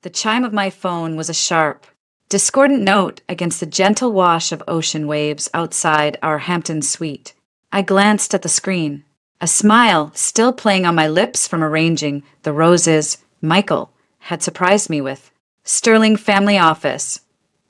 The chime of my phone was a sharp, discordant note against the gentle wash of ocean waves outside our Hampton suite. I glanced at the screen, a smile still playing on my lips from arranging the roses Michael had surprised me with. Sterling Family Office.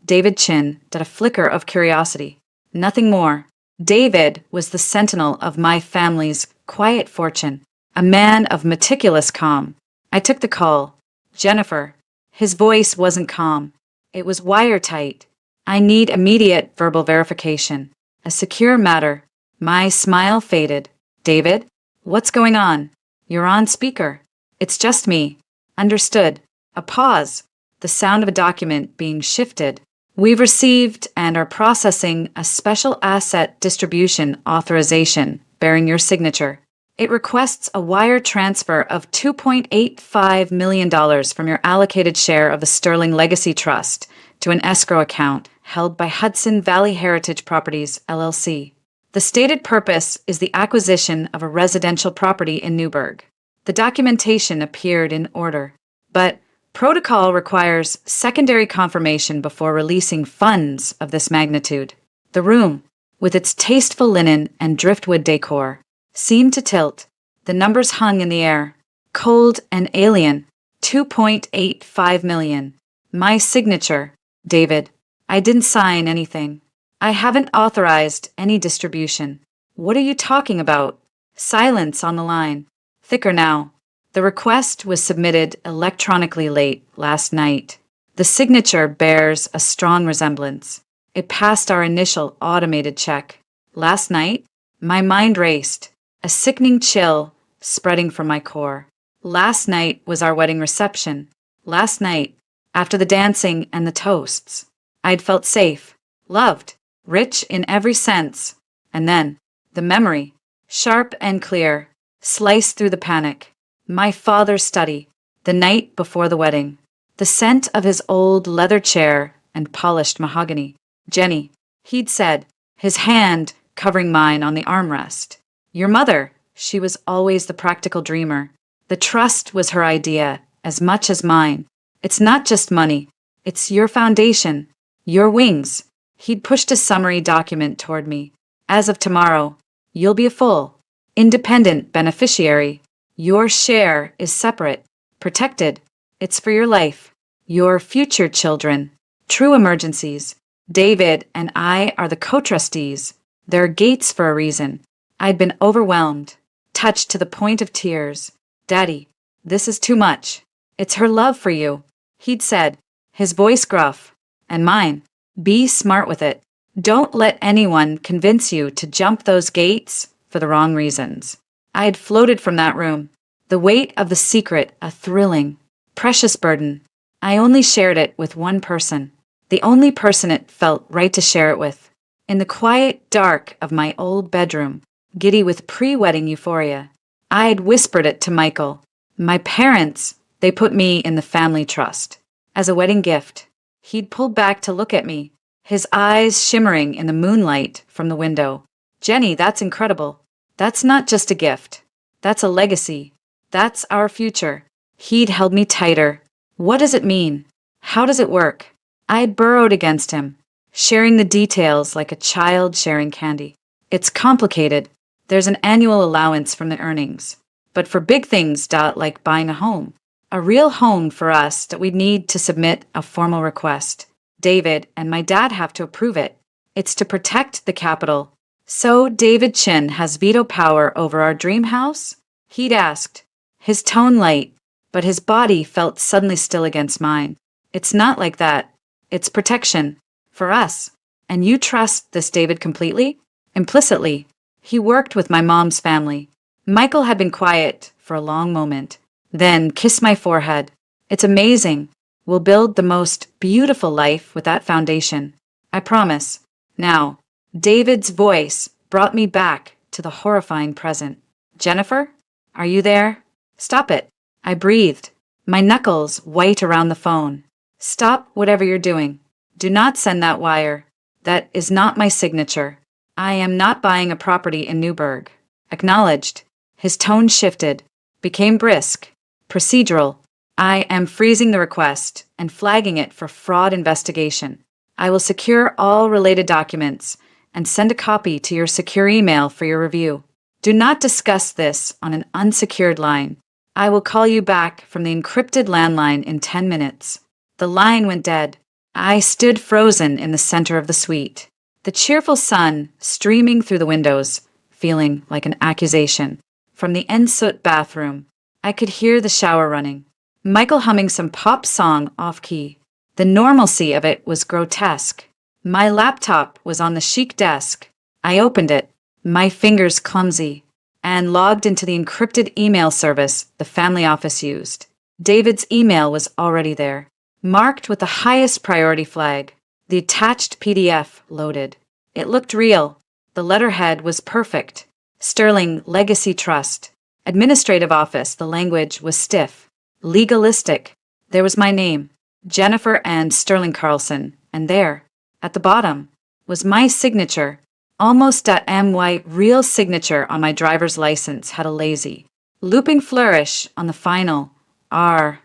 David Chin did a flicker of curiosity. Nothing more. David was the sentinel of my family's quiet fortune, a man of meticulous calm. I took the call. Jennifer. His voice wasn't calm. It was wire-tight. I need immediate verbal verification. A secure matter. My smile faded. David? What's going on? You're on speaker. It's just me. Understood. A pause. The sound of a document being shifted. We've received and are processing a special asset distribution authorization bearing your signature. It requests a wire transfer of $2.85 million from your allocated share of the Sterling Legacy Trust to an escrow account held by Hudson Valley Heritage Properties, LLC. The stated purpose is the acquisition of a residential property in Newburgh. The documentation appeared in order, but protocol requires secondary confirmation before releasing funds of this magnitude. The room, with its tasteful linen and driftwood decor, seemed to tilt. The numbers hung in the air. Cold and alien. 2.85 million. My signature. David. I didn't sign anything. I haven't authorized any distribution. What are you talking about? Silence on the line. Thicker now. The request was submitted electronically late last night. The signature bears a strong resemblance. It passed our initial automated check. Last night, my mind raced, a sickening chill spreading from my core. Last night was our wedding reception. Last night, after the dancing and the toasts, I'd felt safe, loved, rich in every sense. And then, the memory, sharp and clear, sliced through the panic. My father's study, the night before the wedding. The scent of his old leather chair and polished mahogany. Jenny, he'd said, his hand covering mine on the armrest. Your mother, she was always the practical dreamer. The trust was her idea, as much as mine. It's not just money. It's your foundation, your wings. He'd pushed a summary document toward me. As of tomorrow, you'll be a full, independent beneficiary. Your share is separate, protected. It's for your life, your future children, true emergencies. David and I are the co-trustees. There are gates for a reason. I'd been overwhelmed, touched to the point of tears. Daddy, this is too much. It's her love for you, he'd said, his voice gruff. And mine. Be smart with it. Don't let anyone convince you to jump those gates for the wrong reasons. I had floated from that room, the weight of the secret a thrilling, precious burden. I only shared it with one person, the only person it felt right to share it with. In the quiet dark of my old bedroom, giddy with pre-wedding euphoria, I had whispered it to Michael. My parents, they put me in the family trust. As a wedding gift, he'd pulled back to look at me, his eyes shimmering in the moonlight from the window. Jenny, that's incredible. That's not just a gift. That's a legacy. That's our future. He'd held me tighter. What does it mean? How does it work? I burrowed against him, sharing the details like a child sharing candy. It's complicated. There's an annual allowance from the earnings. But for big things, like buying a home, a real home for us that we'd need to submit a formal request. David and my dad have to approve it. It's to protect the capital. So David Chin has veto power over our dream house? He'd asked, his tone light, but his body felt suddenly still against mine. It's not like that. It's protection. For us. And you trust this David completely? Implicitly. He worked with my mom's family. Michael had been quiet for a long moment, then kissed my forehead. It's amazing. We'll build the most beautiful life with that foundation. I promise. Now, David's voice brought me back to the horrifying present. Jennifer? Are you there? Stop it. I breathed, my knuckles white around the phone. Stop whatever you're doing. Do not send that wire. That is not my signature. I am not buying a property in Newburgh. Acknowledged. His tone shifted, became brisk, procedural. I am freezing the request and flagging it for fraud investigation. I will secure all related documents and send a copy to your secure email for your review. Do not discuss this on an unsecured line. I will call you back from the encrypted landline in 10 minutes. The line went dead. I stood frozen in the center of the suite, the cheerful sun streaming through the windows, feeling like an accusation. From the ensuite bathroom, I could hear the shower running. Michael humming some pop song off-key. The normalcy of it was grotesque. My laptop was on the chic desk. I opened it, my fingers clumsy, and logged into the encrypted email service the family office used. David's email was already there, marked with the highest priority flag. The attached PDF loaded. It looked real. The letterhead was perfect. Sterling Legacy Trust. Administrative office, the language was stiff. Legalistic. There was my name, Jennifer Ann Sterling Carlson, and there, at the bottom, was my signature. Almost.my real signature on my driver's license had a lazy, looping flourish on the final R.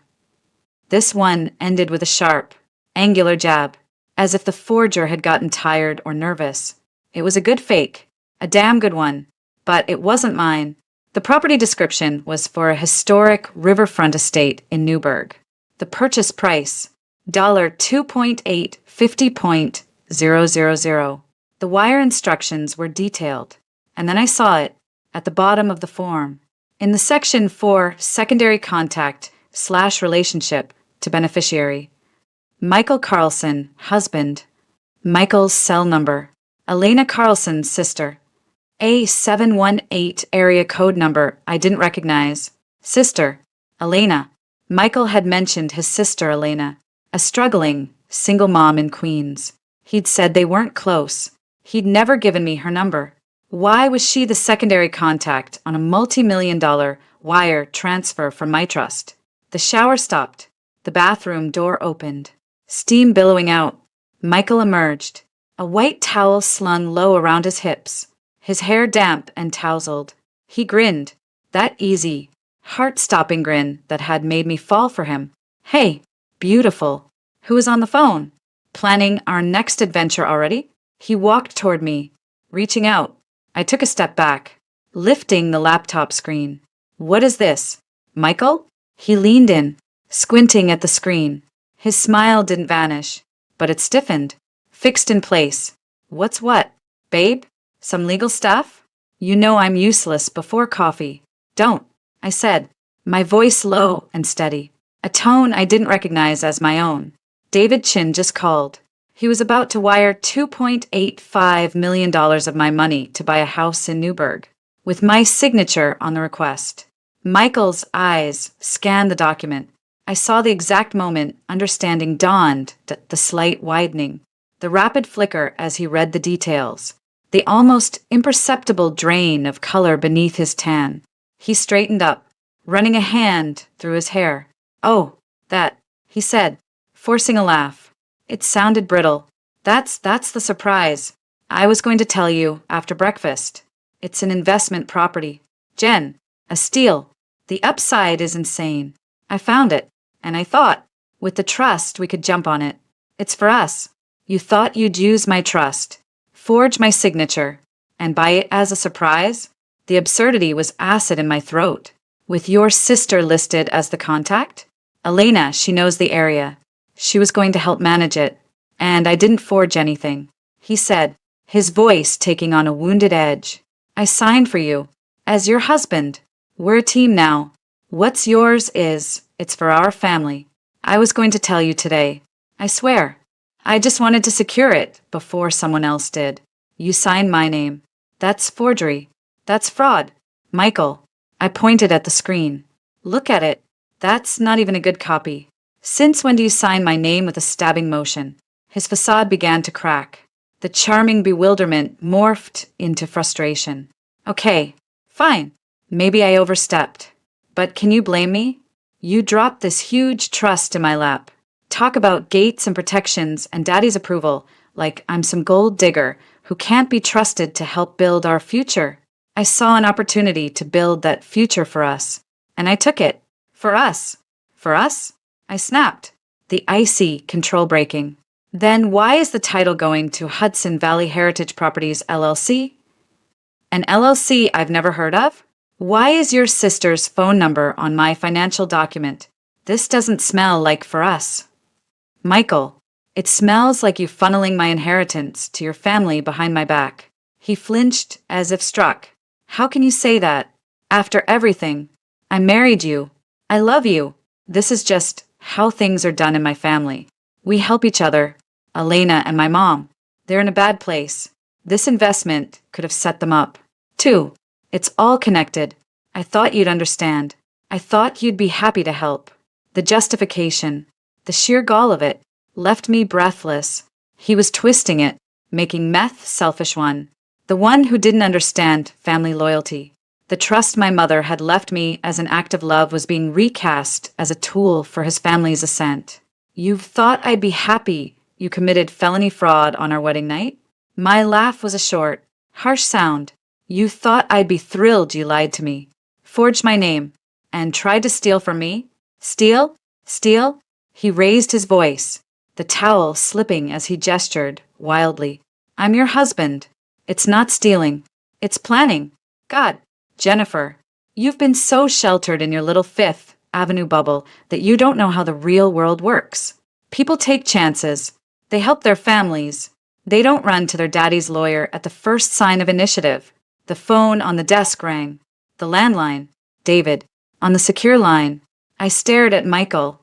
This one ended with a sharp, angular jab, as if the forger had gotten tired or nervous. It was a good fake, a damn good one, but it wasn't mine. The property description was for a historic riverfront estate in Newburgh. The purchase price, $2.850.000. The wire instructions were detailed, and then I saw it at the bottom of the form. In the section for secondary contact/relationship to beneficiary, Michael Carlson, husband. Michael's cell number. Elena Carlson's sister. A718 area code number I didn't recognize. Sister, Elena. Michael had mentioned his sister Elena, a struggling, single mom in Queens. He'd said they weren't close. He'd never given me her number. Why was she the secondary contact on a multi-million-dollar wire transfer from my trust? The shower stopped. The bathroom door opened. Steam billowing out. Michael emerged, a white towel slung low around his hips, his hair damp and tousled. He grinned, that easy, heart-stopping grin that had made me fall for him. Hey, beautiful. Who is on the phone? Planning our next adventure already? He walked toward me, reaching out. I took a step back, lifting the laptop screen. What is this? Michael? He leaned in, squinting at the screen. His smile didn't vanish, but it stiffened, fixed in place. What's what? Babe? Some legal stuff? You know I'm useless before coffee. Don't, I said, my voice low and steady, a tone I didn't recognize as my own. David Chin just called. He was about to wire $2.85 million of my money to buy a house in Newburgh, with my signature on the request. Michael's eyes scanned the document. I saw the exact moment understanding dawned, the slight widening, the rapid flicker as he read the details, the almost imperceptible drain of color beneath his tan. He straightened up, running a hand through his hair. Oh, that, he said, forcing a laugh. It sounded brittle. That's the surprise. I was going to tell you after breakfast. It's an investment property. Jen, a steal. The upside is insane. I found it, and I thought, with the trust, we could jump on it. It's for us. You thought you'd use my trust, forge my signature, and buy it as a surprise? The absurdity was acid in my throat. With your sister listed as the contact? Elena, she knows the area. She was going to help manage it, and I didn't forge anything. He said, his voice taking on a wounded edge. I signed for you, as your husband. We're a team now. What's yours is, it's for our family. I was going to tell you today. I swear. I just wanted to secure it before someone else did. You signed my name. That's forgery. That's fraud. Michael. I pointed at the screen. Look at it. That's not even a good copy. Since when do you sign my name with a stabbing motion? His facade began to crack. The charming bewilderment morphed into frustration. Okay, fine. Maybe I overstepped. But can you blame me? You dropped this huge trust in my lap. Talk about gates and protections and Daddy's approval, like I'm some gold digger who can't be trusted to help build our future. I saw an opportunity to build that future for us, and I took it. For us. For us? I snapped, the icy control breaking. Then why is the title going to Hudson Valley Heritage Properties LLC? An LLC I've never heard of? Why is your sister's phone number on my financial document? This doesn't smell like for us. Michael, it smells like you funneling my inheritance to your family behind my back. He flinched as if struck. How can you say that? After everything. I married you. I love you. This is just how things are done in my family. We help each other. Elena and my mom. They're in a bad place. This investment could have set them up. 2. It's all connected. I thought you'd understand. I thought you'd be happy to help. The justification, the sheer gall of it, left me breathless. He was twisting it, making meth selfish one. The one who didn't understand family loyalty. The trust my mother had left me as an act of love was being recast as a tool for his family's ascent. You thought I'd be happy you committed felony fraud on our wedding night? My laugh was a short, harsh sound. You thought I'd be thrilled you lied to me, forged my name, and tried to steal from me? Steal? Steal? He raised his voice, the towel slipping as he gestured wildly. I'm your husband. It's not stealing. It's planning. God, Jennifer, you've been so sheltered in your little Fifth Avenue bubble that you don't know how the real world works. People take chances. They help their families. They don't run to their daddy's lawyer at the first sign of initiative. The phone on the desk rang. The landline. David. On the secure line. I stared at Michael.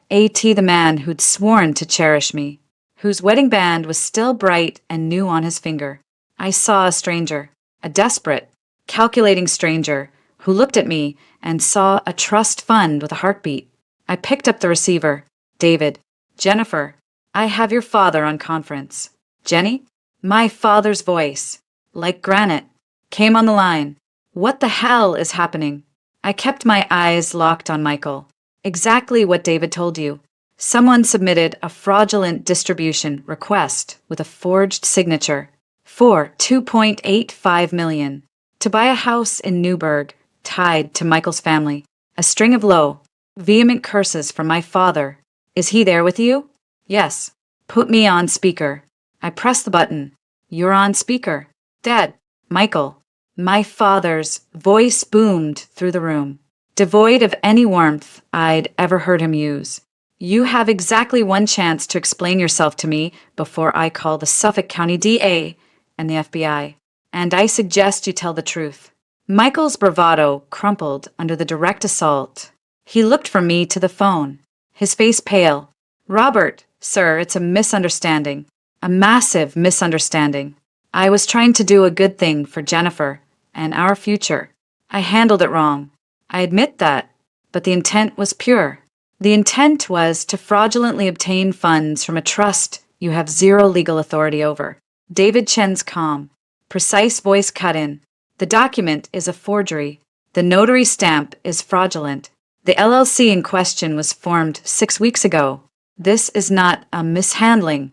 A.T. the man who'd sworn to cherish me, whose wedding band was still bright and new on his finger. I saw a stranger, a desperate, calculating stranger, who looked at me and saw a trust fund with a heartbeat. I picked up the receiver. David. Jennifer. I have your father on conference. Jenny? My father's voice, like granite, came on the line. What the hell is happening? I kept my eyes locked on Michael. Exactly what David told you. Someone submitted a fraudulent distribution request with a forged signature for $2.85 million to buy a house in Newburgh tied to Michael's family. A string of low, vehement curses from my father. Is he there with you? Yes. Put me on speaker. I pressed the button. You're on speaker. Dad. Michael. My father's voice boomed through the room, devoid of any warmth I'd ever heard him use. You have exactly one chance to explain yourself to me before I call the Suffolk County DA and the FBI, and I suggest you tell the truth. Michael's bravado crumpled under the direct assault. He looked from me to the phone, his face pale. Robert, sir, it's a misunderstanding. A massive misunderstanding. I was trying to do a good thing for Jennifer and our future. I handled it wrong. I admit that, but the intent was pure. The intent was to fraudulently obtain funds from a trust you have zero legal authority over. David Chen's calm, precise voice cut in. The document is a forgery. The notary stamp is fraudulent. The LLC in question was formed 6 weeks ago. This is not a mishandling.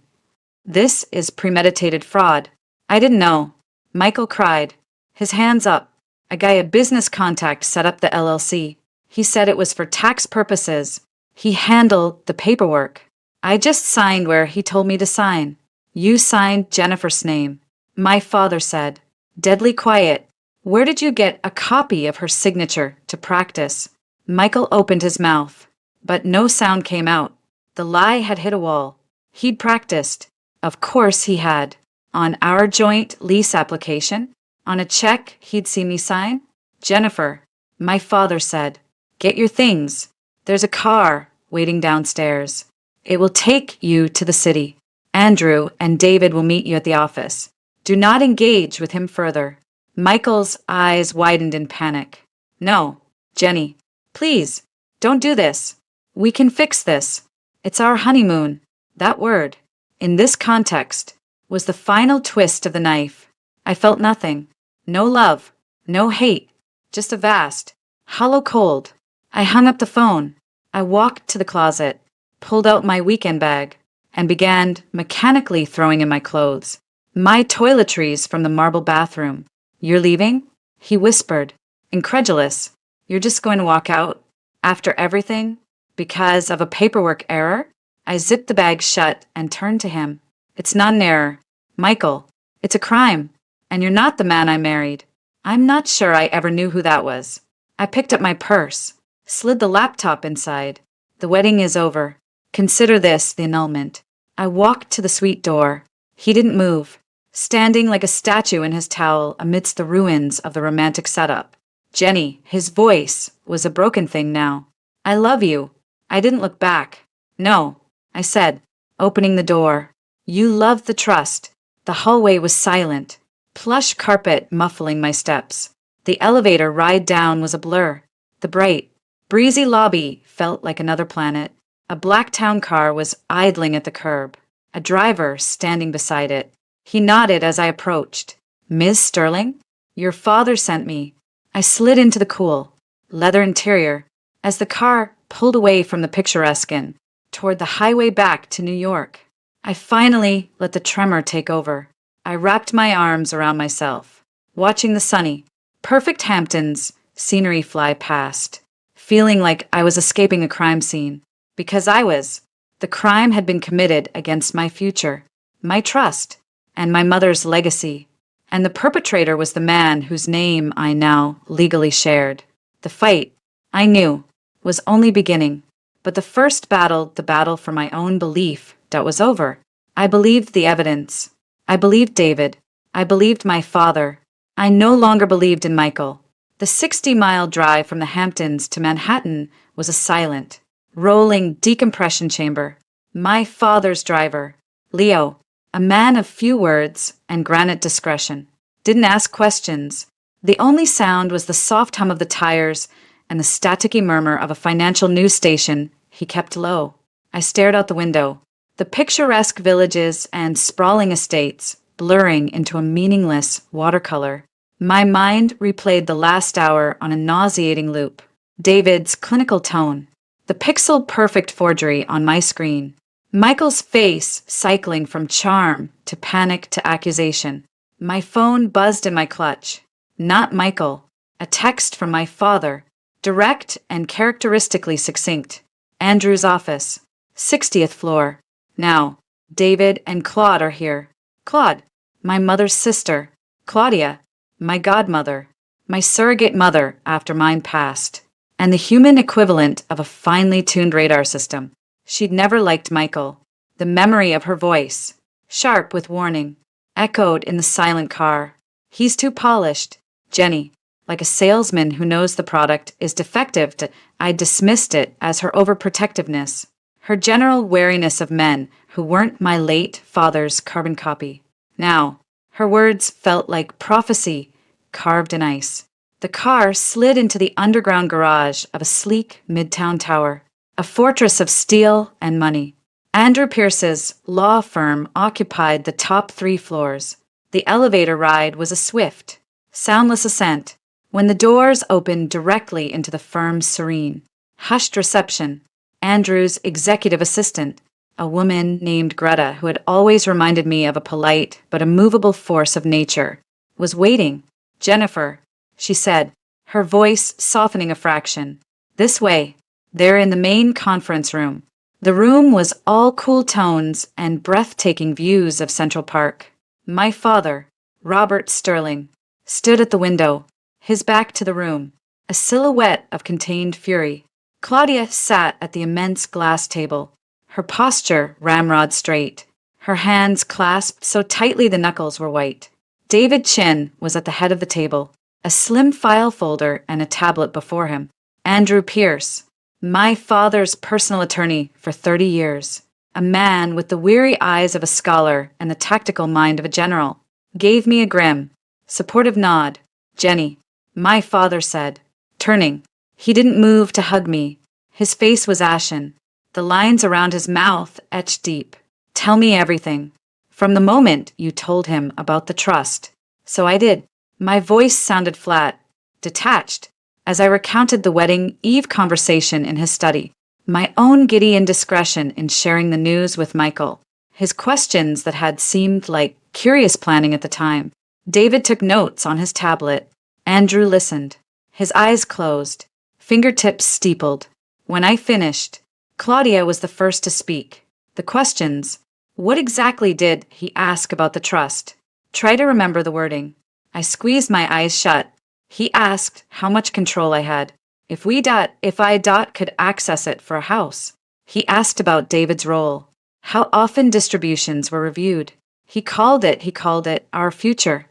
This is premeditated fraud. I didn't know. Michael cried, his hands up. A guy at business contact set up the LLC. He said it was for tax purposes. He handled the paperwork. I just signed where he told me to sign. You signed Jennifer's name. My father said, deadly quiet. Where did you get a copy of her signature to practice? Michael opened his mouth, but no sound came out. The lie had hit a wall. He'd practiced. Of course he had. On our joint lease application? On a check he'd seen me sign? Jennifer, my father said, get your things. There's a car waiting downstairs. It will take you to the city. Andrew and David will meet you at the office. Do not engage with him further. Michael's eyes widened in panic. No, Jenny, please, don't do this. We can fix this. It's our honeymoon. That word, in this context, was the final twist of the knife. I felt nothing. No love, no hate, just a vast, hollow cold. I hung up the phone. I walked to the closet, pulled out my weekend bag, and began mechanically throwing in my clothes. My toiletries from the marble bathroom. You're leaving? He whispered, incredulous. You're just going to walk out? After everything? Because of a paperwork error? I zipped the bag shut and turned to him. It's not an error, Michael. It's a crime. And you're not the man I married. I'm not sure I ever knew who that was. I picked up my purse, slid the laptop inside. The wedding is over. Consider this the annulment. I walked to the suite door. He didn't move, standing like a statue in his towel amidst the ruins of the romantic setup. Jenny, his voice was a broken thing now. I love you. I didn't look back. No, I said, opening the door. You loved the trust. The hallway was silent, plush carpet muffling my steps. The elevator ride down was a blur. The bright, breezy lobby felt like another planet. A black town car was idling at the curb, a driver standing beside it. He nodded as I approached. Ms. Sterling? Your father sent me. I slid into the cool, leather interior as the car pulled away from the picturesque inn toward the highway back to New York. I finally let the tremor take over. I wrapped my arms around myself, watching the sunny, perfect Hamptons scenery fly past, feeling like I was escaping a crime scene. Because I was. The crime had been committed against my future, my trust, and my mother's legacy. And the perpetrator was the man whose name I now legally shared. The fight, I knew, was only beginning. But the first battle, the battle for my own belief, that was over. I believed the evidence. I believed David. I believed my father. I no longer believed in Michael. The 60-mile drive from the Hamptons to Manhattan was a silent, rolling decompression chamber. My father's driver, Leo, a man of few words and granite discretion, didn't ask questions. The only sound was the soft hum of the tires and the staticky murmur of a financial news station he kept low. I stared out the window, the picturesque villages and sprawling estates blurring into a meaningless watercolor. My mind replayed the last hour on a nauseating loop. David's clinical tone, the pixel-perfect forgery on my screen. Michael's face cycling from charm to panic to accusation. My phone buzzed in my clutch. Not Michael. A text from my father, direct and characteristically succinct. Andrew's office, 60th floor. Now, David and Claude are here. Claude, my mother's sister. Claudia, my godmother. My surrogate mother after mine passed. And the human equivalent of a finely tuned radar system. She'd never liked Michael. The memory of her voice, sharp with warning, echoed in the silent car. He's too polished. Jenny, like a salesman who knows the product is defective, I dismissed it as her overprotectiveness, her general wariness of men who weren't my late father's carbon copy. Now, her words felt like prophecy carved in ice. The car slid into the underground garage of a sleek midtown tower, a fortress of steel and money. Andrew Pierce's law firm occupied the top 3 floors. The elevator ride was a swift, soundless ascent when the doors opened directly into the firm's serene, hushed reception. Andrew's executive assistant, a woman named Greta who had always reminded me of a polite but immovable force of nature, was waiting. Jennifer, she said, her voice softening a fraction. This way. They're in the main conference room. The room was all cool tones and breathtaking views of Central Park. My father, Robert Sterling, stood at the window, his back to the room, a silhouette of contained fury. Claudia sat at the immense glass table, her posture ramrod straight, her hands clasped so tightly the knuckles were white. David Chin was at the head of the table, a slim file folder and a tablet before him. Andrew Pierce, my father's personal attorney for 30 years, a man with the weary eyes of a scholar and the tactical mind of a general, gave me a grim, supportive nod. Jenny, my father said, turning. He didn't move to hug me. His face was ashen, the lines around his mouth etched deep. Tell me everything. From the moment you told him about the trust. So I did. My voice sounded flat, detached, as I recounted the wedding eve conversation in his study, my own giddy indiscretion in sharing the news with Michael, his questions that had seemed like curious planning at the time. David took notes on his tablet. Andrew listened, his eyes closed, fingertips steepled. When I finished, Claudia was the first to speak. The questions. What exactly did he ask about the trust? Try to remember the wording. I squeezed my eyes shut. He asked how much control I had. If I could access it for a house. He asked about David's role. How often distributions were reviewed. He called it our future.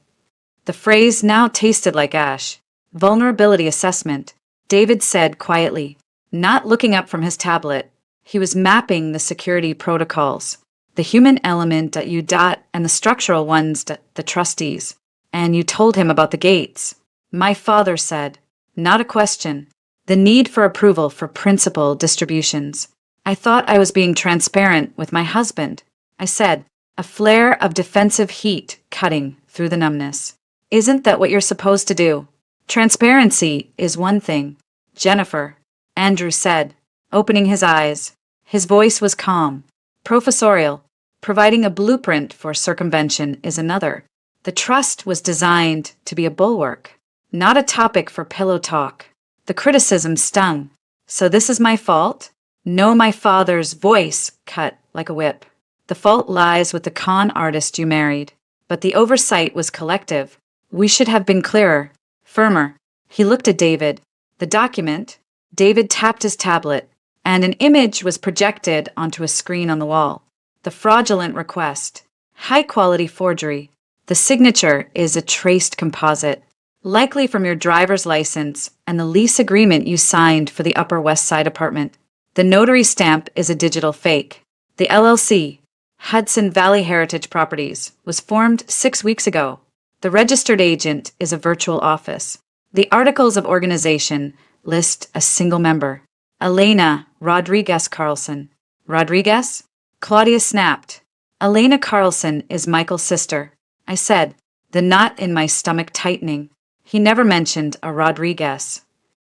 The phrase now tasted like ash. Vulnerability assessment. David said quietly, not looking up from his tablet. He was mapping the security protocols, the human element at UDOT and the structural ones, the trustees. And you told him about the gates. My father said, not a question. The need for approval for principal distributions. I thought I was being transparent with my husband. I said, a flare of defensive heat cutting through the numbness. Isn't that what you're supposed to do? Transparency is one thing. Jennifer, Andrew said, opening his eyes. His voice was calm, professorial. Providing a blueprint for circumvention is another. The trust was designed to be a bulwark, not a topic for pillow talk. The criticism stung. So this is my fault? No, my father's voice cut like a whip. The fault lies with the con artist you married. But the oversight was collective. We should have been clearer, firmer. He looked at David. The document. David tapped his tablet, and an image was projected onto a screen on the wall. The fraudulent request. High-quality forgery. The signature is a traced composite, likely from your driver's license and the lease agreement you signed for the Upper West Side apartment. The notary stamp is a digital fake. The LLC, Hudson Valley Heritage Properties, was formed 6 weeks ago. The registered agent is a virtual office. The articles of organization list a single member, Elena Rodriguez Carlson. Rodriguez? Claudia snapped. Elena Carlson is Michael's sister. I said, the knot in my stomach tightening. He never mentioned a Rodriguez.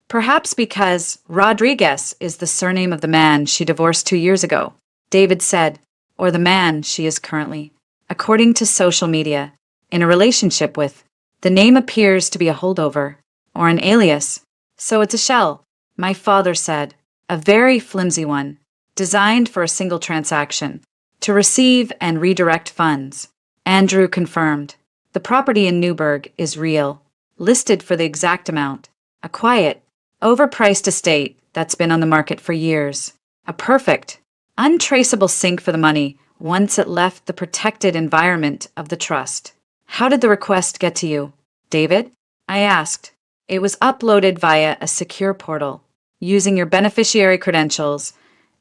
Perhaps because Rodriguez is the surname of the man she divorced 2 years ago, David said, or the man she is currently, according to social media, in a relationship with. The name appears to be a holdover, or an alias, so it's a shell, my father said, a very flimsy one, designed for a single transaction, to receive and redirect funds. Andrew confirmed. The property in Newburgh is real, listed for the exact amount. A quiet, overpriced estate that's been on the market for years. A perfect, untraceable sink for the money once it left the protected environment of the trust. How did the request get to you, David? I asked. It was uploaded via a secure portal, using your beneficiary credentials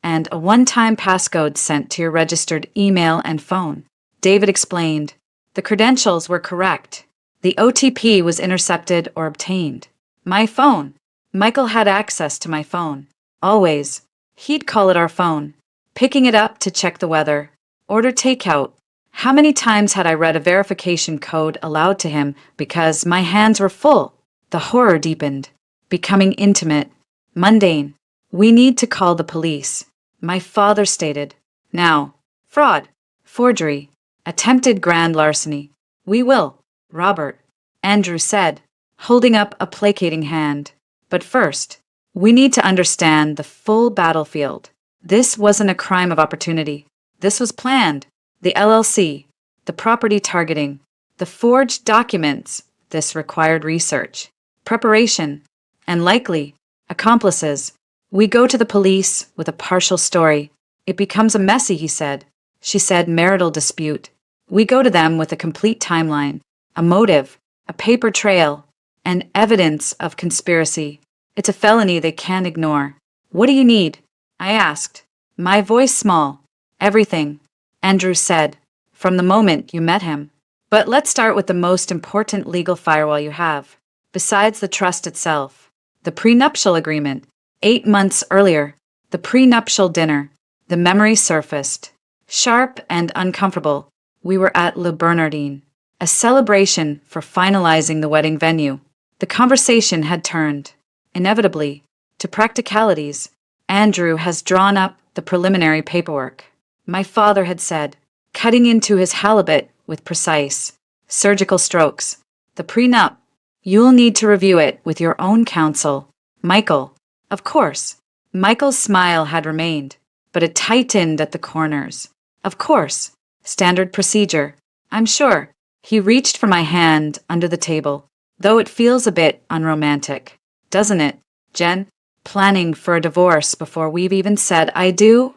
and a one-time passcode sent to your registered email and phone. David explained. The credentials were correct. The OTP was intercepted or obtained. My phone. Michael had access to my phone. Always. He'd call it our phone. Picking it up to check the weather. Order takeout. How many times had I read a verification code aloud to him because my hands were full? The horror deepened, becoming intimate, mundane. We need to call the police. My father stated. Now, fraud, forgery, attempted grand larceny. We will, Robert, Andrew said, holding up a placating hand. But first, we need to understand the full battlefield. This wasn't a crime of opportunity. This was planned. The LLC, the property targeting, the forged documents. This required research, preparation, and likely accomplices. We go to the police with a partial story. It becomes a messy, he said. She said marital dispute. We go to them with a complete timeline, a motive, a paper trail, and evidence of conspiracy. It's a felony they can't ignore. What do you need? I asked. My voice small. Everything, Andrew said, from the moment you met him. But let's start with the most important legal firewall you have, besides the trust itself. The prenuptial agreement. 8 months earlier, the prenuptial dinner. The memory surfaced. Sharp and uncomfortable, we were at Le Bernardin, a celebration for finalizing the wedding venue. The conversation had turned, inevitably, to practicalities. Andrew has drawn up the preliminary paperwork. My father had said, cutting into his halibut with precise, surgical strokes. The prenup. You'll need to review it with your own counsel. Michael. Of course. Michael's smile had remained, but it tightened at the corners. Of course. Standard procedure. I'm sure. He reached for my hand under the table, though it feels a bit unromantic. Doesn't it, Jen? Planning for a divorce before we've even said I do?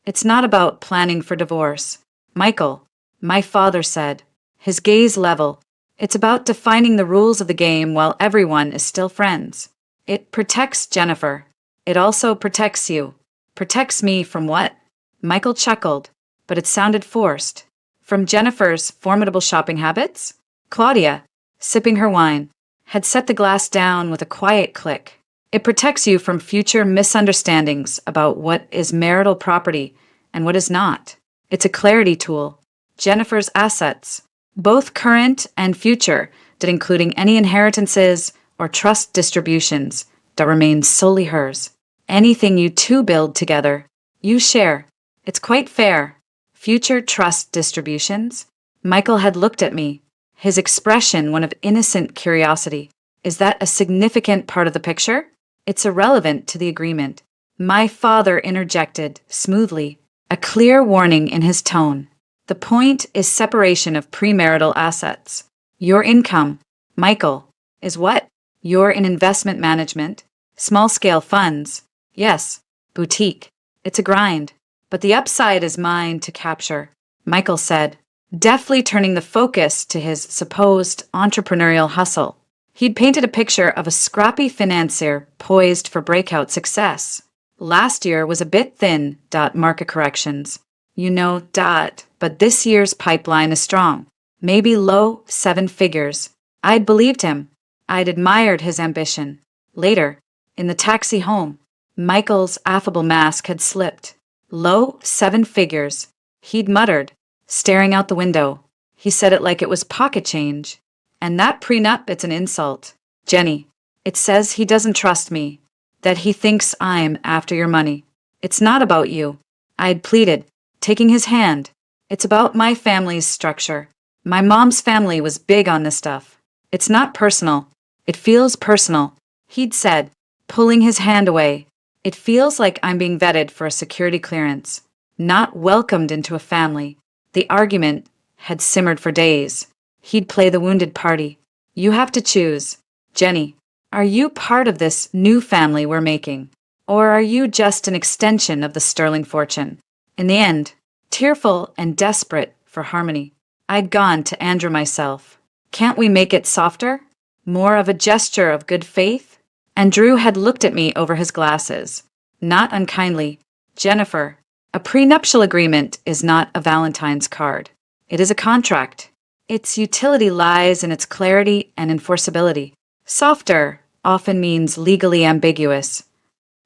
It's not about planning for divorce. Michael, my father said, his gaze level. It's about defining the rules of the game while everyone is still friends. It protects Jennifer. It also protects you. Protects me from what? Michael chuckled, but it sounded forced. From Jennifer's formidable shopping habits? Claudia, sipping her wine, had set the glass down with a quiet click. It protects you from future misunderstandings about what is marital property and what is not. It's a clarity tool. Jennifer's assets, both current and future, that including any inheritances or trust distributions that remain solely hers. Anything you two build together, you share. It's quite fair. Future trust distributions? Michael had looked at me, his expression one of innocent curiosity. Is that a significant part of the picture? It's irrelevant to the agreement. My father interjected, smoothly, a clear warning in his tone. The point is separation of premarital assets. Your income, Michael, is what? You're in investment management, small-scale funds. Yes, boutique. It's a grind, but the upside is mine to capture, Michael said, deftly turning the focus to his supposed entrepreneurial hustle. He'd painted a picture of a scrappy financier poised for breakout success. Last year was a bit thin, market corrections. But this year's pipeline is strong. Maybe low 7 figures. I'd believed him. I'd admired his ambition. Later, in the taxi home, Michael's affable mask had slipped. Low 7 figures, he'd muttered, staring out the window. He said it like it was pocket change. And that prenup, it's an insult. Jenny, it says he doesn't trust me, that he thinks I'm after your money. It's not about you. I'd pleaded, taking his hand. It's about my family's structure. My mom's family was big on this stuff. It's not personal. It feels personal, he'd said, pulling his hand away. It feels like I'm being vetted for a security clearance, not welcomed into a family. The argument had simmered for days. He'd play the wounded party. You have to choose. Jenny, are you part of this new family we're making? Or are you just an extension of the sterling fortune? In the end, tearful and desperate for harmony, I'd gone to Andrew myself. Can't we make it softer? More of a gesture of good faith? And Drew had looked at me over his glasses. Not unkindly. Jennifer, a prenuptial agreement is not a Valentine's card. It is a contract. Its utility lies in its clarity and enforceability. Softer often means legally ambiguous.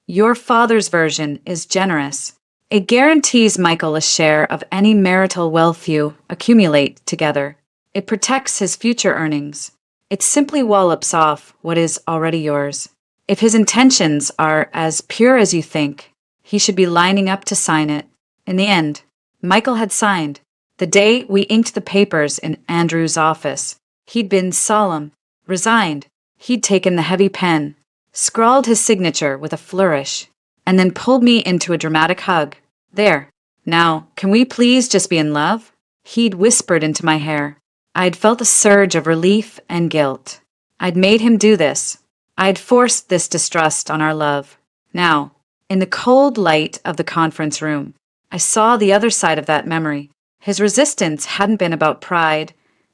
Your father's version is generous. It guarantees Michael a share of any marital wealth you accumulate together. It protects his future earnings. It simply wallops off what is already yours. If his intentions are as pure as you think, he should be lining up to sign it. In the end, Michael had signed. The day we inked the papers in Andrew's office, he'd been solemn, resigned. He'd taken the heavy pen, scrawled his signature with a flourish, and then pulled me into a dramatic hug. There. Now, can we please just be in love? He'd whispered into my hair. I'd felt a surge of relief and guilt. I'd made him do this. I'd forced this distrust on our love. Now, in the cold light of the conference room, I saw the other side of that memory. His resistance hadn't been about pride.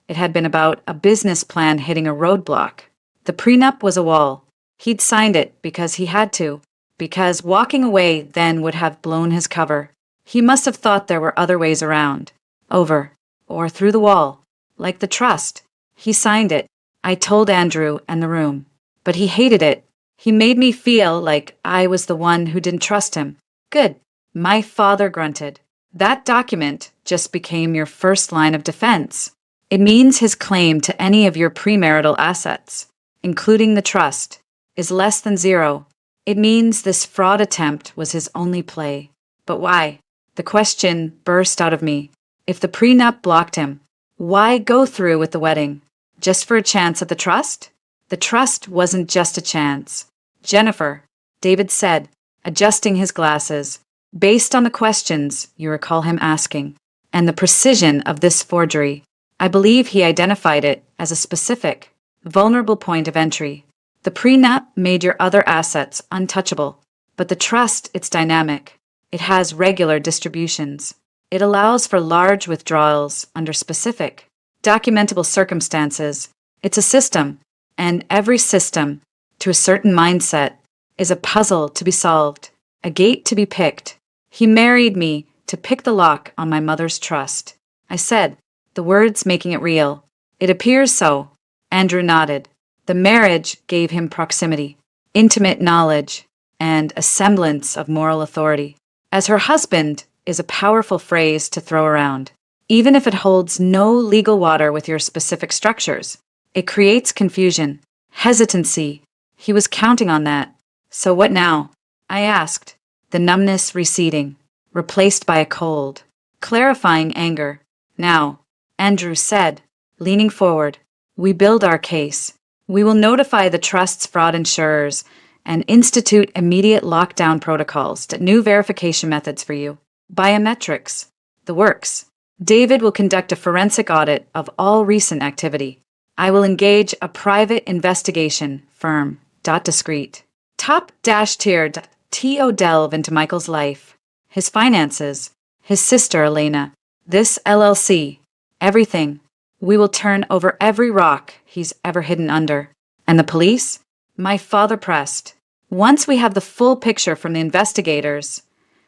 It had been about a business plan hitting a roadblock. The prenup was a wall. He'd signed it because he had to, because walking away then would have blown his cover. He must have thought there were other ways around. Over, or through the wall. Like the trust. He signed it. I told Andrew and the room. But he hated it. He made me feel like I was the one who didn't trust him. Good. My father grunted. That document just became your first line of defense. It means his claim to any of your premarital assets, including the trust, is less than zero. It means this fraud attempt was his only play. But why? The question burst out of me. If the prenup blocked him, why go through with the wedding? Just for a chance at the trust? The trust wasn't just a chance. Jennifer, David said, adjusting his glasses, based on the questions you recall him asking, and the precision of this forgery. I believe he identified it as a specific, vulnerable point of entry. The prenup made your other assets untouchable, but the trust, it's dynamic. It has regular distributions. It allows for large withdrawals under specific, documentable circumstances. It's a system, and every system, to a certain mindset, is a puzzle to be solved, a gate to be picked. He married me to pick the lock on my mother's trust. I said, the words making it real. It appears so. Andrew nodded. The marriage gave him proximity, intimate knowledge, and a semblance of moral authority. As her husband is a powerful phrase to throw around, even if it holds no legal water with your specific structures. It creates confusion, hesitancy. He was counting on that. So what now? I asked, the numbness receding, replaced by a cold, clarifying anger. Now, Andrew said, leaning forward, we build our case. We will notify the trust's fraud insurers and institute immediate lockdown protocols to new verification methods for you. Biometrics. The works. David will conduct a forensic audit of all recent activity. I will engage a private investigation firm. Discreet. Top-tier. T.O. delve into Michael's life, his finances, his sister Elena, this LLC, everything. We will turn over every rock he's ever hidden under. And the police? My father pressed. Once we have the full picture from the investigators,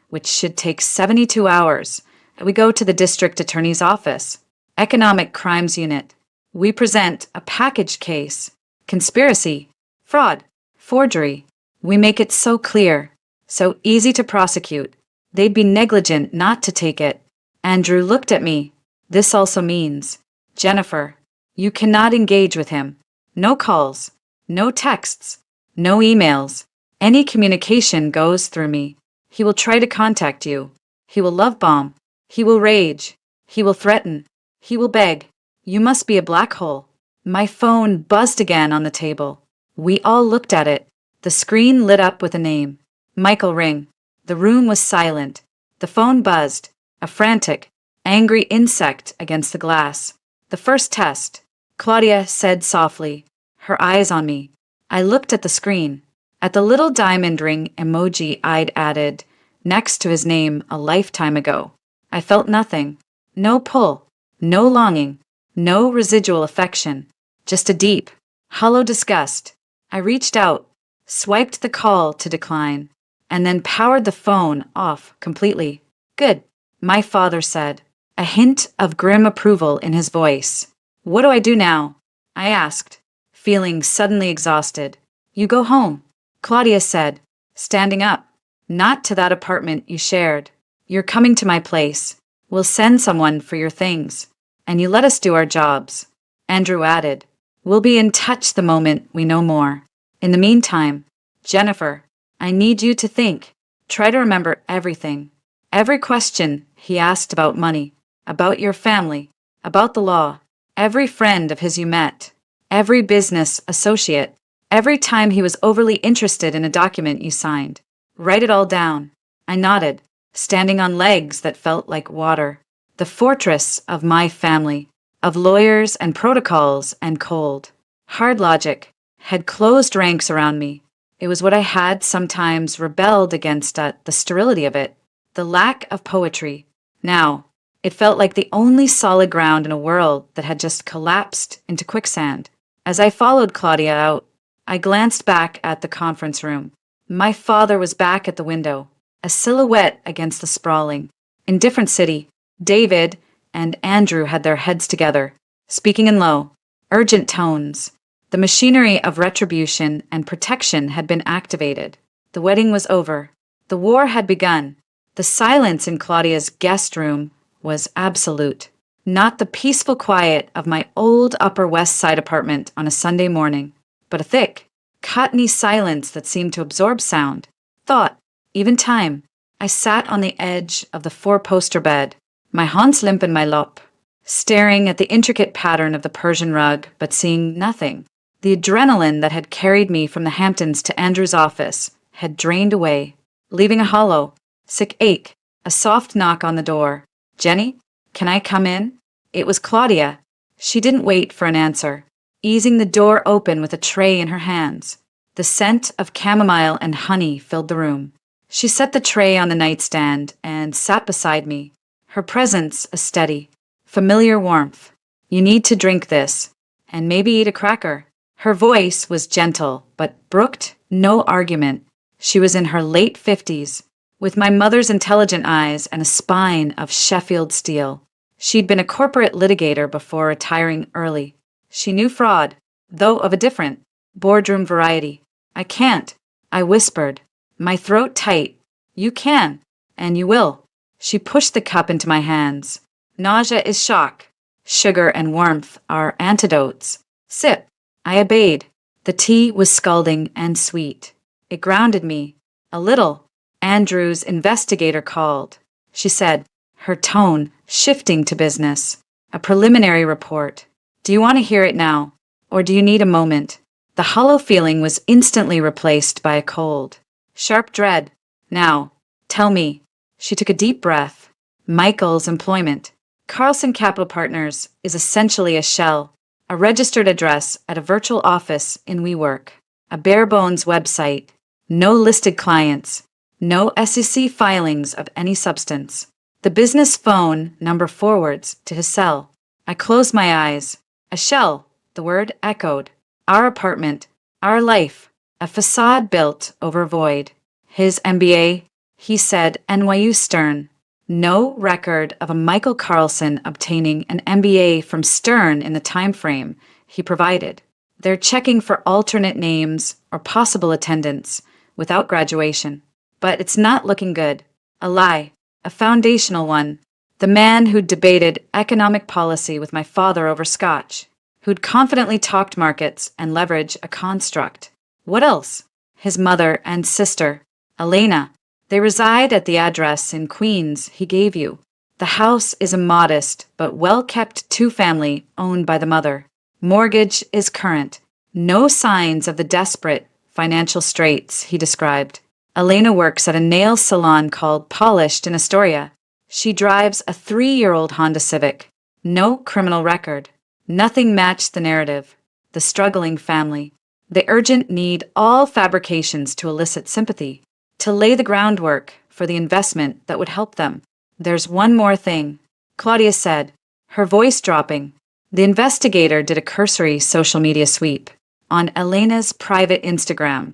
which should take 72 hours, we go to the district attorney's office, economic crimes unit. We present a packaged case, conspiracy, fraud, forgery. We make it so clear, so easy to prosecute. They'd be negligent not to take it. Andrew looked at me. This also means, Jennifer, you cannot engage with him. No calls, no texts, no emails. Any communication goes through me. He will try to contact you. He will love bomb. He will rage. He will threaten. He will beg. You must be a black hole. My phone buzzed again on the table. We all looked at it. The screen lit up with a name. Michael Ring. The room was silent. The phone buzzed, a frantic, angry insect against the glass. The first test, Claudia said softly, her eyes on me. I looked at the screen, at the little diamond ring emoji I'd added next to his name a lifetime ago. I felt nothing. No pull, no longing, no residual affection, just a deep, hollow disgust. I reached out, swiped the call to decline, and then powered the phone off completely. Good, my father said, a hint of grim approval in his voice. What do I do now? I asked, feeling suddenly exhausted. You go home, Claudia said, standing up. Not to that apartment you shared. You're coming to my place. We'll send someone for your things, and you let us do our jobs. Andrew added, we'll be in touch the moment we know more. In the meantime, Jennifer, I need you to think. Try to remember everything. Every question he asked about money, about your family, about the law, every friend of his you met, every business associate, every time he was overly interested in a document you signed. Write it all down. I nodded, standing on legs that felt like water. The fortress of my family, of lawyers and protocols and cold, hard logic, had closed ranks around me. It was what I had sometimes rebelled against the sterility of it, the lack of poetry. Now, it felt like the only solid ground in a world that had just collapsed into quicksand. As I followed Claudia out, I glanced back at the conference room. My father was back at the window, a silhouette against the sprawling, indifferent city. David and Andrew had their heads together, speaking in low, urgent tones. The machinery of retribution and protection had been activated. The wedding was over. The war had begun. The silence in Claudia's guest room was absolute. Not the peaceful quiet of my old Upper West Side apartment on a Sunday morning, but a thick, cottony silence that seemed to absorb sound, thought, even time. I sat on the edge of the four-poster bed, my hands limp in my lap, staring at the intricate pattern of the Persian rug, but seeing nothing. The adrenaline that had carried me from the Hamptons to Andrew's office had drained away, leaving a hollow, sick ache. A soft knock on the door. Jenny, can I come in? It was Claudia. She didn't wait for an answer, easing the door open with a tray in her hands. The scent of chamomile and honey filled the room. She set the tray on the nightstand and sat beside me, her presence a steady, familiar warmth. You need to drink this, and maybe eat a cracker. Her voice was gentle, but brooked no argument. She was in her late 50s, with my mother's intelligent eyes and a spine of Sheffield steel. She'd been a corporate litigator before retiring early. She knew fraud, though of a different, boardroom variety. I can't, I whispered, my throat tight. You can, and you will. She pushed the cup into my hands. Nausea is shock. Sugar and warmth are antidotes. Sip. I obeyed. The tea was scalding and sweet. It grounded me. A little. Andrew's investigator called. She said, her tone shifting to business. A preliminary report. Do you want to hear it now? Or do you need a moment? The hollow feeling was instantly replaced by a cold, sharp dread. Now, tell me. She took a deep breath. Michael's employment. Carlson Capital Partners is essentially a shell, a registered address at a virtual office in WeWork, a bare-bones website, no listed clients, no SEC filings of any substance. The business phone number forwards to his cell. I closed my eyes. A shell, the word echoed. Our apartment, our life, a facade built over void. His MBA, he said, NYU Stern. No record of a Michael Carlson obtaining an MBA from Stern in the time frame he provided. They're checking for alternate names or possible attendance without graduation. But it's not looking good. A lie, a foundational one. The man who'd debated economic policy with my father over scotch, who'd confidently talked markets and leveraged a construct. What else? His mother and sister, Elena. They reside at the address in Queens he gave you. The house is a modest but well-kept two-family owned by the mother. Mortgage is current. No signs of the desperate financial straits he described. Elena works at a nail salon called Polished in Astoria. She drives a 3-year-old Honda Civic. No criminal record. Nothing matched the narrative. The struggling family. The urgent need all fabrications to elicit sympathy, to lay the groundwork for the investment that would help them. There's one more thing, Claudia said, her voice dropping. The investigator did a cursory social media sweep on Elena's private Instagram.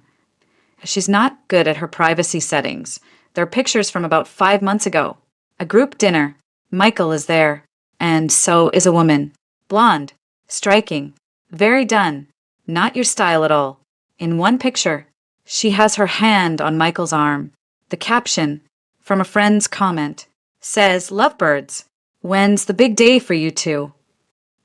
She's not good at her privacy settings. There are pictures from about 5 months ago. A group dinner. Michael is there. And so is a woman. Blonde. Striking. Very done. Not your style at all. In one picture, she has her hand on Michael's arm. The caption, from a friend's comment, says, "Lovebirds, when's the big day for you two?"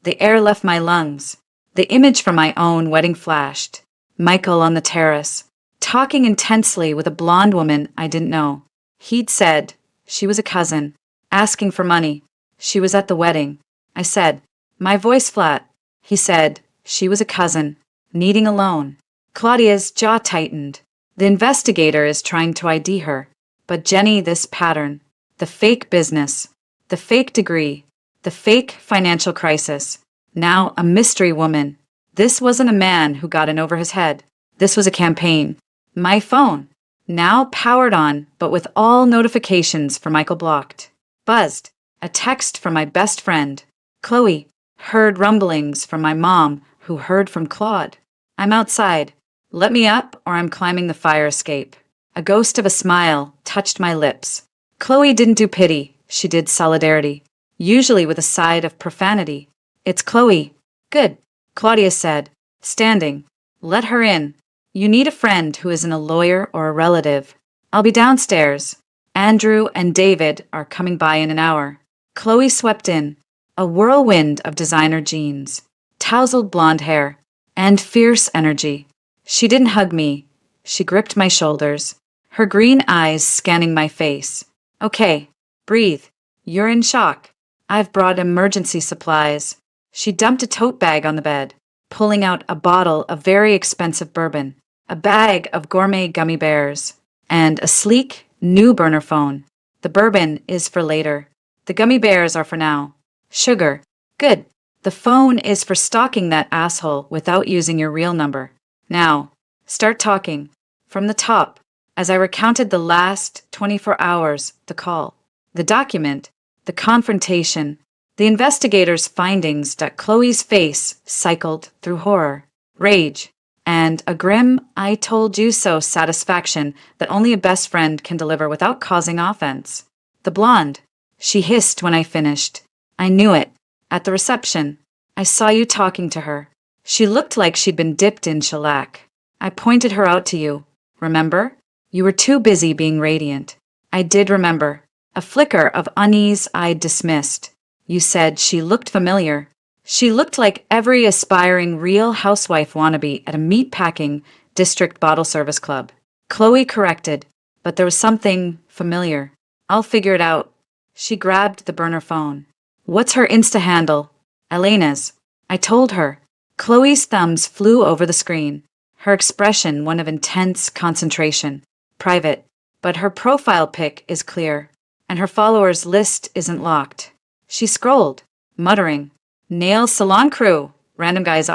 The air left my lungs. The image from my own wedding flashed. Michael on the terrace, talking intensely with a blonde woman I didn't know. He'd said she was a cousin, asking for money. She was at the wedding. I said, my voice flat. He said she was a cousin, needing a loan. Claudia's jaw tightened. The investigator is trying to ID her. But Jenny, this pattern, the fake business, the fake degree, the fake financial crisis, now a mystery woman. This wasn't a man who got in over his head. This was a campaign. My phone, now powered on, but with all notifications for Michael blocked. Buzzed. A text from my best friend, Chloe. Heard rumblings from my mom, who heard from Claude. I'm outside. Let me up or I'm climbing the fire escape. A ghost of a smile touched my lips. Chloe didn't do pity, she did solidarity, usually with a side of profanity. It's Chloe. Good, Claudia said, standing. Let her in. You need a friend who isn't a lawyer or a relative. I'll be downstairs. Andrew and David are coming by in an hour. Chloe swept in, a whirlwind of designer jeans, tousled blonde hair, and fierce energy. She didn't hug me. She gripped my shoulders, her green eyes scanning my face. Okay, breathe. You're in shock. I've brought emergency supplies. She dumped a tote bag on the bed, pulling out a bottle of very expensive bourbon, a bag of gourmet gummy bears. and a sleek, new burner phone. The bourbon is for later. The gummy bears are for now. Sugar. Good. The phone is for stalking that asshole without using your real number. Now, start talking. From the top, as I recounted the last 24 hours, the call, the document, the confrontation, the investigator's findings that Chloe's face cycled through horror, rage, and a grim I told you so satisfaction that only a best friend can deliver without causing offense. The blonde, she hissed when I finished. I knew it. At the reception, I saw you talking to her. She looked like she'd been dipped in shellac. I pointed her out to you. Remember? You were too busy being radiant. I did remember. A flicker of unease I dismissed. You said she looked familiar. She looked like every aspiring Real Housewife wannabe at a meatpacking district bottle service club. Chloe corrected, but there was something familiar. I'll figure it out. She grabbed the burner phone. What's her Insta handle? Elena's. I told her. Chloe's thumbs flew over the screen. Her expression one of intense concentration. Private. But her profile pic is clear, and her followers list isn't locked. She scrolled, muttering. Nail salon crew. Random guys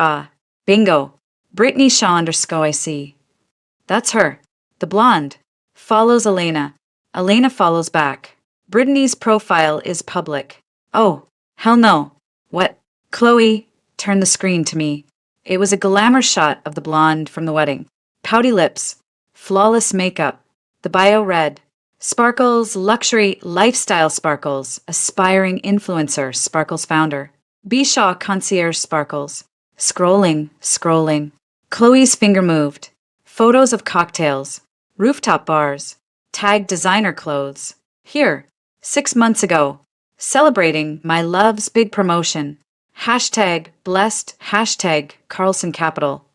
Bingo. Brittany Shaw _ I see. That's her. The blonde. Follows Elena. Elena follows back. Brittany's profile is public. Oh, hell no. What? Chloe turned the screen to me. It was a glamour shot of the blonde from the wedding. Pouty lips. Flawless makeup. The bio read. Sparkles, luxury, lifestyle Sparkles, aspiring influencer, Sparkles founder. B. Shaw concierge Sparkles. Scrolling. Chloe's finger moved. Photos of cocktails. Rooftop bars. Tagged designer clothes. Here, 6 months ago. Celebrating my love's big promotion. Hashtag blessed, hashtag Carlson Capital.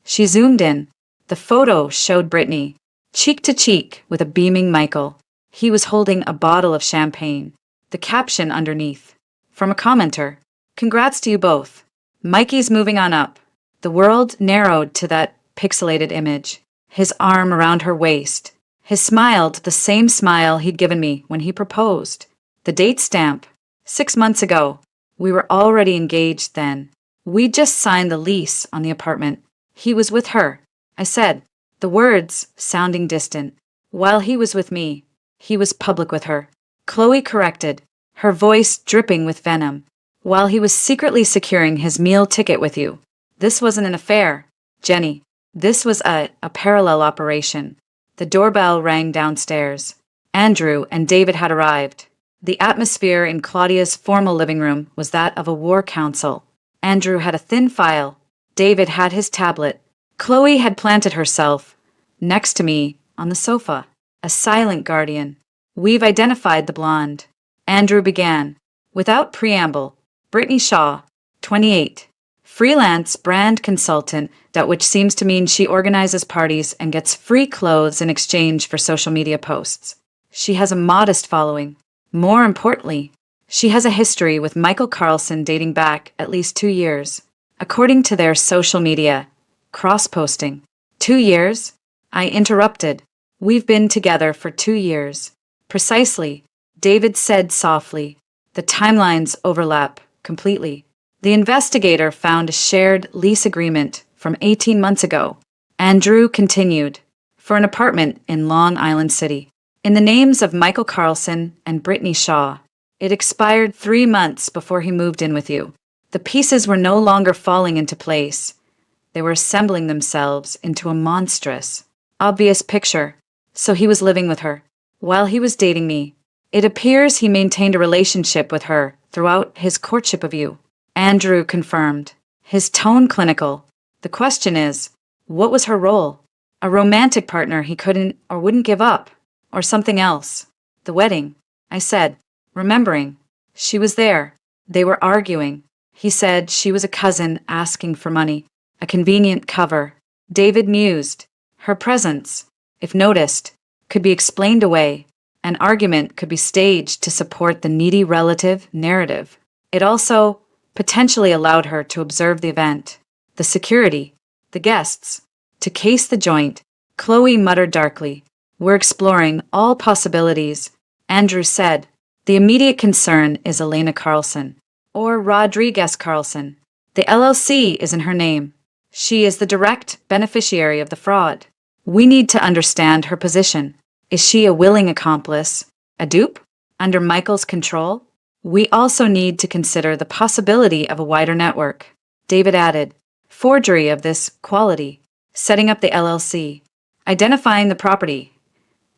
She zoomed in. The photo showed Brittany, cheek to cheek with a beaming Michael. He was holding a bottle of champagne. The caption underneath. From a commenter. Congrats to you both. Mikey's moving on up. The world narrowed to that pixelated image. His arm around her waist. His smiled the same smile he'd given me when he proposed. The date stamp. 6 months ago. We were already engaged then. We'd just signed the lease on the apartment. He was with her. I said, the words sounding distant. While he was with me, he was public with her. Chloe corrected, her voice dripping with venom. While he was secretly securing his meal ticket with you. This wasn't an affair, Jenny. This was a parallel operation. The doorbell rang downstairs. Andrew and David had arrived. The atmosphere in Claudia's formal living room was that of a war council. Andrew had a thin file. David had his tablet. Chloe had planted herself next to me on the sofa, a silent guardian. We've identified the blonde. Andrew began. Without preamble, Brittany Shaw, 28. Freelance brand consultant, that which seems to mean she organizes parties and gets free clothes in exchange for social media posts. She has a modest following. More importantly, she has a history with Michael Carlson dating back at least 2 years. According to their social media, cross-posting. 2 years? I interrupted. We've been together for 2 years. Precisely, David said softly. The timelines overlap completely. The investigator found a shared lease agreement from 18 months ago. Andrew continued. For an apartment in Long Island City. In the names of Michael Carlson and Brittany Shaw. It expired 3 months before he moved in with you. The pieces were no longer falling into place. They were assembling themselves into a monstrous, obvious picture. So he was living with her. While he was dating me. It appears he maintained a relationship with her throughout his courtship of you. Andrew confirmed. His tone clinical. The question is, what was her role? A romantic partner he couldn't or wouldn't give up. Or something else. The wedding. I said, remembering. She was there. They were arguing. He said she was a cousin asking for money. A convenient cover. David mused. Her presence, if noticed, could be explained away. An argument could be staged to support the needy relative narrative. It also potentially allowed her to observe the event, the security, the guests, to case the joint. Chloe muttered darkly. We're exploring all possibilities. Andrew said, the immediate concern is Elena Carlson, or Rodriguez Carlson. The LLC is in her name. She is the direct beneficiary of the fraud. We need to understand her position. Is she a willing accomplice? A dupe? Under Michael's control? We also need to consider the possibility of a wider network. David added, forgery of this quality, setting up the LLC, identifying the property.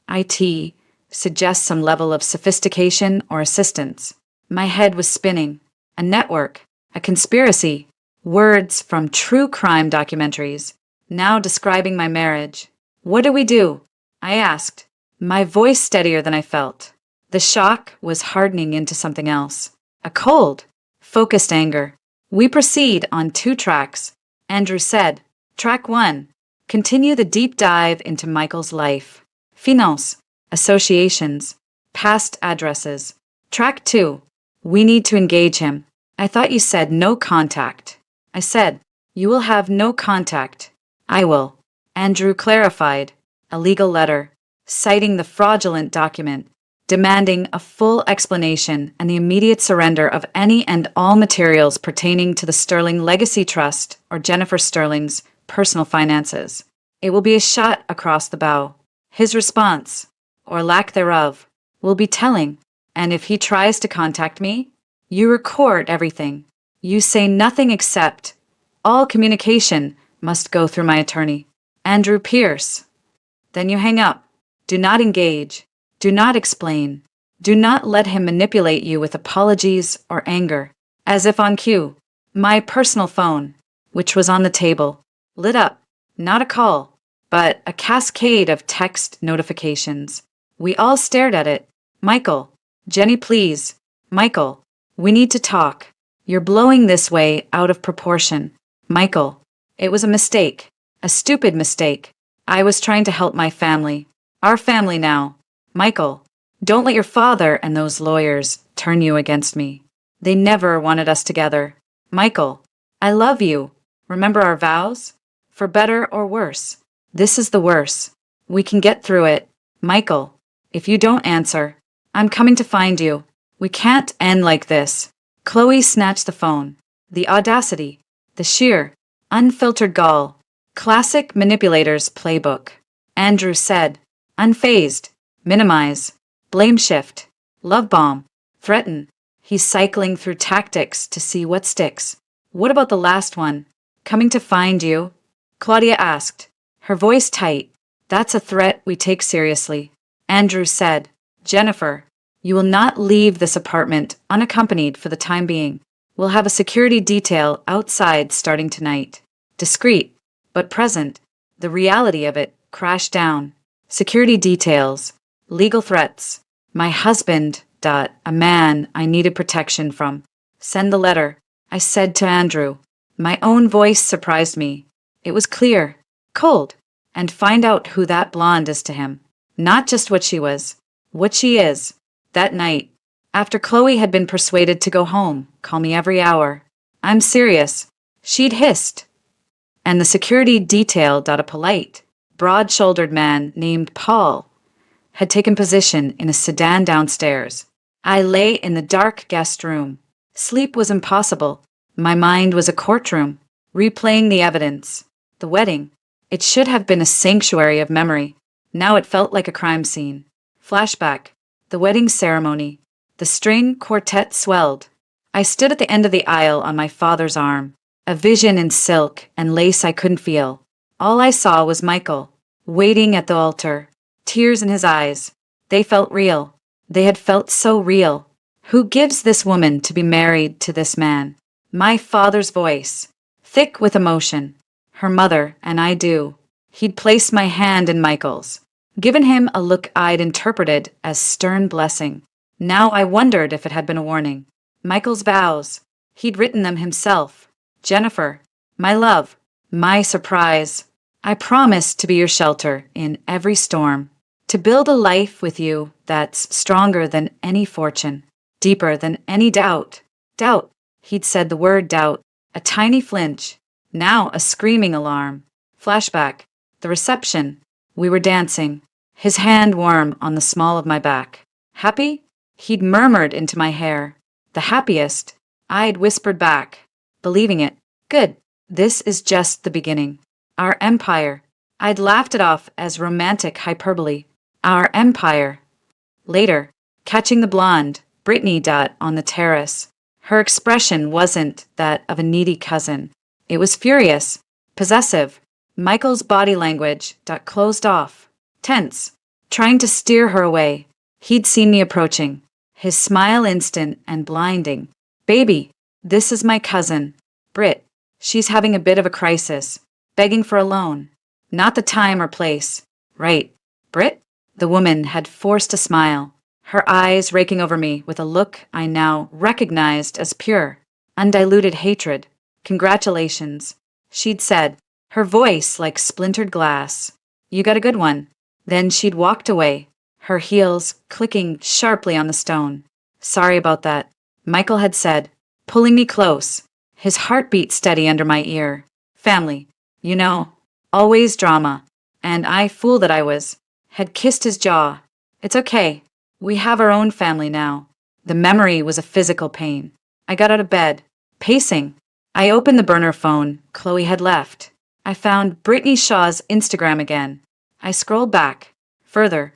IT suggests some level of sophistication or assistance. My head was spinning. A network, a conspiracy, words from true crime documentaries, now describing my marriage. What do we do? I asked, my voice steadier than I felt. The shock was hardening into something else. A cold, focused anger. We proceed on 2 tracks. Andrew said, Track 1. Continue the deep dive into Michael's life. Finance, associations, past addresses. Track 2. We need to engage him. I thought you said no contact. I said, you will have no contact. I will. Andrew clarified. A legal letter, citing the fraudulent document, demanding a full explanation and the immediate surrender of any and all materials pertaining to the Sterling Legacy Trust or Jennifer Sterling's personal finances. It will be a shot across the bow. His response, or lack thereof, will be telling, and if he tries to contact me, you record everything. You say nothing except, all communication must go through my attorney, Andrew Pierce. Then you hang up. Do not engage. Do not explain. Do not let him manipulate you with apologies or anger. As if on cue, my personal phone, which was on the table, lit up. Not a call, but a cascade of text notifications. We all stared at it. Michael, Jenny, please. Michael, we need to talk. You're blowing this way out of proportion. Michael, it was a mistake. A stupid mistake. I was trying to help my family. Our family now. Michael, don't let your father and those lawyers turn you against me. They never wanted us together. Michael, I love you. Remember our vows? For better or worse. This is the worst. We can get through it. Michael, if you don't answer, I'm coming to find you. We can't end like this. Chloe snatched the phone. The audacity. The sheer, unfiltered gall. Classic manipulator's playbook. Andrew said, unfazed, minimize, blame shift, love bomb, threaten. He's cycling through tactics to see what sticks. What about the last one? Coming to find you? Claudia asked, her voice tight. That's a threat we take seriously. Andrew said, Jennifer, you will not leave this apartment unaccompanied for the time being. We'll have a security detail outside starting tonight. Discreet, but present. The reality of it crashed down. Security details. Legal threats. My husband, a man I needed protection from. Send the letter, I said to Andrew. My own voice surprised me. It was clear, cold, and find out who that blonde is to him. Not just what she was, what she is. That night, after Chloe had been persuaded to go home, call me every hour. I'm serious. She'd hissed. And the security detail, a polite, broad-shouldered man named Paul, had taken position in a sedan downstairs. I lay in the dark guest room. Sleep was impossible. My mind was a courtroom, replaying the evidence. The wedding. It should have been a sanctuary of memory. Now it felt like a crime scene. Flashback. The wedding ceremony. The string quartet swelled. I stood at the end of the aisle on my father's arm. A vision in silk and lace I couldn't feel. All I saw was Michael, waiting at the altar, tears in his eyes. They felt real. They had felt so real. Who gives this woman to be married to this man? My father's voice, thick with emotion. Her mother and I do. He'd placed my hand in Michael's, given him a look I'd interpreted as stern blessing. Now I wondered if it had been a warning. Michael's vows. He'd written them himself. Jennifer, my love, my surprise. I promise to be your shelter in every storm, to build a life with you that's stronger than any fortune, deeper than any doubt. Doubt. He'd said the word doubt. A tiny flinch. Now a screaming alarm. Flashback. The reception. We were dancing. his hand warm on the small of my back. Happy? He'd murmured into my hair. The happiest? I'd whispered back, believing it. Good. This is just the beginning. Our empire. I'd laughed it off as romantic hyperbole. Our empire. Later, catching the blonde, Brittany on the terrace. Her expression wasn't that of a needy cousin. It was furious, possessive. Michael's body language closed off, tense, trying to steer her away. He'd seen me approaching, his smile instant and blinding. Baby, this is my cousin, Britt. She's having a bit of a crisis, begging for a loan. Not the time or place. Right. Britt? The woman had forced a smile, her eyes raking over me with a look I now recognized as pure, undiluted hatred. Congratulations, she'd said, her voice like splintered glass. You got a good one. Then she'd walked away, her heels clicking sharply on the stone. Sorry about that, Michael had said, pulling me close, his heartbeat steady under my ear. Family, you know, always drama. And I, fool that I was, had kissed his jaw. It's okay. We have our own family now. The memory was a physical pain. I got out of bed, pacing. I opened the burner phone Chloe had left. I found Brittany Shaw's Instagram again. I scrolled back, further,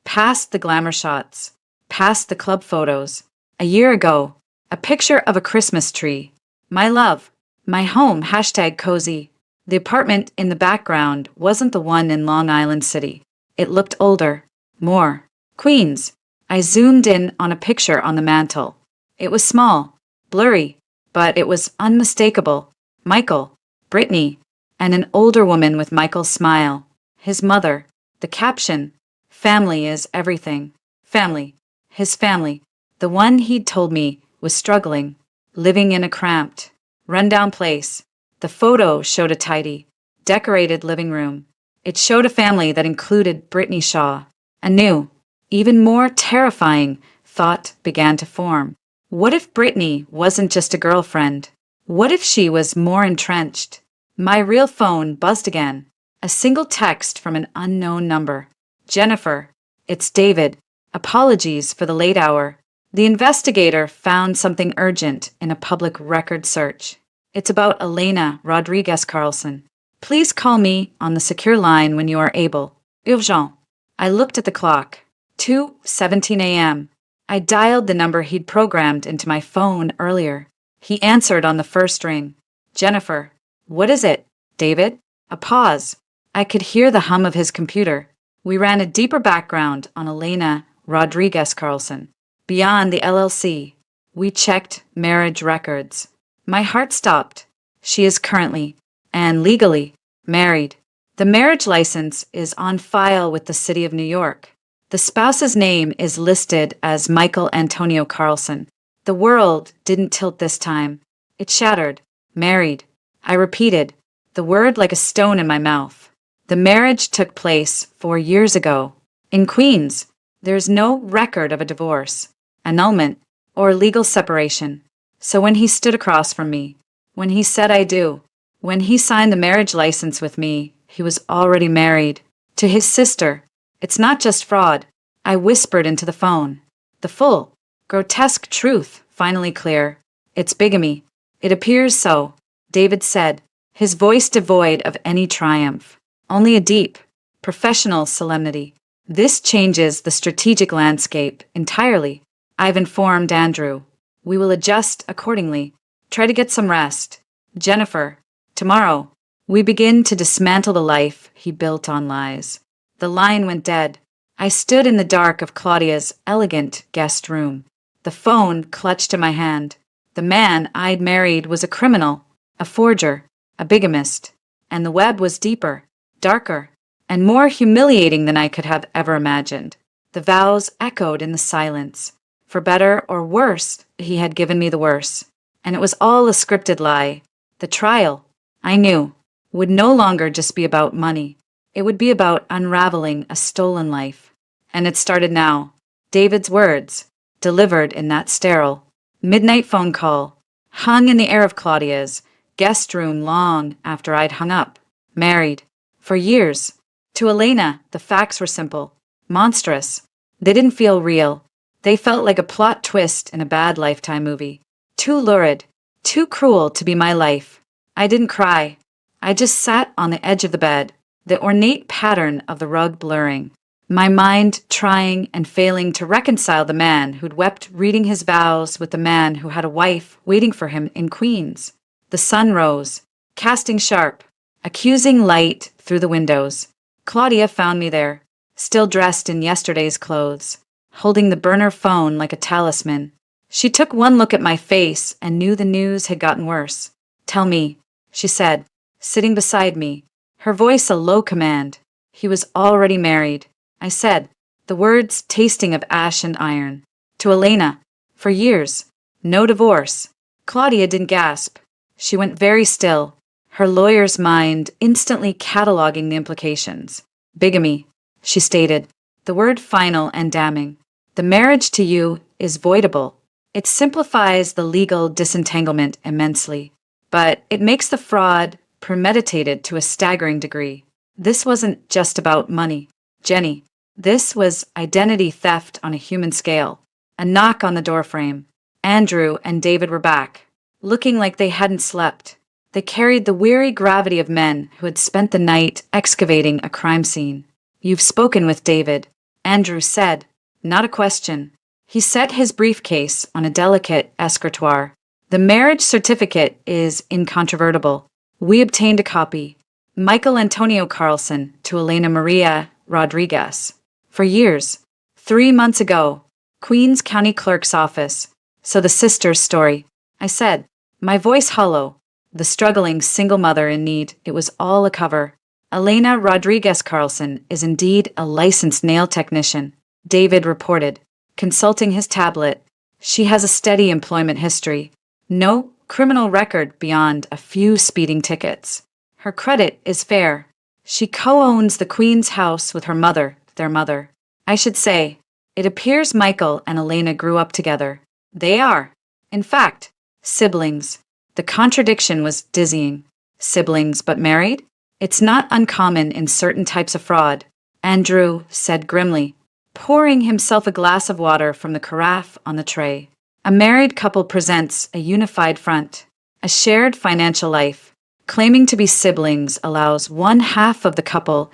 past the glamour shots, past the club photos. A year ago, a picture of a Christmas tree. My love, my home, #cozy. The apartment in the background wasn't the one in Long Island City. It looked older, more. Queens. I zoomed in on a picture on the mantel. It was small, blurry, but it was unmistakable. Michael, Brittany, and an older woman with Michael's smile. His mother. The caption, family is everything. Family. His family. The one he'd told me was struggling, living in a cramped, rundown place. The photo showed a tidy, decorated living room. It showed a family that included Brittany Shaw. A new, even more terrifying thought began to form. What if Brittany wasn't just a girlfriend? What if she was more entrenched? My real phone buzzed again. A single text from an unknown number. Jennifer, it's David. Apologies for the late hour. The investigator found something urgent in a public record search. It's about Elena Rodriguez Carlson. Please call me on the secure line when you are able. Urgent. I looked at the clock. 2:17 a.m. I dialed the number he'd programmed into my phone earlier. He answered on the first ring. Jennifer. What is it? David? A pause. I could hear the hum of his computer. We ran a deeper background on Elena Rodriguez Carlson. Beyond the LLC, we checked marriage records. My heart stopped. She is currently, and legally, married. The marriage license is on file with the City of New York. The spouse's name is listed as Michael Antonio Carlson. The world didn't tilt this time. It shattered. Married. I repeated, the word like a stone in my mouth. The marriage took place 4 years ago. In Queens, there's no record of a divorce, annulment, or legal separation. So when he stood across from me, when he said I do, when he signed the marriage license with me, he was already married. To his sister. It's not just fraud. I whispered into the phone. The full, grotesque truth, finally clear. It's bigamy. It appears so, David said, his voice devoid of any triumph. Only a deep, professional solemnity. This changes the strategic landscape entirely. I've informed Andrew. We will adjust accordingly. Try to get some rest. Jennifer, tomorrow, we begin to dismantle the life he built on lies. The line went dead. I stood in the dark of Claudia's elegant guest room. The phone clutched in my hand. The man I'd married was a criminal, a forger, a bigamist. And the web was deeper, darker, and more humiliating than I could have ever imagined. The vows echoed in the silence. For better or worse, he had given me the worse. And it was all a scripted lie. The trial, I knew, would no longer just be about money. It would be about unraveling a stolen life. And it started now. David's words, delivered in that sterile, midnight phone call, hung in the air of Claudia's guest room long after I'd hung up. Married. For years. To Elena, the facts were simple, monstrous. They didn't feel real. They felt like a plot twist in a bad Lifetime movie. Too lurid, too cruel to be my life. I didn't cry. I just sat on the edge of the bed, the ornate pattern of the rug blurring, my mind trying and failing to reconcile the man who'd wept reading his vows with the man who had a wife waiting for him in Queens. The sun rose, casting sharp, accusing light through the windows. Claudia found me there, still dressed in yesterday's clothes, holding the burner phone like a talisman. She took one look at my face and knew the news had gotten worse. "Tell me," she said, sitting beside me, her voice a low command. He was already married, I said, the words tasting of ash and iron. To Elena, for years, no divorce. Claudia didn't gasp. She went very still, her lawyer's mind instantly cataloging the implications. "Bigamy," she stated, the word final and damning. "The marriage to you is voidable. It simplifies the legal disentanglement immensely, but it makes the fraud premeditated to a staggering degree. This wasn't just about money, Jenny. This was identity theft on a human scale." A knock on the doorframe. Andrew and David were back, looking like they hadn't slept. They carried the weary gravity of men who had spent the night excavating a crime scene. "You've spoken with David," Andrew said. Not a question. He set his briefcase on a delicate escritoire. "The marriage certificate is incontrovertible. We obtained a copy. Michael Antonio Carlson to Elena Maria Rodriguez. For years. 3 months ago. Queens County Clerk's office. So the sister's story," I said, my voice hollow. The struggling single mother in need, it was all a cover. "Elena Rodriguez Carlson is indeed a licensed nail technician," David reported, consulting his tablet. "She has a steady employment history. No criminal record beyond a few speeding tickets. Her credit is fair. She co-owns the Queen's house with her mother, their mother. I should say, it appears Michael and Elena grew up together. They are, in fact, siblings." The contradiction was dizzying. Siblings but married? "It's not uncommon in certain types of fraud," Andrew said grimly, pouring himself a glass of water from the carafe on the tray. "A married couple presents a unified front, a shared financial life. Claiming to be siblings allows one half of the couple,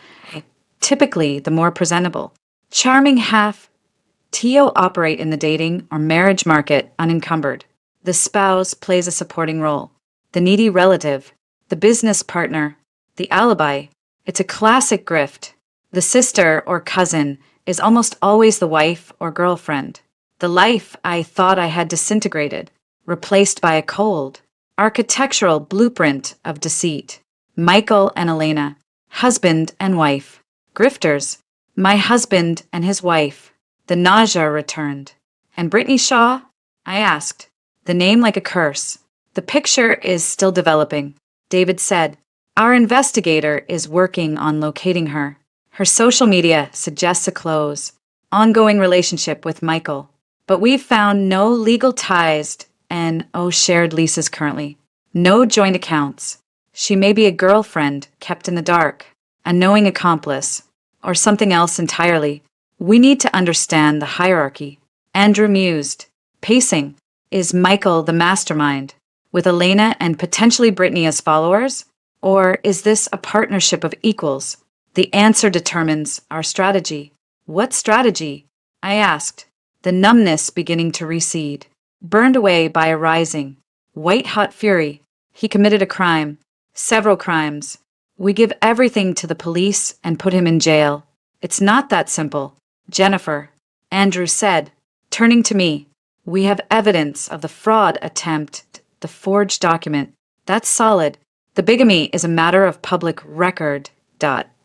typically the more presentable, charming half, to operate in the dating or marriage market unencumbered. The spouse plays a supporting role. The needy relative, the business partner, the alibi. It's a classic grift. The sister or cousin is almost always the wife or girlfriend. The life I thought I had disintegrated, replaced by a cold, architectural blueprint of deceit. Michael and Elena, husband and wife. Grifters, my husband and his wife." The nausea returned. "And Brittany Shaw?" I asked, the name like a curse. "The picture is still developing," David said. "Our investigator is working on locating her. Her social media suggests a close, ongoing relationship with Michael. But we've found no legal ties and shared leases currently. No joint accounts. She may be a girlfriend kept in the dark, a knowing accomplice, or something else entirely. We need to understand the hierarchy." Andrew mused, pacing. "Is Michael the mastermind, with Elena and potentially Brittany as followers? Or is this a partnership of equals? The answer determines our strategy." "What strategy?" I asked, the numbness beginning to recede, burned away by a rising, white-hot fury. "He committed a crime. Several crimes. We give everything to the police and put him in jail. It's not that simple, Jennifer," Andrew said, turning to me. "We have evidence of the fraud attempt, the forged document. That's solid. The bigamy is a matter of public record.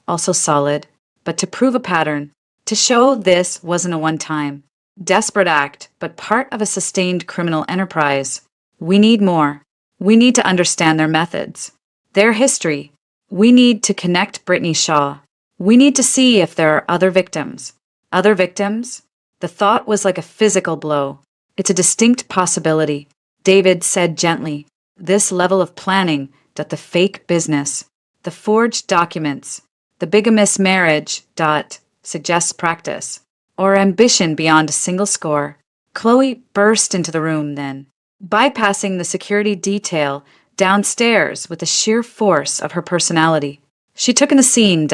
Also solid. But to prove a pattern, to show this wasn't a one-time, desperate act, but part of a sustained criminal enterprise, we need more. We need to understand their methods, their history. We need to connect Brittany Shaw. We need to see if there are other victims." Other victims? The thought was like a physical blow. "It's a distinct possibility," David said gently. "This level of planning, that the fake business, the forged documents, the The bigamous marriage, suggests practice. Or ambition beyond a single score. Chloe burst into the room then, bypassing the security detail downstairs with the sheer force of her personality. She took in the scene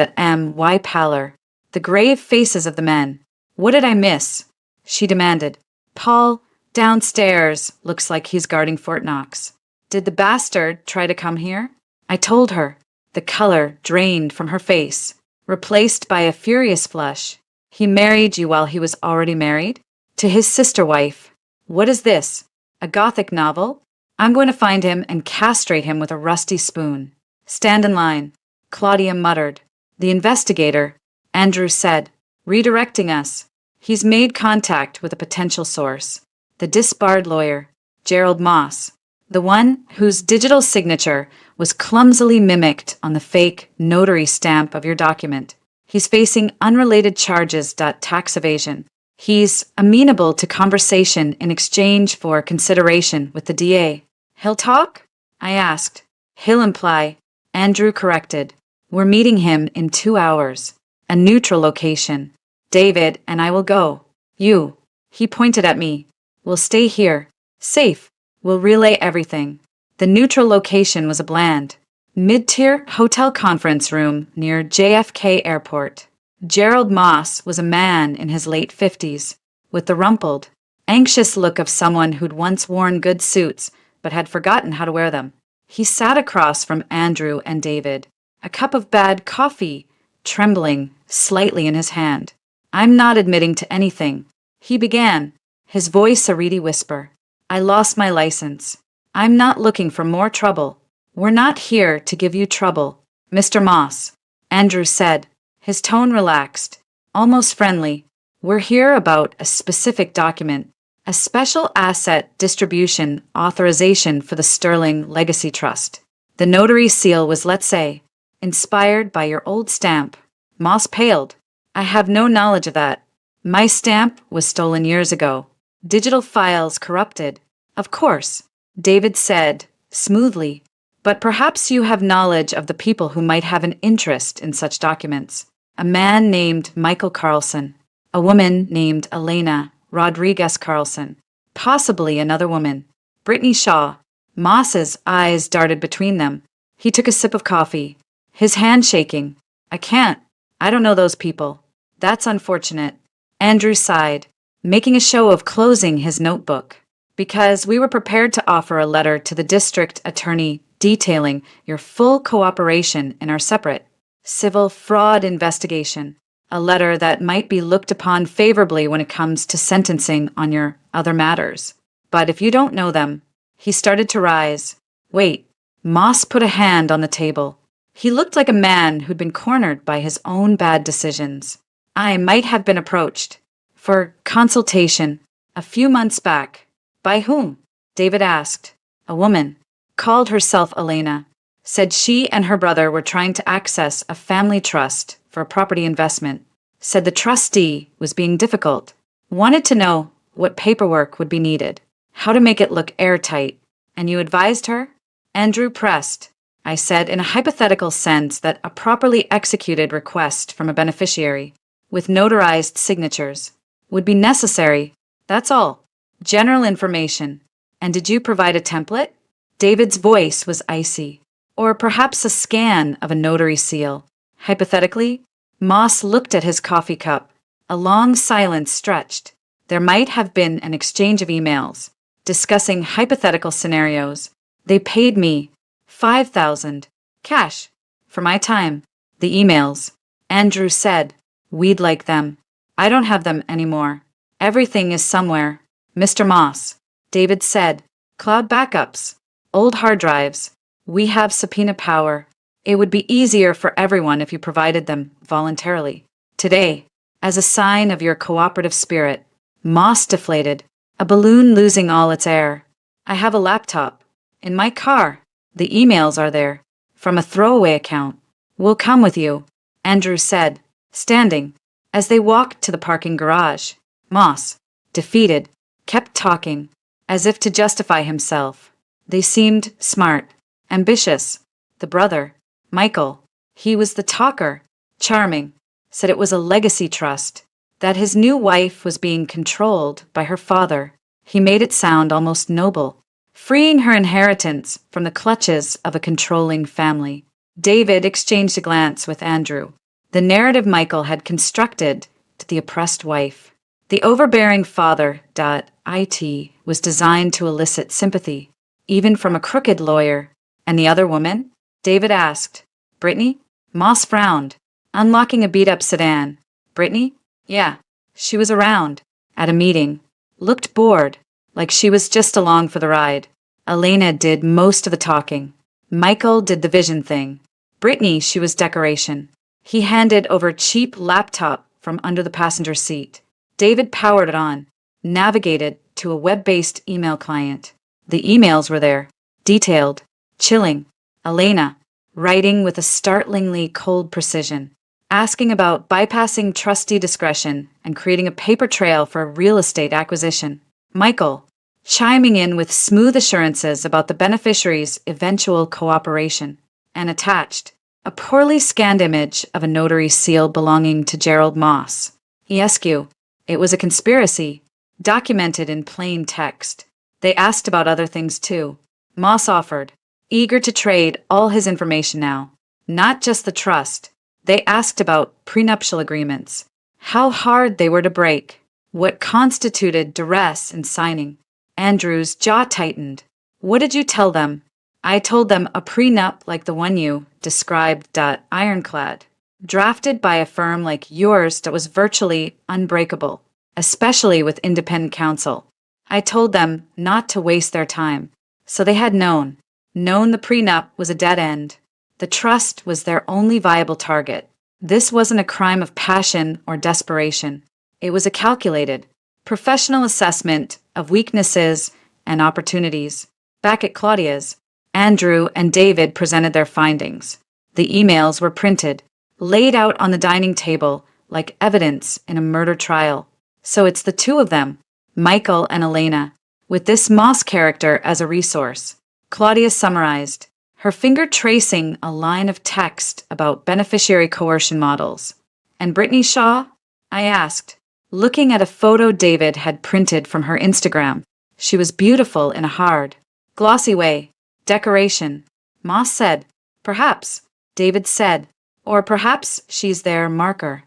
why pallor, the grave faces of the men. What did I miss? She demanded. Paul, downstairs, looks like he's guarding Fort Knox. Did the bastard try to come here? I told her, the color drained from her face, replaced by a furious flush. He married you while he was already married? To his sister wife. What is this? A Gothic novel? I'm going to find him and castrate him with a rusty spoon. Stand in line, Claudia muttered. The investigator, Andrew said, redirecting us. He's made contact with a potential source. The disbarred lawyer, Gerald Moss, the one whose digital signature was clumsily mimicked on the fake notary stamp of your document. He's facing unrelated charges. Tax evasion. He's amenable to conversation in exchange for consideration with the DA. He'll talk? I asked. He'll imply. Andrew corrected. We're meeting him in 2 hours. A neutral location. David and I will go. You. He pointed at me. We'll stay here. Safe. We'll relay everything. The neutral location was a bland, mid-tier hotel conference room near JFK Airport. Gerald Moss was a man in his late 50s, with the rumpled, anxious look of someone who'd once worn good suits but had forgotten how to wear them. He sat across from Andrew and David, a cup of bad coffee trembling slightly in his hand. I'm not admitting to anything, he began, his voice a reedy whisper. I lost my license. I'm not looking for more trouble. We're not here to give you trouble, Mr. Moss, Andrew said, his tone relaxed, almost friendly. We're here about a specific document, a special asset distribution authorization for the Sterling Legacy Trust. The notary seal was, let's say, inspired by your old stamp. Moss paled. I have no knowledge of that. My stamp was stolen years ago. Digital files corrupted. Of course, David said, smoothly, but perhaps you have knowledge of the people who might have an interest in such documents. A man named Michael Carlson, a woman named Elena Rodriguez Carlson, possibly another woman, Brittany Shaw. Moss's eyes darted between them. He took a sip of coffee, his hand shaking. I can't. I don't know those people. That's unfortunate. Andrew sighed, making a show of closing his notebook. Because we were prepared to offer a letter to the district attorney detailing your full cooperation in our separate civil fraud investigation, a letter that might be looked upon favorably when it comes to sentencing on your other matters. But if you don't know them, he started to rise. Wait, Moss put a hand on the table. He looked like a man who'd been cornered by his own bad decisions. I might have been approached for consultation a few months back. By whom? David asked. A woman, called herself Elena, said she and her brother were trying to access a family trust for a property investment, said the trustee was being difficult, wanted to know what paperwork would be needed, how to make it look airtight, and you advised her? Andrew pressed. I said in a hypothetical sense that a properly executed request from a beneficiary, with notarized signatures, would be necessary. That's all. General information. And did you provide a template? David's voice was icy. Or perhaps a scan of a notary seal. Hypothetically, Moss looked at his coffee cup. A long silence stretched. There might have been an exchange of emails, discussing hypothetical scenarios. They paid me $5,000 cash for my time. The emails. Andrew said, we'd like them. I don't have them anymore. Everything is somewhere. Mr. Moss, David said, cloud backups, old hard drives. We have subpoena power. It would be easier for everyone if you provided them voluntarily. Today, as a sign of your cooperative spirit, Moss deflated, a balloon losing all its air. I have a laptop. In my car. The emails are there. From a throwaway account. We'll come with you, Andrew said, standing, as they walked to the parking garage. Moss, defeated, kept talking, as if to justify himself. They seemed smart, ambitious. The brother, Michael, he was the talker, Charming. Said it was a legacy trust, that his new wife was being controlled by her father. He made it sound almost noble, freeing her inheritance from the clutches of a controlling family. David exchanged a glance with Andrew. The narrative Michael had constructed to the oppressed wife. The overbearing father.it was designed to elicit sympathy, even from a crooked lawyer. And the other woman? David asked. Brittany? Moss frowned, unlocking a beat-up sedan. Brittany? Yeah, she was around, at a meeting. Looked bored, like she was just along for the ride. Elena did most of the talking. Michael did the vision thing. Brittany, she was decoration. He handed over a cheap laptop from under the passenger seat. David powered it on, navigated to a web-based email client. The emails were there, detailed, chilling. Elena, writing with a startlingly cold precision, asking about bypassing trustee discretion and creating a paper trail for a real estate acquisition. Michael, chiming in with smooth assurances about the beneficiary's eventual cooperation, and attached, a poorly scanned image of a notary seal belonging to Gerald Moss. ESQ. It was a conspiracy, documented in plain text. They asked about other things too. Moss offered, eager to trade all his information now. Not just the trust. They asked about prenuptial agreements, how hard they were to break, what constituted duress in signing. Andrew's jaw tightened. What did you tell them? I told them a prenup like the one you described, ironclad, drafted by a firm like yours that was virtually unbreakable, especially with independent counsel. I told them not to waste their time, so they had known the prenup was a dead end. The trust was their only viable target. This wasn't a crime of passion or desperation. It was a calculated, professional assessment of weaknesses and opportunities. Back at Claudia's, Andrew and David presented their findings. The emails were printed, laid out on the dining table like evidence in a murder trial. So it's the two of them, Michael and Elena, with this Moss character as a resource. Claudia summarized, her finger tracing a line of text about beneficiary coercion models. And Brittany Shaw? I asked, looking at a photo David had printed from her Instagram. She was beautiful in a hard, glossy way. Decoration. Moss said, perhaps. David said, or perhaps she's their marker.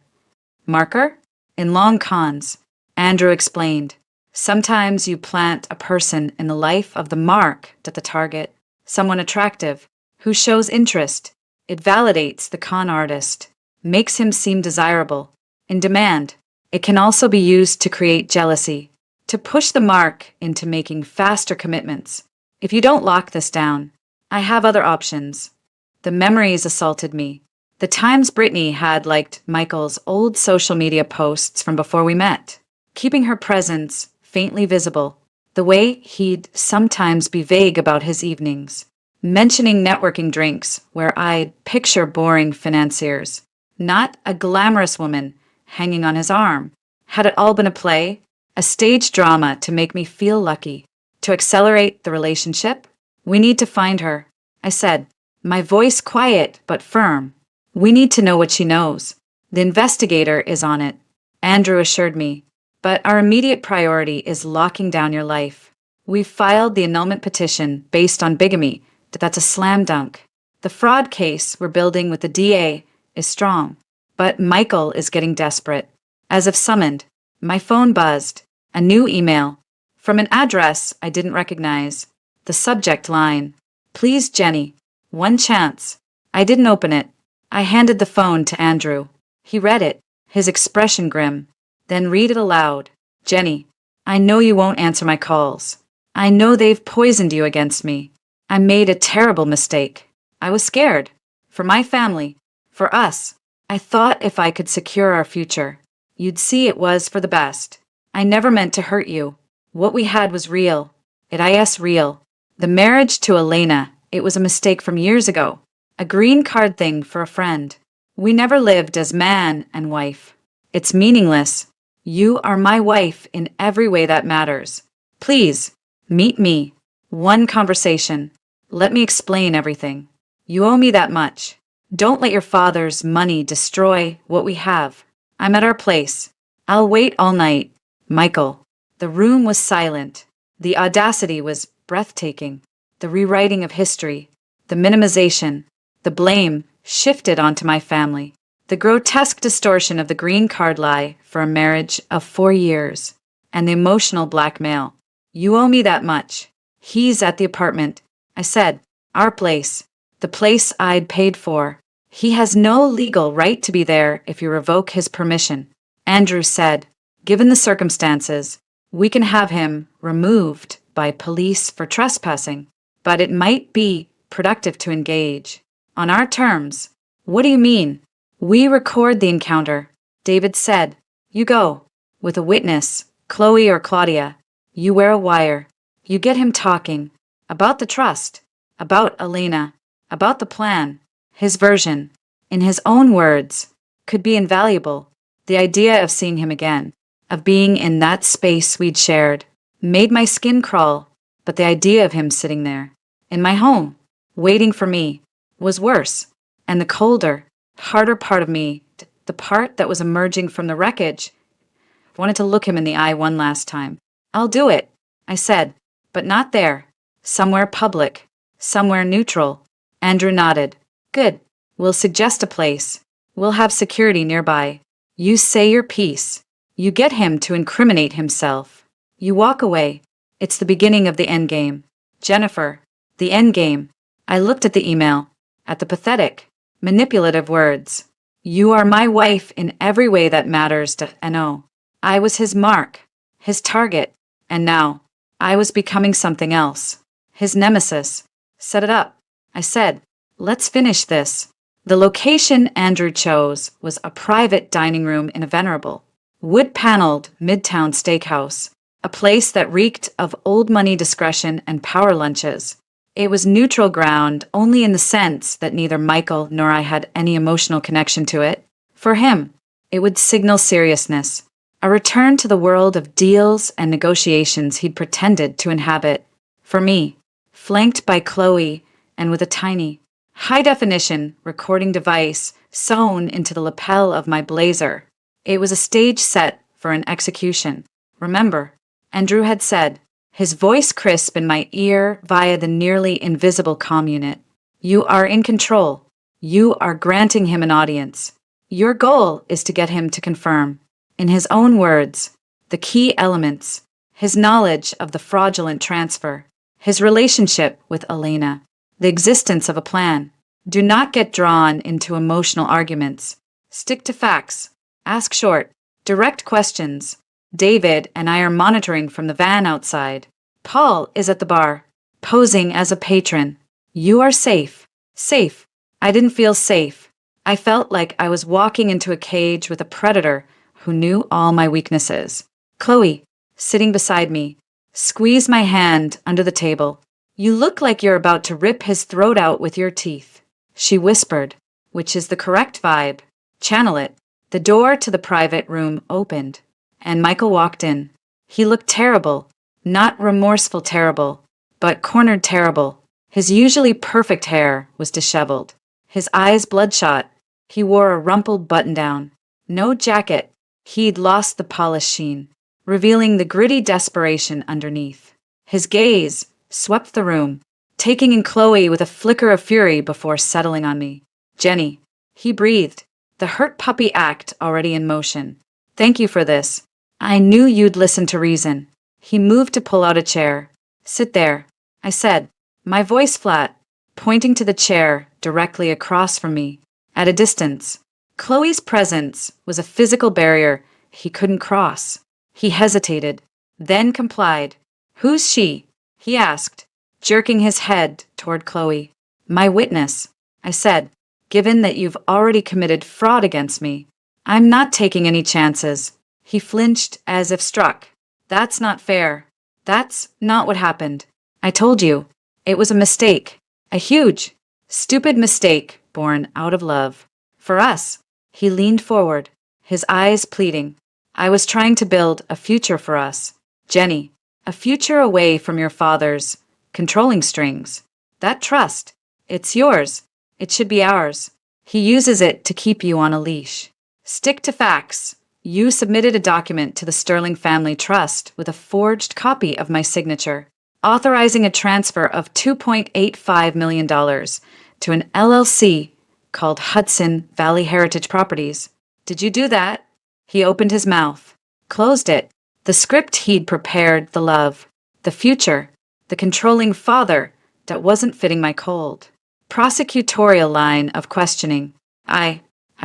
Marker? In long cons. Andrew explained, sometimes you plant a person in the life of the mark that the target, someone attractive, who shows interest. It validates the con artist, makes him seem desirable, in demand. It can also be used to create jealousy, to push the mark into making faster commitments. If you don't lock this down, I have other options. The memories assaulted me. The times Brittany had liked Michael's old social media posts from before we met, keeping her presence faintly visible. The way he'd sometimes be vague about his evenings, mentioning networking drinks where I'd picture boring financiers, not a glamorous woman hanging on his arm. Had it all been a play, a stage drama to make me feel lucky? To accelerate the relationship? We need to find her, I said, my voice quiet but firm. We need to know what she knows. The investigator is on it, Andrew assured me, but our immediate priority is locking down your life. We've filed the annulment petition based on bigamy. That's a slam dunk. The fraud case we're building with the DA is strong, but Michael is getting desperate. As if summoned, my phone buzzed. A new email. From an address I didn't recognize. The subject line, please Jenny, one chance. I didn't open it. I handed the phone to Andrew. He read it, his expression grim. Then read it aloud. Jenny, I know you won't answer my calls. I know they've poisoned you against me. I made a terrible mistake. I was scared. For my family. For us. I thought if I could secure our future, you'd see it was for the best. I never meant to hurt you. What we had was real. Real. The marriage to Elena, it was a mistake from years ago. A green card thing for a friend. We never lived as man and wife. It's meaningless. You are my wife in every way that matters. Please, meet me. One conversation. Let me explain everything. You owe me that much. Don't let your father's money destroy what we have. I'm at our place. I'll wait all night. Michael. The room was silent. The audacity was breathtaking. The rewriting of history, the minimization, the blame shifted onto my family. The grotesque distortion of the green card lie for a marriage of 4 years. And the emotional blackmail. You owe me that much. He's at the apartment. I said, our place. The place I'd paid for. He has no legal right to be there if you revoke his permission. Andrew said, given the circumstances, we can have him removed by police for trespassing, but it might be productive to engage. On our terms. What do you mean? We record the encounter. David said, you go. With a witness, Chloe or Claudia. You wear a wire. You get him talking. About the trust. About Elena. About the plan. His version, in his own words, could be invaluable. The idea of seeing him again, of being in that space we'd shared, made my skin crawl, but the idea of him sitting there, in my home, waiting for me, was worse. And the colder, harder part of me, the part that was emerging from the wreckage, wanted to look him in the eye one last time. I'll do it, I said, but not there. Somewhere public, somewhere neutral. Andrew nodded. Good. We'll suggest a place. We'll have security nearby. You say your piece. You get him to incriminate himself. You walk away. It's the beginning of the endgame. Jennifer, the endgame. I looked at the email, at the pathetic, manipulative words. You are my wife in every way that matters to N.O. I was his mark, his target, and now I was becoming something else. His nemesis. Set it up. I said, let's finish this. The location Andrew chose was a private dining room in a venerable, wood-paneled midtown steakhouse, a place that reeked of old money discretion and power lunches. It was neutral ground only in the sense that neither Michael nor I had any emotional connection to it. For him, it would signal seriousness, a return to the world of deals and negotiations he'd pretended to inhabit. For me, flanked by Chloe and with a tiny, high-definition recording device sewn into the lapel of my blazer. It was a stage set for an execution. Remember, Andrew had said, his voice crisp in my ear via the nearly invisible comm unit. You are in control. You are granting him an audience. Your goal is to get him to confirm, in his own words, the key elements, his knowledge of the fraudulent transfer, his relationship with Elena, the existence of a plan. Do not get drawn into emotional arguments. Stick to facts. Ask short, direct questions. David and I are monitoring from the van outside. Paul is at the bar, posing as a patron. You are safe. Safe. I didn't feel safe. I felt like I was walking into a cage with a predator who knew all my weaknesses. Chloe, sitting beside me, squeezed my hand under the table. You look like you're about to rip his throat out with your teeth. She whispered, which is the correct vibe. Channel it. The door to the private room opened, and Michael walked in. He looked terrible, not remorseful terrible, but cornered terrible. His usually perfect hair was disheveled, his eyes bloodshot. He wore a rumpled button-down. No jacket. He'd lost the polished sheen, revealing the gritty desperation underneath. His gaze swept the room, taking in Chloe with a flicker of fury before settling on me. Jenny, he breathed, the hurt puppy act already in motion. Thank you for this. I knew you'd listen to reason. He moved to pull out a chair. Sit there, I said, my voice flat, pointing to the chair directly across from me, at a distance. Chloe's presence was a physical barrier he couldn't cross. He hesitated, then complied. Who's she? He asked, jerking his head toward Chloe. My witness, I said, given that you've already committed fraud against me. I'm not taking any chances. He flinched as if struck. That's not fair. That's not what happened. I told you. It was a mistake. A huge, stupid mistake born out of love. For us. He leaned forward, his eyes pleading. I was trying to build a future for us. Jenny, a future away from your father's controlling strings. That trust, it's yours. It should be ours. He uses it to keep you on a leash. Stick to facts. You submitted a document to the Sterling Family Trust with a forged copy of my signature, authorizing a transfer of $2.85 million to an LLC called Hudson Valley Heritage Properties. Did you do that? He opened his mouth, closed it. The script he'd prepared, the love, the future, the controlling father that wasn't fitting my cold prosecutorial line of questioning. I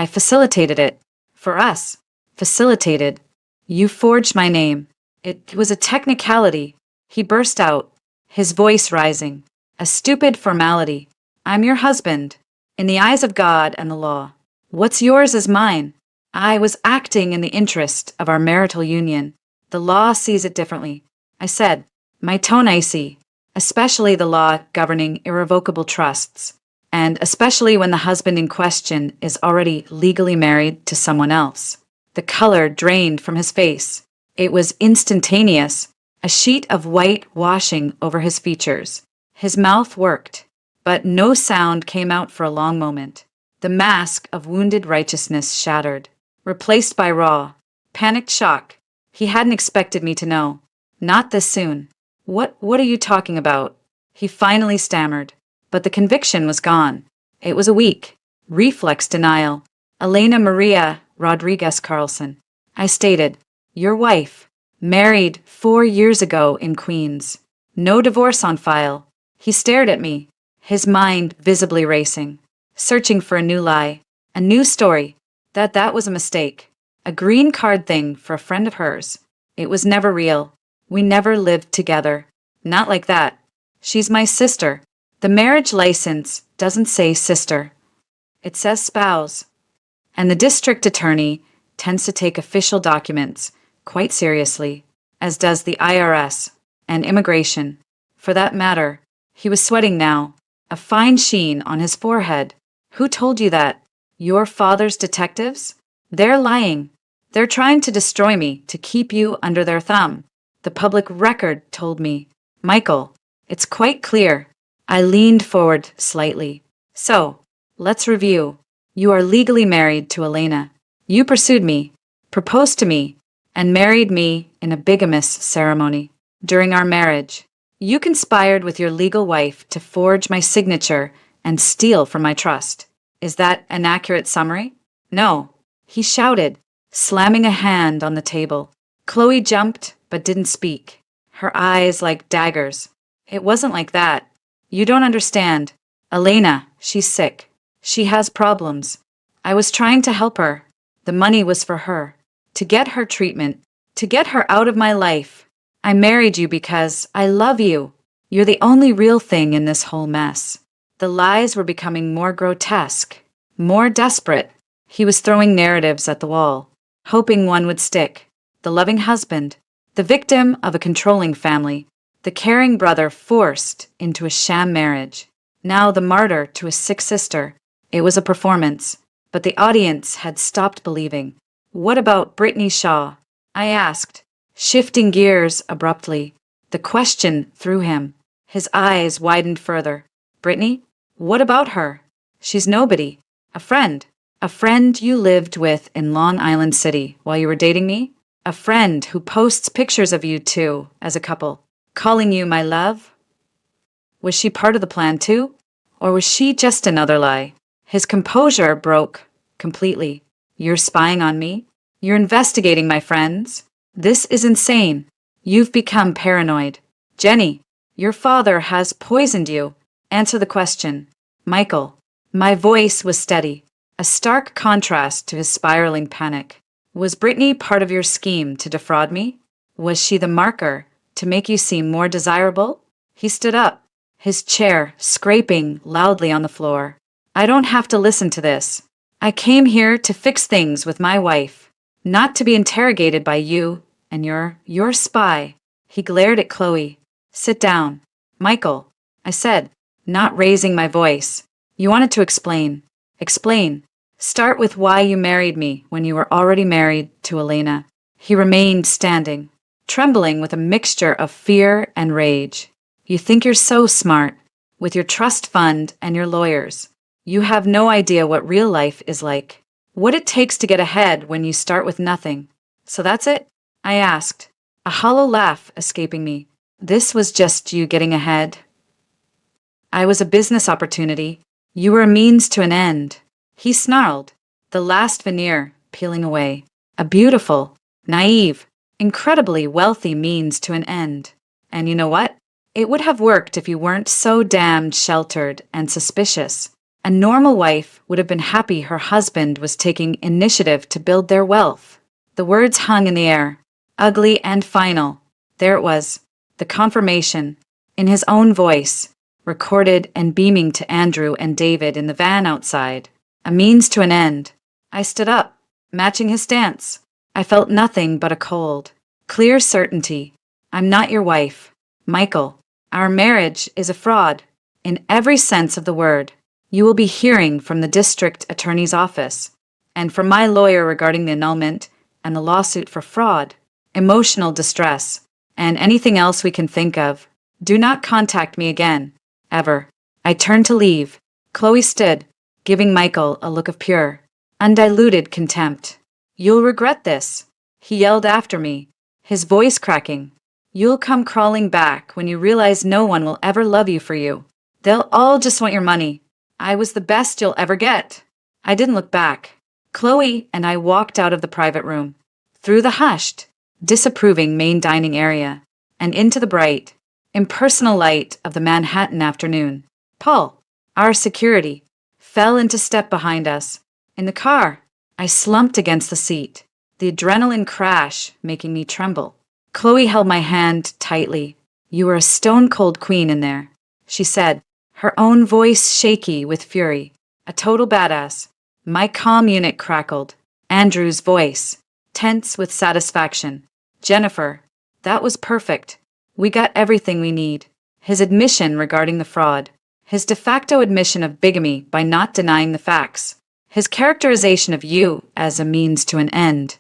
facilitated it. For us. Facilitated. You forged my name. It was a technicality. He burst out, his voice rising. A stupid formality. I'm your husband. In the eyes of God and the law. What's yours is mine. I was acting in the interest of our marital union. The law sees it differently. I said, my tone icy, especially the law governing irrevocable trusts, and especially when the husband in question is already legally married to someone else. The color drained from his face. It was instantaneous, a sheet of white washing over his features. His mouth worked, but no sound came out for a long moment. The mask of wounded righteousness shattered, replaced by raw, panicked shock. He hadn't expected me to know. Not this soon. What are you talking about? He finally stammered, but the conviction was gone. It was a weak, reflex denial. Elena Maria Rodriguez Carlson. I stated, your wife, married 4 years ago in Queens. No divorce on file. He stared at me, his mind visibly racing, searching for a new lie, a new story, that was a mistake. A green card thing for a friend of hers. It was never real. We never lived together. Not like that. She's my sister. The marriage license doesn't say sister. It says spouse. And the district attorney tends to take official documents quite seriously, as does the IRS and immigration. For that matter, he was sweating now, a fine sheen on his forehead. Who told you that? Your father's detectives? They're lying. They're trying to destroy me, to keep you under their thumb. The public record told me. Michael, it's quite clear. I leaned forward slightly. So, let's review. You are legally married to Elena. You pursued me, proposed to me, and married me in a bigamous ceremony. During our marriage, you conspired with your legal wife to forge my signature and steal from my trust. Is that an accurate summary? No. He shouted, slamming a hand on the table. Chloe jumped, but didn't speak, her eyes like daggers. It wasn't like that. You don't understand. Elena, she's sick. She has problems. I was trying to help her. The money was for her. To get her treatment. To get her out of my life. I married you because I love you. You're the only real thing in this whole mess. The lies were becoming more grotesque, more desperate. He was throwing narratives at the wall, hoping one would stick. The loving husband, the victim of a controlling family, the caring brother forced into a sham marriage, now the martyr to a sick sister. It was a performance, but the audience had stopped believing. What about Brittany Shaw? I asked, shifting gears abruptly. The question threw him. His eyes widened further. Brittany? What about her? She's nobody. A friend. A friend you lived with in Long Island City while you were dating me? A friend who posts pictures of you two as a couple, calling you my love? Was she part of the plan too? Or was she just another lie? His composure broke completely. You're spying on me? You're investigating my friends? This is insane. You've become paranoid. Jenny, your father has poisoned you. Answer the question. Michael. My voice was steady, a stark contrast to his spiraling panic. Was Brittany part of your scheme to defraud me? Was she the marker to make you seem more desirable? He stood up, his chair scraping loudly on the floor. I don't have to listen to this. I came here to fix things with my wife, not to be interrogated by you and your spy. He glared at Chloe. Sit down. Michael, I said, not raising my voice. You wanted to explain. Explain. Start with why you married me when you were already married to Elena. He remained standing, trembling with a mixture of fear and rage. You think you're so smart, with your trust fund and your lawyers. You have no idea what real life is like. What it takes to get ahead when you start with nothing. So that's it? I asked, a hollow laugh escaping me. This was just you getting ahead. I was a business opportunity. You were a means to an end. He snarled, the last veneer peeling away. A beautiful, naive, incredibly wealthy means to an end. And you know what? It would have worked if you weren't so damned sheltered and suspicious. A normal wife would have been happy her husband was taking initiative to build their wealth. The words hung in the air, ugly and final. There it was, the confirmation, in his own voice, recorded and beaming to Andrew and David in the van outside. A means to an end. I stood up, matching his stance. I felt nothing but a cold, clear certainty. I'm not your wife, Michael. Our marriage is a fraud, in every sense of the word. You will be hearing from the district attorney's office, and from my lawyer regarding the annulment and the lawsuit for fraud, emotional distress, and anything else we can think of. Do not contact me again, ever. I turned to leave. Chloe stood, giving Michael a look of pure, undiluted contempt. You'll regret this, he yelled after me, his voice cracking. You'll come crawling back when you realize no one will ever love you for you. They'll all just want your money. I was the best you'll ever get. I didn't look back. Chloe and I walked out of the private room, through the hushed, disapproving main dining area, and into the bright, impersonal light of the Manhattan afternoon. Paul, our security, fell into step behind us. In the car, I slumped against the seat, the adrenaline crash making me tremble. Chloe held my hand tightly. You were a stone-cold queen in there, she said, her own voice shaky with fury. A total badass. My calm unit crackled. Andrew's voice, tense with satisfaction. Jennifer, that was perfect. We got everything we need. His admission regarding the fraud. His de facto admission of bigamy by not denying the facts. His characterization of you as a means to an end.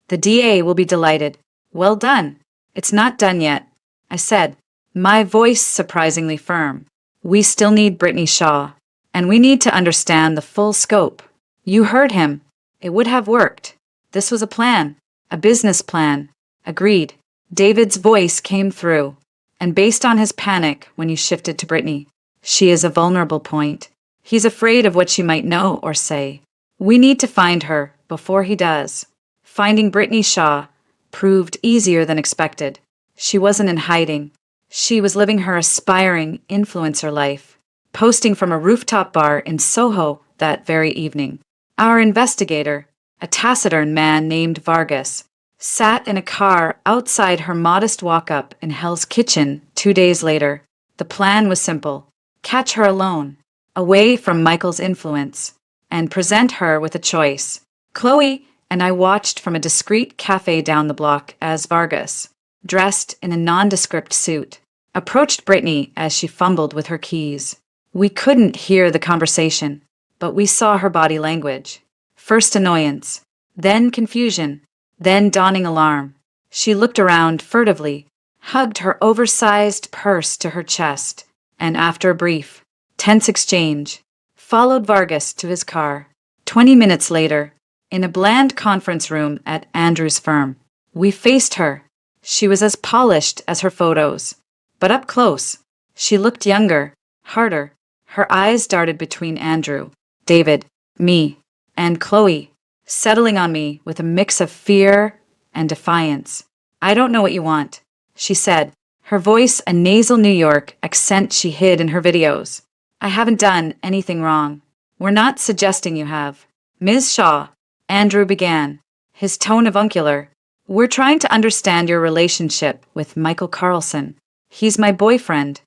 The DA will be delighted. Well done. It's not done yet, I said, my voice surprisingly firm. We still need Brittany Shaw, and we need to understand the full scope. You heard him. It would have worked. This was a plan, a business plan. Agreed. David's voice came through, and based on his panic when you shifted to Brittany, she is a vulnerable point. He's afraid of what she might know or say. We need to find her before he does. Finding Brittany Shaw proved easier than expected. She wasn't in hiding. She was living her aspiring influencer life, posting from a rooftop bar in Soho that very evening. Our investigator, a taciturn man named Vargas, sat in a car outside her modest walk-up in Hell's Kitchen 2 days later. The plan was simple. Catch her alone, away from Michael's influence, and present her with a choice. Chloe and I watched from a discreet cafe down the block as Vargas, dressed in a nondescript suit, approached Brittany as she fumbled with her keys. We couldn't hear the conversation, but we saw her body language. First annoyance, then confusion, then dawning alarm. She looked around furtively, hugged her oversized purse to her chest, and after a brief, tense exchange, followed Vargas to his car. 20 minutes later, in a bland conference room at Andrew's firm, we faced her. She was as polished as her photos, but up close, she looked younger, harder. Her eyes darted between Andrew, David, me, and Chloe, settling on me with a mix of fear and defiance. I don't know what you want, she said, her voice a nasal New York accent she hid in her videos. I haven't done anything wrong. We're not suggesting you have. Ms. Shaw, Andrew began, his tone avuncular. We're trying to understand your relationship with Michael Carlson. He's my boyfriend.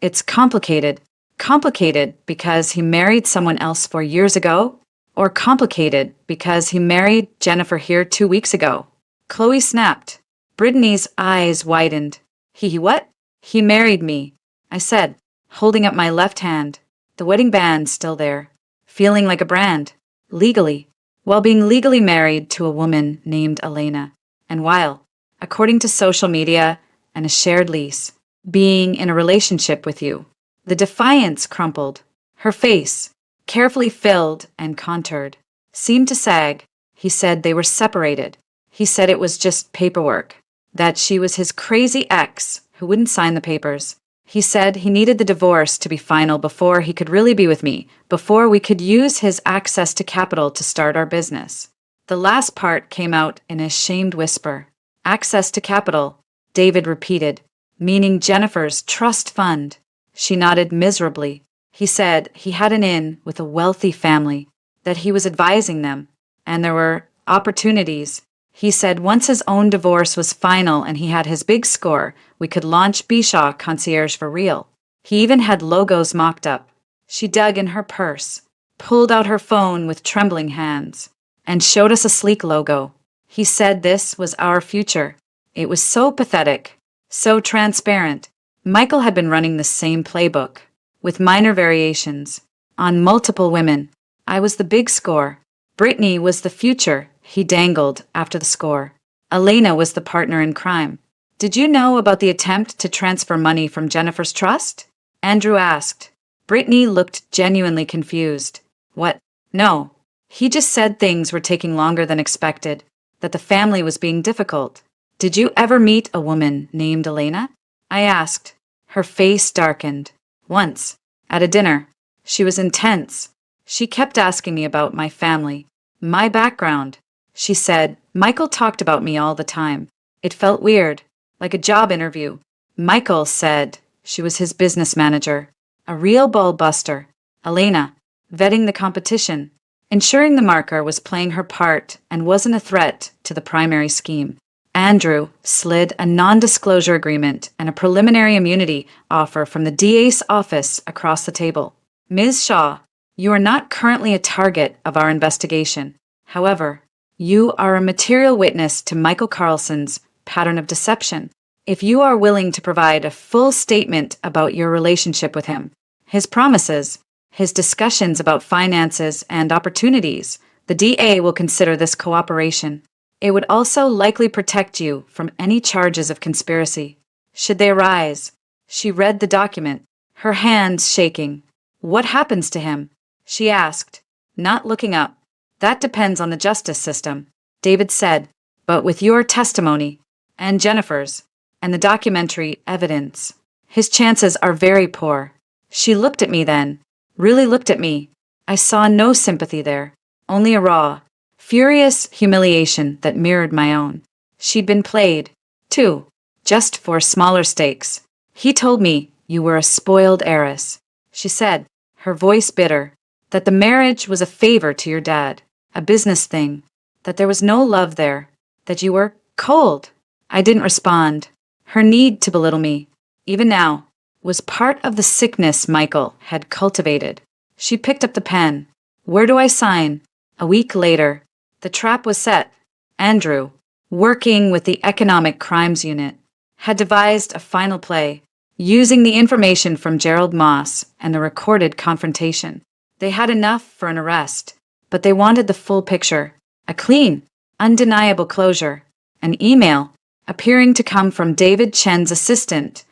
It's complicated. Complicated because he married someone else 4 years ago? Or complicated because he married Jennifer here 2 weeks ago? Chloe snapped. Brittany's eyes widened. He what? He married me, I said, holding up my left hand, the wedding band still there, feeling like a brand, legally, while being legally married to a woman named Elena, and while, according to social media and a shared lease, being in a relationship with you. The defiance crumpled. Her face, carefully filled and contoured. Seemed to sag. He said they were separated. He said it was just paperwork. That she was his crazy ex who wouldn't sign the papers. He said he needed the divorce to be final before he could really be with me, before we could use his access to capital to start our business. The last part came out in a shamed whisper. Access to capital, David repeated, meaning Jennifer's trust fund. She nodded miserably. He said he had an in with a wealthy family, that he was advising them, and there were opportunities. He said once his own divorce was final and he had his big score, we could launch Bishaw Concierge for real. He even had logos mocked up. She dug in her purse, pulled out her phone with trembling hands, and showed us a sleek logo. He said this was our future. It was so pathetic, so transparent. Michael had been running the same playbook, with minor variations, on multiple women. I was the big score. Brittany was the future, he dangled after the score. Elena was the partner in crime. Did you know about the attempt to transfer money from Jennifer's trust? Andrew asked. Brittany looked genuinely confused. What? No. He just said things were taking longer than expected, that the family was being difficult. Did you ever meet a woman named Elena? I asked. Her face darkened. Once, at a dinner. She was intense. She kept asking me about my family, my background. She said, Michael talked about me all the time. It felt weird, like a job interview. Michael said she was his business manager, a real ball buster. Elena, vetting the competition, ensuring the marker was playing her part and wasn't a threat to the primary scheme. Andrew slid a non-disclosure agreement and a preliminary immunity offer from the DA's office across the table. Ms. Shaw, you are not currently a target of our investigation. However, you are a material witness to Michael Carlson's pattern of deception. If you are willing to provide a full statement about your relationship with him, his promises, his discussions about finances and opportunities, the DA will consider this cooperation. It would also likely protect you from any charges of conspiracy, should they arise. She read the document, her hands shaking. What happens to him? She asked, not looking up. That depends on the justice system, David said, but with your testimony, and Jennifer's, and the documentary evidence, his chances are very poor. She looked at me then, really looked at me. I saw no sympathy there, only a raw, furious humiliation that mirrored my own. She'd been played, too, just for smaller stakes. He told me you were a spoiled heiress, she said, her voice bitter, that the marriage was a favor to your dad, a business thing, that there was no love there, that you were cold. I didn't respond. Her need to belittle me, even now, was part of the sickness Michael had cultivated. She picked up the pen. Where do I sign? A week later, the trap was set. Andrew, working with the Economic Crimes Unit, had devised a final play, using the information from Gerald Moss and the recorded confrontation. They had enough for an arrest, but they wanted the full picture, a clean, undeniable closure, an email appearing to come from David Chen's assistant,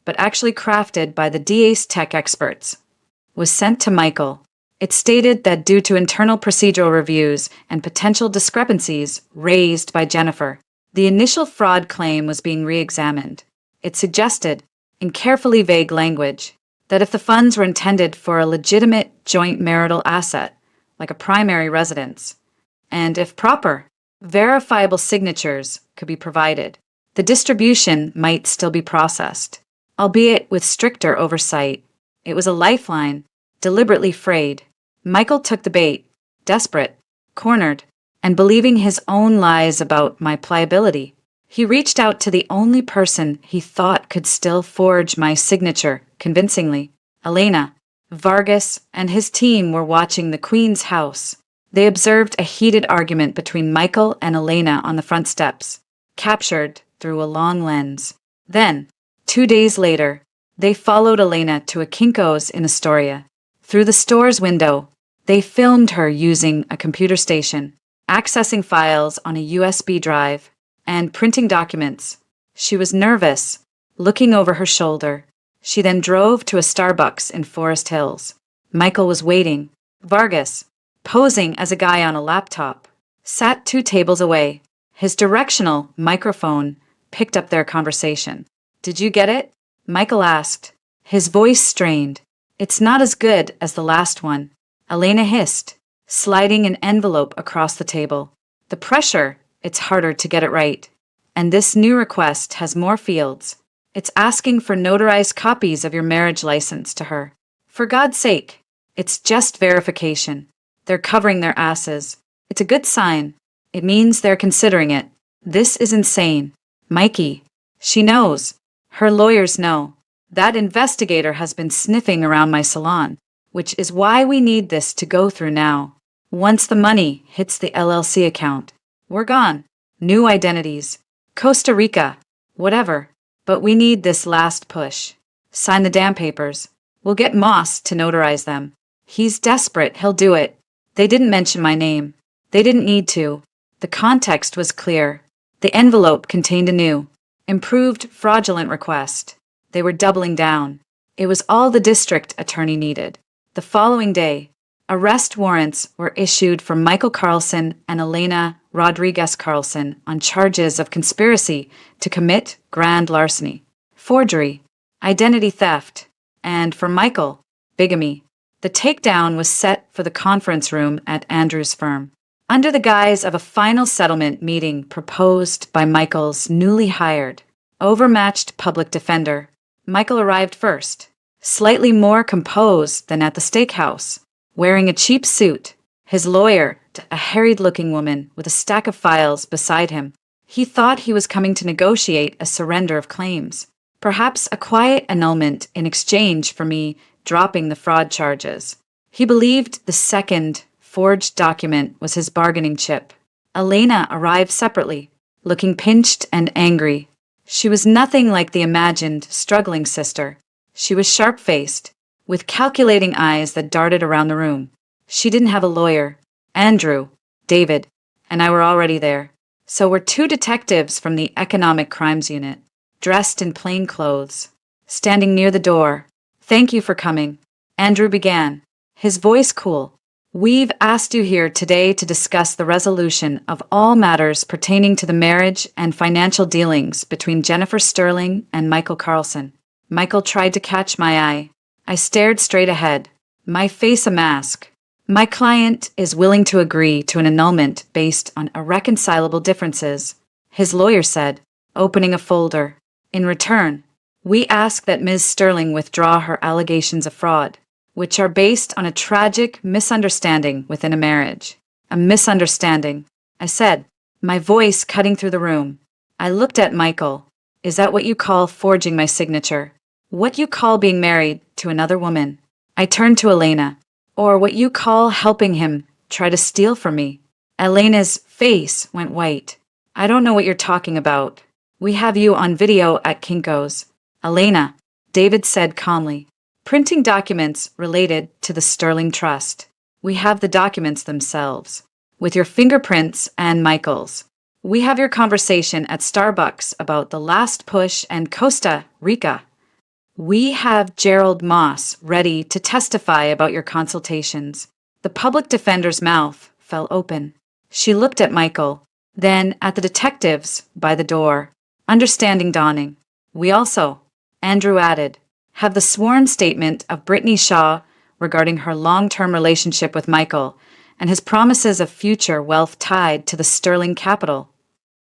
but actually crafted by the DA's tech experts, was sent to Michael. It stated that due to internal procedural reviews and potential discrepancies raised by Jennifer, the initial fraud claim was being re-examined. It suggested, in carefully vague language, that if the funds were intended for a legitimate joint marital asset, like a primary residence, and if proper, verifiable signatures could be provided, the distribution might still be processed, albeit with stricter oversight. It was a lifeline, deliberately frayed. Michael took the bait, desperate, cornered, and believing his own lies about my pliability. He reached out to the only person he thought could still forge my signature convincingly, Elena. Vargas and his team were watching the Queen's house. They observed a heated argument between Michael and Elena on the front steps, captured through a long lens. Then, 2 days later, they followed Elena to a Kinko's in Astoria. Through the store's window, they filmed her using a computer station, accessing files on a USB drive, and printing documents. She was nervous, looking over her shoulder. She then drove to a Starbucks in Forest Hills. Michael was waiting, Vargas, posing as a guy on a laptop, sat 2 tables away. His directional microphone picked up their conversation. "Did you get it?" Michael asked, his voice strained. "It's not as good as the last one," Elena hissed, sliding an envelope across the table. "The pressure, it's harder to get it right. And this new request has more fields. It's asking for notarized copies of your marriage license to her. For God's sake, it's just verification. They're covering their asses. It's a good sign. It means they're considering it. This is insane. Mikey, she knows. Her lawyers know. That investigator has been sniffing around my salon, which is why we need this to go through now. Once the money hits the LLC account, we're gone. New identities. Costa Rica. Whatever. But we need this last push. Sign the damn papers. We'll get Moss to notarize them. He's desperate, he'll do it. They didn't mention my name. They didn't need to. The context was clear. The envelope contained a new, improved fraudulent request. They were doubling down. It was all the district attorney needed. The following day, arrest warrants were issued for Michael Carlson and Elena Rodriguez Carlson on charges of conspiracy to commit grand larceny, forgery, identity theft, and for Michael, bigamy. The takedown was set for the conference room at Andrew's firm, under the guise of a final settlement meeting proposed by Michael's newly hired, overmatched public defender. Michael arrived first, slightly more composed than at the steakhouse, wearing a cheap suit, his lawyer, a harried-looking woman with a stack of files beside him. He thought he was coming to negotiate a surrender of claims, perhaps a quiet annulment in exchange for me dropping the fraud charges. He believed the second forged document was his bargaining chip. Elena arrived separately, looking pinched and angry. She was nothing like the imagined struggling sister. She was sharp-faced, with calculating eyes that darted around the room. She didn't have a lawyer. Andrew, David, and I were already there. So were 2 detectives from the Economic Crimes Unit, dressed in plain clothes, standing near the door. "Thank you for coming," Andrew began, his voice cool. "We've asked you here today to discuss the resolution of all matters pertaining to the marriage and financial dealings between Jennifer Sterling and Michael Carlson." Michael tried to catch my eye. I stared straight ahead, my face a mask. "My client is willing to agree to an annulment based on irreconcilable differences," his lawyer said, opening a folder. "In return, we ask that Ms. Sterling withdraw her allegations of fraud, which are based on a tragic misunderstanding within a marriage." "A misunderstanding," I said, my voice cutting through the room. I looked at Michael. "Is that what you call forging my signature? What you call being married to another woman?" I turned to Elena. "Or what you call helping him try to steal from me?" Elena's face went white. "I don't know what you're talking about. We have you on video at Kinko's." "Elena," David said calmly, "printing documents related to the Sterling Trust. We have the documents themselves, with your fingerprints and Michael's. We have your conversation at Starbucks about the last push and Costa Rica. We have Gerald Moss ready to testify about your consultations." The public defender's mouth fell open. She looked at Michael, then at the detectives by the door, understanding dawning. "We also," Andrew added, "have the sworn statement of Brittany Shaw regarding her long-term relationship with Michael and his promises of future wealth tied to the Sterling capital."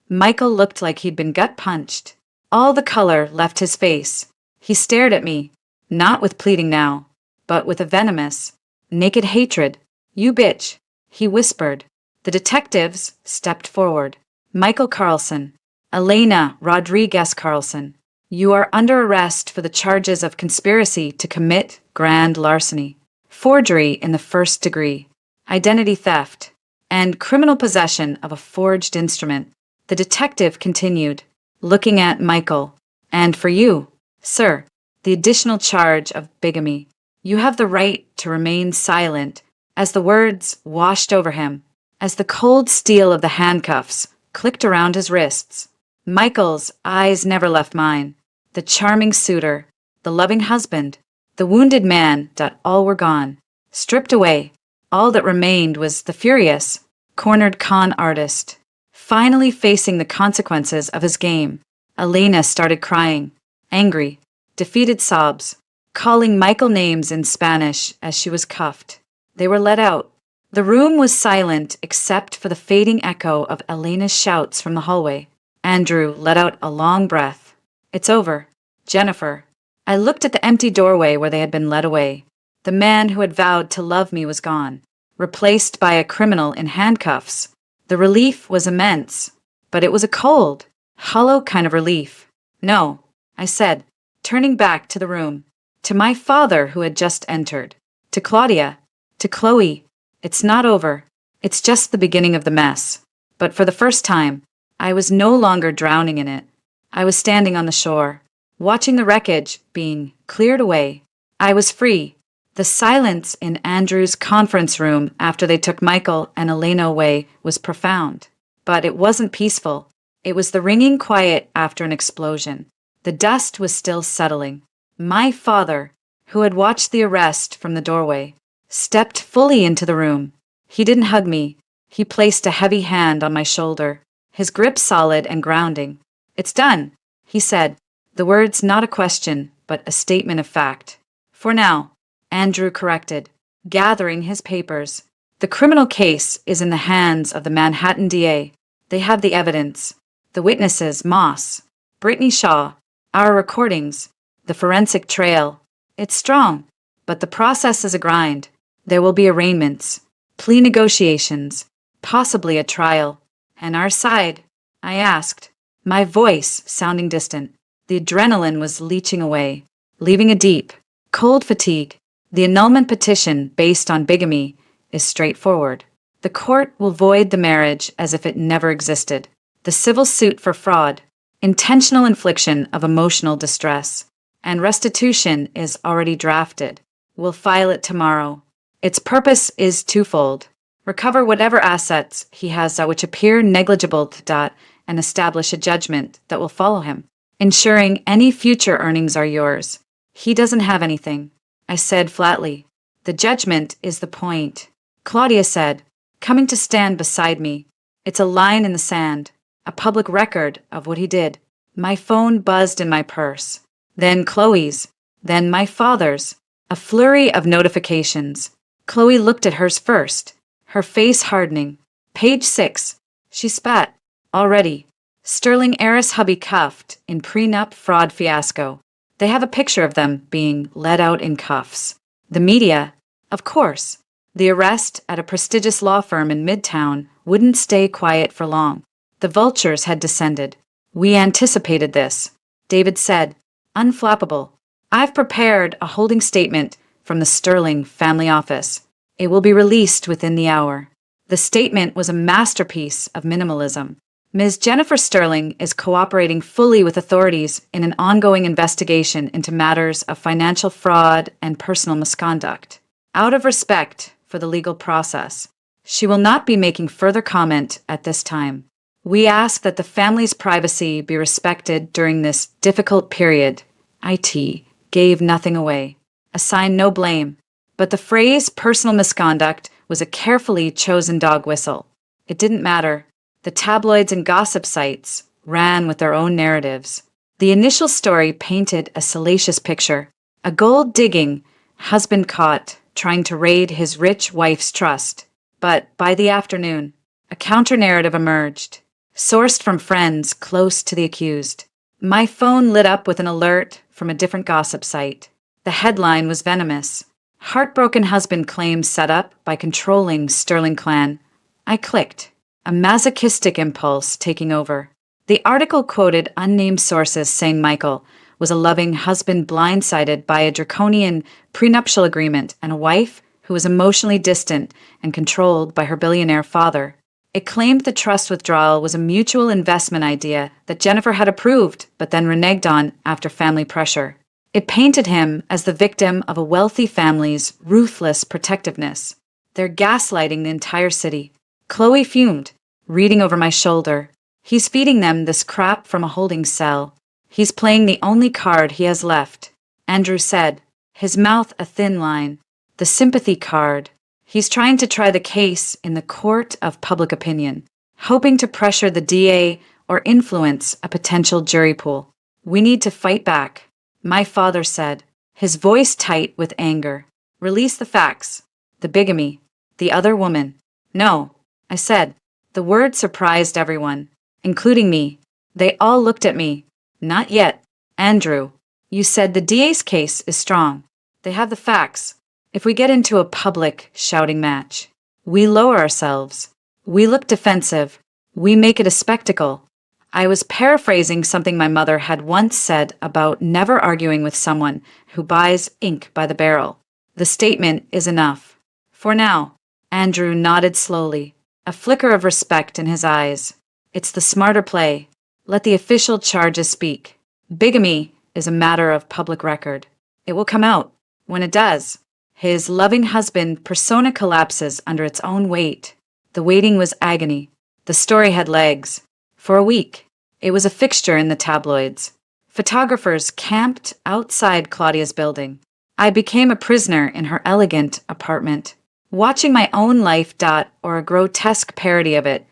Michael looked like he'd been gut-punched. All the color left his face. He stared at me, not with pleading now, but with a venomous, naked hatred. "You bitch," he whispered. The detectives stepped forward. "Michael Carlson, Elena Rodriguez Carlson, you are under arrest for the charges of conspiracy to commit grand larceny, forgery in the first degree, identity theft, and criminal possession of a forged instrument." The detective continued, looking at Michael. "And for you, sir, the additional charge of bigamy. You have the right to remain silent." As the words washed over him, as the cold steel of the handcuffs clicked around his wrists, Michael's eyes never left mine. The charming suitor, the loving husband, the wounded man that all were gone, stripped away, All that remained was the furious, cornered con artist. Finally facing the consequences of his game, Elena started crying, angry, defeated sobs, calling Michael names in Spanish as she was cuffed. They were let out. The room was silent except for the fading echo of Elena's shouts from the hallway. Andrew let out a long breath. It's over. Jennifer. I looked at the empty doorway where they had been led away. The man who had vowed to love me was gone, replaced by a criminal in handcuffs. The relief was immense, but it was a cold, hollow kind of relief. No, I said, turning back to the room, to my father who had just entered, to Claudia, to Chloe. It's not over. It's just the beginning of the mess. But for the first time, I was no longer drowning in it. I was standing on the shore, watching the wreckage being cleared away. I was free. The silence in Andrew's conference room after they took Michael and Elena away was profound. But it wasn't peaceful. It was the ringing quiet after an explosion. The dust was still settling. My father, who had watched the arrest from the doorway, stepped fully into the room. He didn't hug me. He placed a heavy hand on my shoulder, his grip solid and grounding. It's done, he said, the words not a question, but a statement of fact. For now, Andrew corrected, gathering his papers. The criminal case is in the hands of the Manhattan DA. They have the evidence, the witnesses, Moss, Brittany Shaw, our recordings, the forensic trail. It's strong, but the process is a grind. There will be arraignments, plea negotiations, possibly a trial. And our side? I asked, my voice sounding distant. The adrenaline was leaching away, leaving a deep, cold fatigue. The annulment petition based on bigamy is straightforward. The court will void the marriage as if it never existed. The civil suit for fraud, intentional infliction of emotional distress, and restitution is already drafted. We'll file it tomorrow. Its purpose is twofold. Recover whatever assets he has which appear negligible to Dot and establish a judgment that will follow him, ensuring any future earnings are yours. He doesn't have anything, I said flatly. The judgment is the point. Claudia said, coming to stand beside me. It's a line in the sand, a public record of what he did. My phone buzzed in my purse. Then Chloe's. Then my father's. A flurry of notifications. Chloe looked at hers first, her face hardening. Page 6. She spat. Already. Sterling heiress hubby cuffed in prenup fraud fiasco. They have a picture of them being led out in cuffs. The media, of course. The arrest at a prestigious law firm in Midtown wouldn't stay quiet for long. The vultures had descended. We anticipated this, David said, unflappable. I've prepared a holding statement from the Sterling family office. It will be released within the hour. The statement was a masterpiece of minimalism. Ms. Jennifer Sterling is cooperating fully with authorities in an ongoing investigation into matters of financial fraud and personal misconduct. Out of respect for the legal process, she will not be making further comment at this time. We ask that the family's privacy be respected during this difficult period. IT gave nothing away, assigned no blame, but the phrase personal misconduct was a carefully chosen dog whistle. It didn't matter. The tabloids and gossip sites ran with their own narratives. The initial story painted a salacious picture. A gold-digging husband caught trying to raid his rich wife's trust. But by the afternoon, a counter-narrative emerged, sourced from friends close to the accused. My phone lit up with an alert from a different gossip site. The headline was venomous. Heartbroken husband claims set up by controlling Sterling clan. I clicked, a masochistic impulse taking over. The article quoted unnamed sources saying Michael was a loving husband blindsided by a draconian prenuptial agreement and a wife who was emotionally distant and controlled by her billionaire father. It claimed the trust withdrawal was a mutual investment idea that Jennifer had approved but then reneged on after family pressure. It painted him as the victim of a wealthy family's ruthless protectiveness. They're gaslighting the entire city. Chloe fumed, reading over my shoulder. He's feeding them this crap from a holding cell. He's playing the only card he has left, Andrew said, his mouth a thin line. The sympathy card. He's trying to try the case in the court of public opinion, hoping to pressure the DA or influence a potential jury pool. We need to fight back, my father said, his voice tight with anger. Release the facts. The bigamy. The other woman. No, I said. The word surprised everyone, including me. They all looked at me. Not yet. Andrew, you said the DA's case is strong. They have the facts. If we get into a public shouting match, we lower ourselves. We look defensive. We make it a spectacle. I was paraphrasing something my mother had once said about never arguing with someone who buys ink by the barrel. The statement is enough. For now, Andrew nodded slowly, a flicker of respect in his eyes. It's the smarter play. Let the official charges speak. Bigamy is a matter of public record. It will come out. When it does, his loving husband persona collapses under its own weight. The waiting was agony. The story had legs. For a week, it was a fixture in the tabloids. Photographers camped outside Claudia's building. I became a prisoner in her elegant apartment, watching my own life or a grotesque parody of it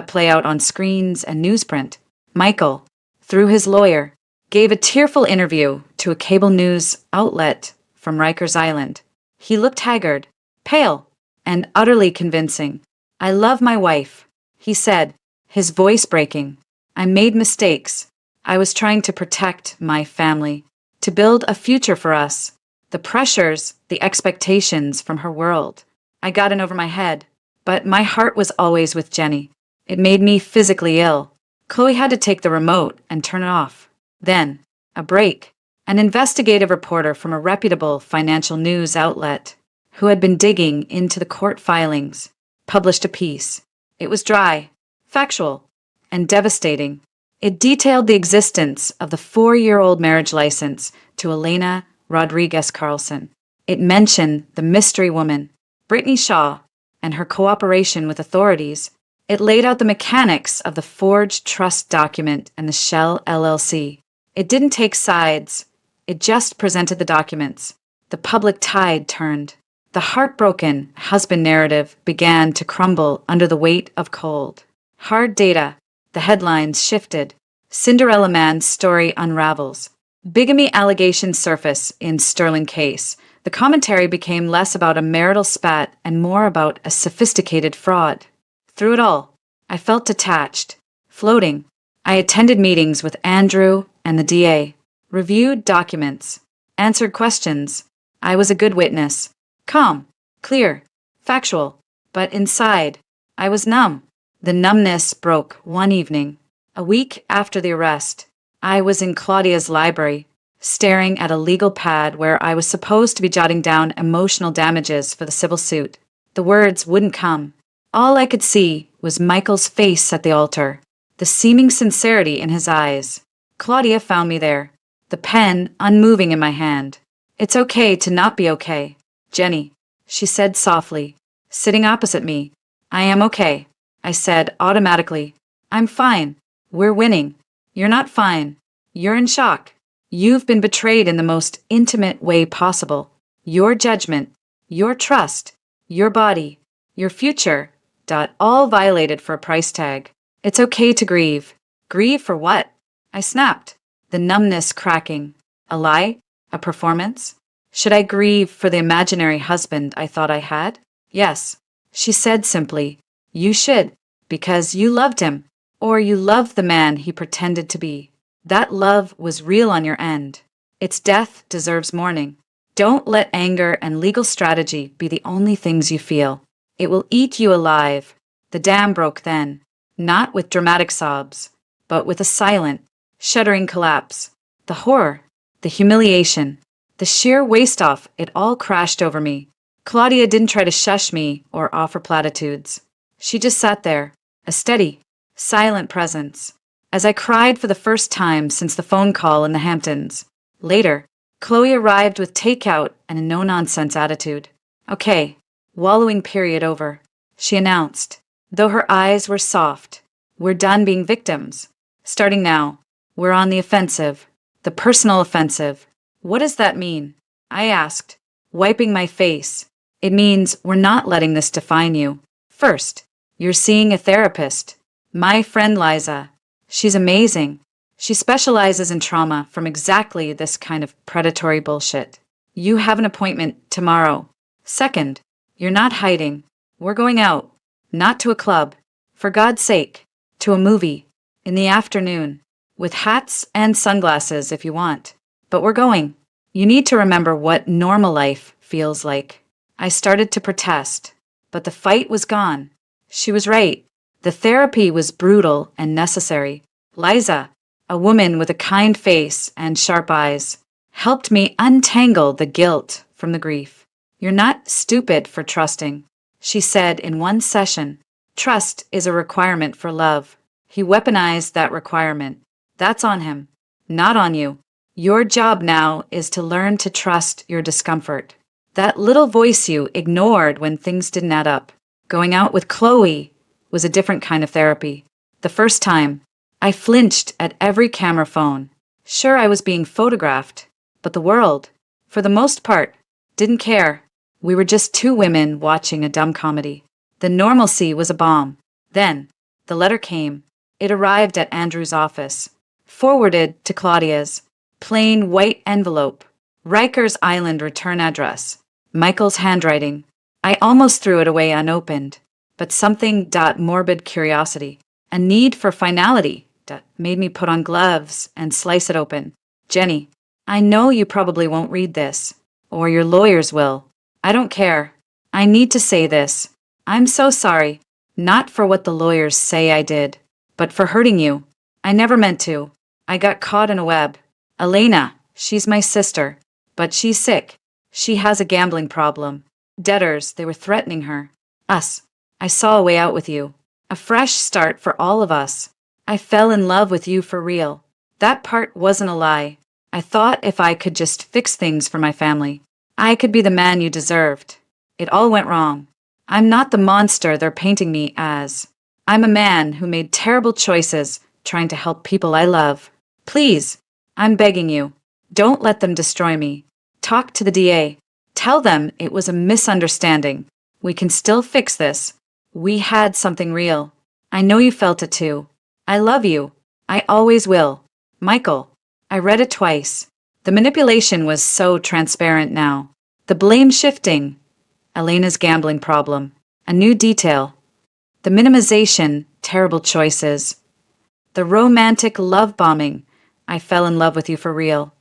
play out on screens and newsprint. Michael, through his lawyer, gave a tearful interview to a cable news outlet from Rikers Island. He looked haggard, pale, and utterly convincing. I love my wife, he said, his voice breaking. I made mistakes. I was trying to protect my family, to build a future for us. The pressures, the expectations from her world. I got in over my head, but my heart was always with Jenny. It made me physically ill. Chloe had to take the remote and turn it off. Then, a break. An investigative reporter from a reputable financial news outlet, who had been digging into the court filings, published a piece. It was dry, factual, and devastating. It detailed the existence of the 4-year-old marriage license to Elena Rodriguez Carlson. It mentioned the mystery woman, Brittany Shaw, and her cooperation with authorities. It laid out the mechanics of the forged trust document and the Shell LLC. It didn't take sides. It just presented the documents. The public tide turned. The heartbroken husband narrative began to crumble under the weight of cold, hard data. The headlines shifted. Cinderella Man's story unravels. Bigamy allegations surface in Sterling case. The commentary became less about a marital spat and more about a sophisticated fraud. Through it all, I felt detached, floating. I attended meetings with Andrew and the DA, reviewed documents, answered questions. I was a good witness. Calm, clear, factual. But inside, I was numb. The numbness broke one evening. A week after the arrest, I was in Claudia's library, staring at a legal pad where I was supposed to be jotting down emotional damages for the civil suit. The words wouldn't come. All I could see was Michael's face at the altar, the seeming sincerity in his eyes. Claudia found me there, the pen unmoving in my hand. It's okay to not be okay, Jenny, she said softly, sitting opposite me. I am okay, I said automatically. I'm fine. We're winning. You're not fine. You're in shock. You've been betrayed in the most intimate way possible. Your judgment, your trust, your body, your future, all violated for a price tag. It's okay to grieve. Grieve for what? I snapped, the numbness cracking. A lie? A performance? Should I grieve for the imaginary husband I thought I had? Yes, she said simply. You should, because you loved him, or you loved the man he pretended to be. That love was real on your end. Its death deserves mourning. Don't let anger and legal strategy be the only things you feel. It will eat you alive. The dam broke then, not with dramatic sobs, but with a silent, shuddering collapse. The horror, the humiliation, the sheer waste-off, it all crashed over me. Claudia didn't try to shush me or offer platitudes. She just sat there, a steady, silent presence, as I cried for the first time since the phone call in the Hamptons. Later, Chloe arrived with takeout and a no-nonsense attitude. Okay, wallowing period over, she announced, though her eyes were soft. We're done being victims. Starting now, we're on the offensive, the personal offensive. What does that mean? I asked, wiping my face. It means we're not letting this define you. First, you're seeing a therapist. My friend Liza. She's amazing. She specializes in trauma from exactly this kind of predatory bullshit. You have an appointment tomorrow. Second, you're not hiding. We're going out. Not to a club. For God's sake. To a movie. In the afternoon. With hats and sunglasses if you want. But we're going. You need to remember what normal life feels like. I started to protest, but the fight was gone. She was right. The therapy was brutal and necessary. Liza, a woman with a kind face and sharp eyes, helped me untangle the guilt from the grief. You're not stupid for trusting, she said in one session. Trust is a requirement for love. He weaponized that requirement. That's on him, not on you. Your job now is to learn to trust your discomfort. That little voice you ignored when things didn't add up. Going out with Chloe was a different kind of therapy. The first time, I flinched at every camera phone. Sure, I was being photographed, but the world, for the most part, didn't care. We were just two women watching a dumb comedy. The normalcy was a bomb. Then, the letter came. It arrived at Andrew's office. Forwarded to Claudia's. Plain white envelope. Rikers Island return address. Michael's handwriting. I almost threw it away unopened. But something morbid curiosity, a need for finality, made me put on gloves and slice it open. Jenny, I know you probably won't read this. Or your lawyers will. I don't care. I need to say this. I'm so sorry. Not for what the lawyers say I did, but for hurting you. I never meant to. I got caught in a web. Elena, she's my sister, but she's sick. She has a gambling problem. Debtors, they were threatening her. Us. I saw a way out with you. A fresh start for all of us. I fell in love with you for real. That part wasn't a lie. I thought if I could just fix things for my family, I could be the man you deserved. It all went wrong. I'm not the monster they're painting me as. I'm a man who made terrible choices trying to help people I love. Please, I'm begging you, don't let them destroy me. Talk to the DA. Tell them it was a misunderstanding. We can still fix this. We had something real. I know you felt it too. I love you. I always will. Michael. I read it twice. The manipulation was so transparent now. The blame shifting. Elena's gambling problem. A new detail. The minimization, terrible choices. The romantic love bombing. I fell in love with you for real.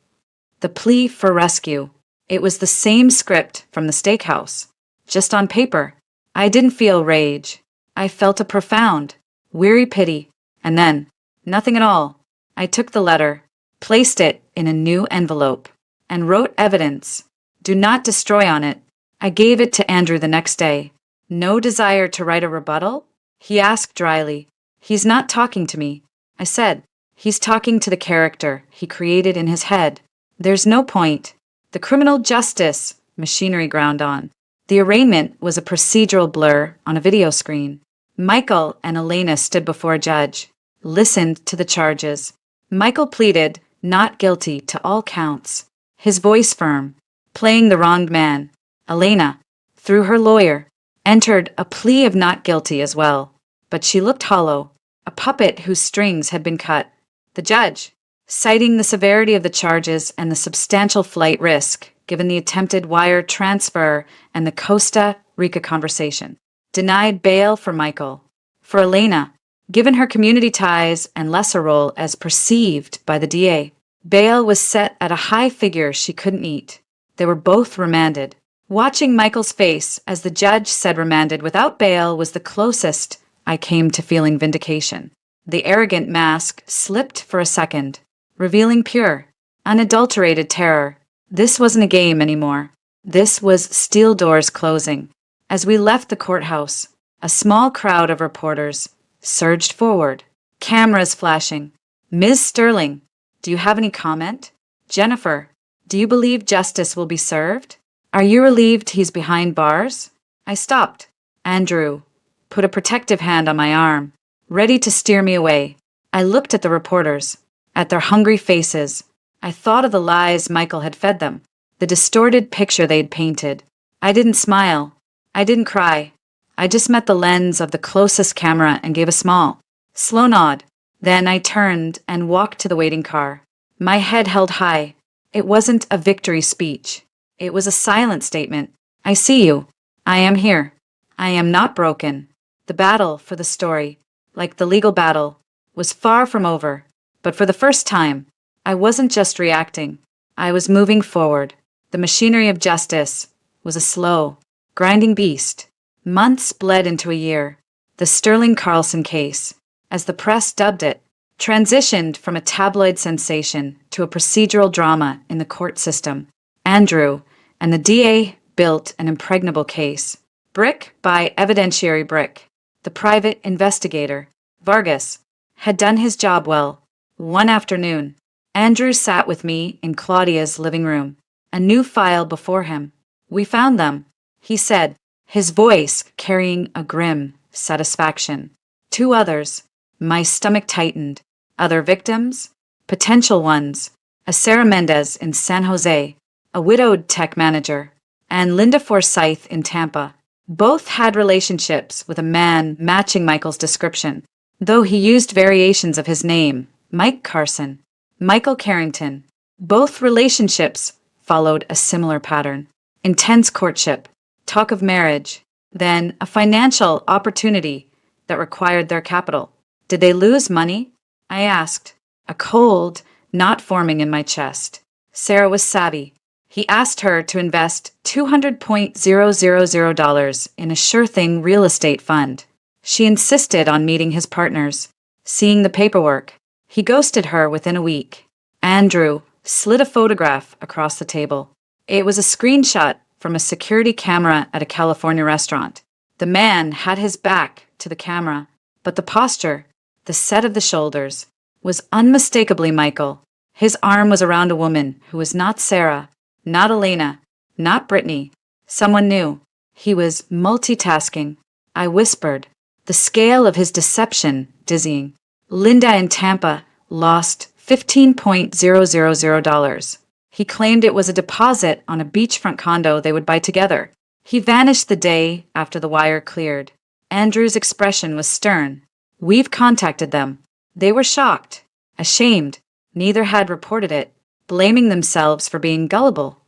The plea for rescue. It was the same script from the steakhouse. Just on paper. I didn't feel rage. I felt a profound, weary pity. And then, nothing at all. I took the letter, placed it in a new envelope, and wrote evidence. Do not destroy on it. I gave it to Andrew the next day. No desire to write a rebuttal? He asked dryly. He's not talking to me. I said, he's talking to the character he created in his head. There's no point. The criminal justice machinery ground on. The arraignment was a procedural blur on a video screen. Michael and Elena stood before a judge, listened to the charges. Michael pleaded not guilty to all counts, his voice firm, playing the wronged man. Elena, through her lawyer, entered a plea of not guilty as well, but she looked hollow, a puppet whose strings had been cut. The judge, citing the severity of the charges and the substantial flight risk, given the attempted wire transfer and the Costa Rica conversation, denied bail for Michael. For Elena, given her community ties and lesser role as perceived by the DA, bail was set at a high figure she couldn't meet. They were both remanded. Watching Michael's face as the judge said remanded without bail was the closest I came to feeling vindication. The arrogant mask slipped for a second, revealing pure, unadulterated terror. This wasn't a game anymore. This was steel doors closing. As we left the courthouse, a small crowd of reporters surged forward, cameras flashing. Ms. Sterling, do you have any comment? Jennifer, do you believe justice will be served? Are you relieved he's behind bars? I stopped. Andrew put a protective hand on my arm, ready to steer me away. I looked at the reporters, at their hungry faces. I thought of the lies Michael had fed them, the distorted picture they'd painted. I didn't smile. I didn't cry. I just met the lens of the closest camera and gave a small, slow nod. Then I turned and walked to the waiting car. My head held high. It wasn't a victory speech. It was a silent statement. I see you. I am here. I am not broken. The battle for the story, like the legal battle, was far from over. But for the first time, I wasn't just reacting. I was moving forward. The machinery of justice was a slow, grinding beast. Months bled into a year. The Sterling Carlson case, as the press dubbed it, transitioned from a tabloid sensation to a procedural drama in the court system. Andrew and the DA built an impregnable case, brick by evidentiary brick. The private investigator, Vargas, had done his job well. One afternoon, Andrew sat with me in Claudia's living room, a new file before him. We found them, he said, his voice carrying a grim satisfaction. Two others. My stomach tightened. Other victims? Potential ones. A Sarah Mendez in San Jose, a widowed tech manager, and Linda Forsyth in Tampa. Both had relationships with a man matching Michael's description, though he used variations of his name, Mike Carson, Michael Carrington. Both relationships followed a similar pattern. Intense courtship, talk of marriage, then a financial opportunity that required their capital. Did they lose money? I asked, a cold knot forming in my chest. Sarah was savvy. He asked her to invest $200,000 in a sure-thing real estate fund. She insisted on meeting his partners, seeing the paperwork. He ghosted her within a week. Andrew slid a photograph across the table. It was a screenshot from a security camera at a California restaurant. The man had his back to the camera, but the posture, the set of the shoulders, was unmistakably Michael. His arm was around a woman who was not Sarah, not Elena, not Brittany, someone new. He was multitasking. I whispered, the scale of his deception dizzying. Linda in Tampa lost $15,000. He claimed it was a deposit on a beachfront condo they would buy together. He vanished the day after the wire cleared. Andrew's expression was stern. We've contacted them. They were shocked, ashamed. Neither had reported it, blaming themselves for being gullible.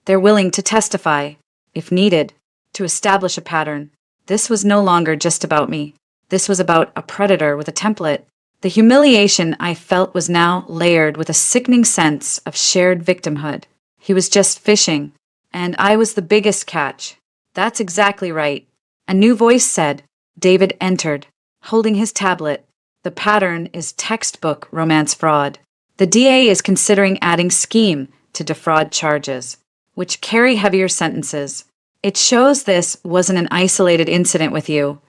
They're willing to testify, if needed, to establish a pattern. This was no longer just about me. This was about a predator with a template. The humiliation I felt was now layered with a sickening sense of shared victimhood. He was just fishing, and I was the biggest catch. That's exactly right. A new voice said. David entered, holding his tablet. The pattern is textbook romance fraud. The DA is considering adding scheme to defraud charges, which carry heavier sentences. It shows this wasn't an isolated incident with you.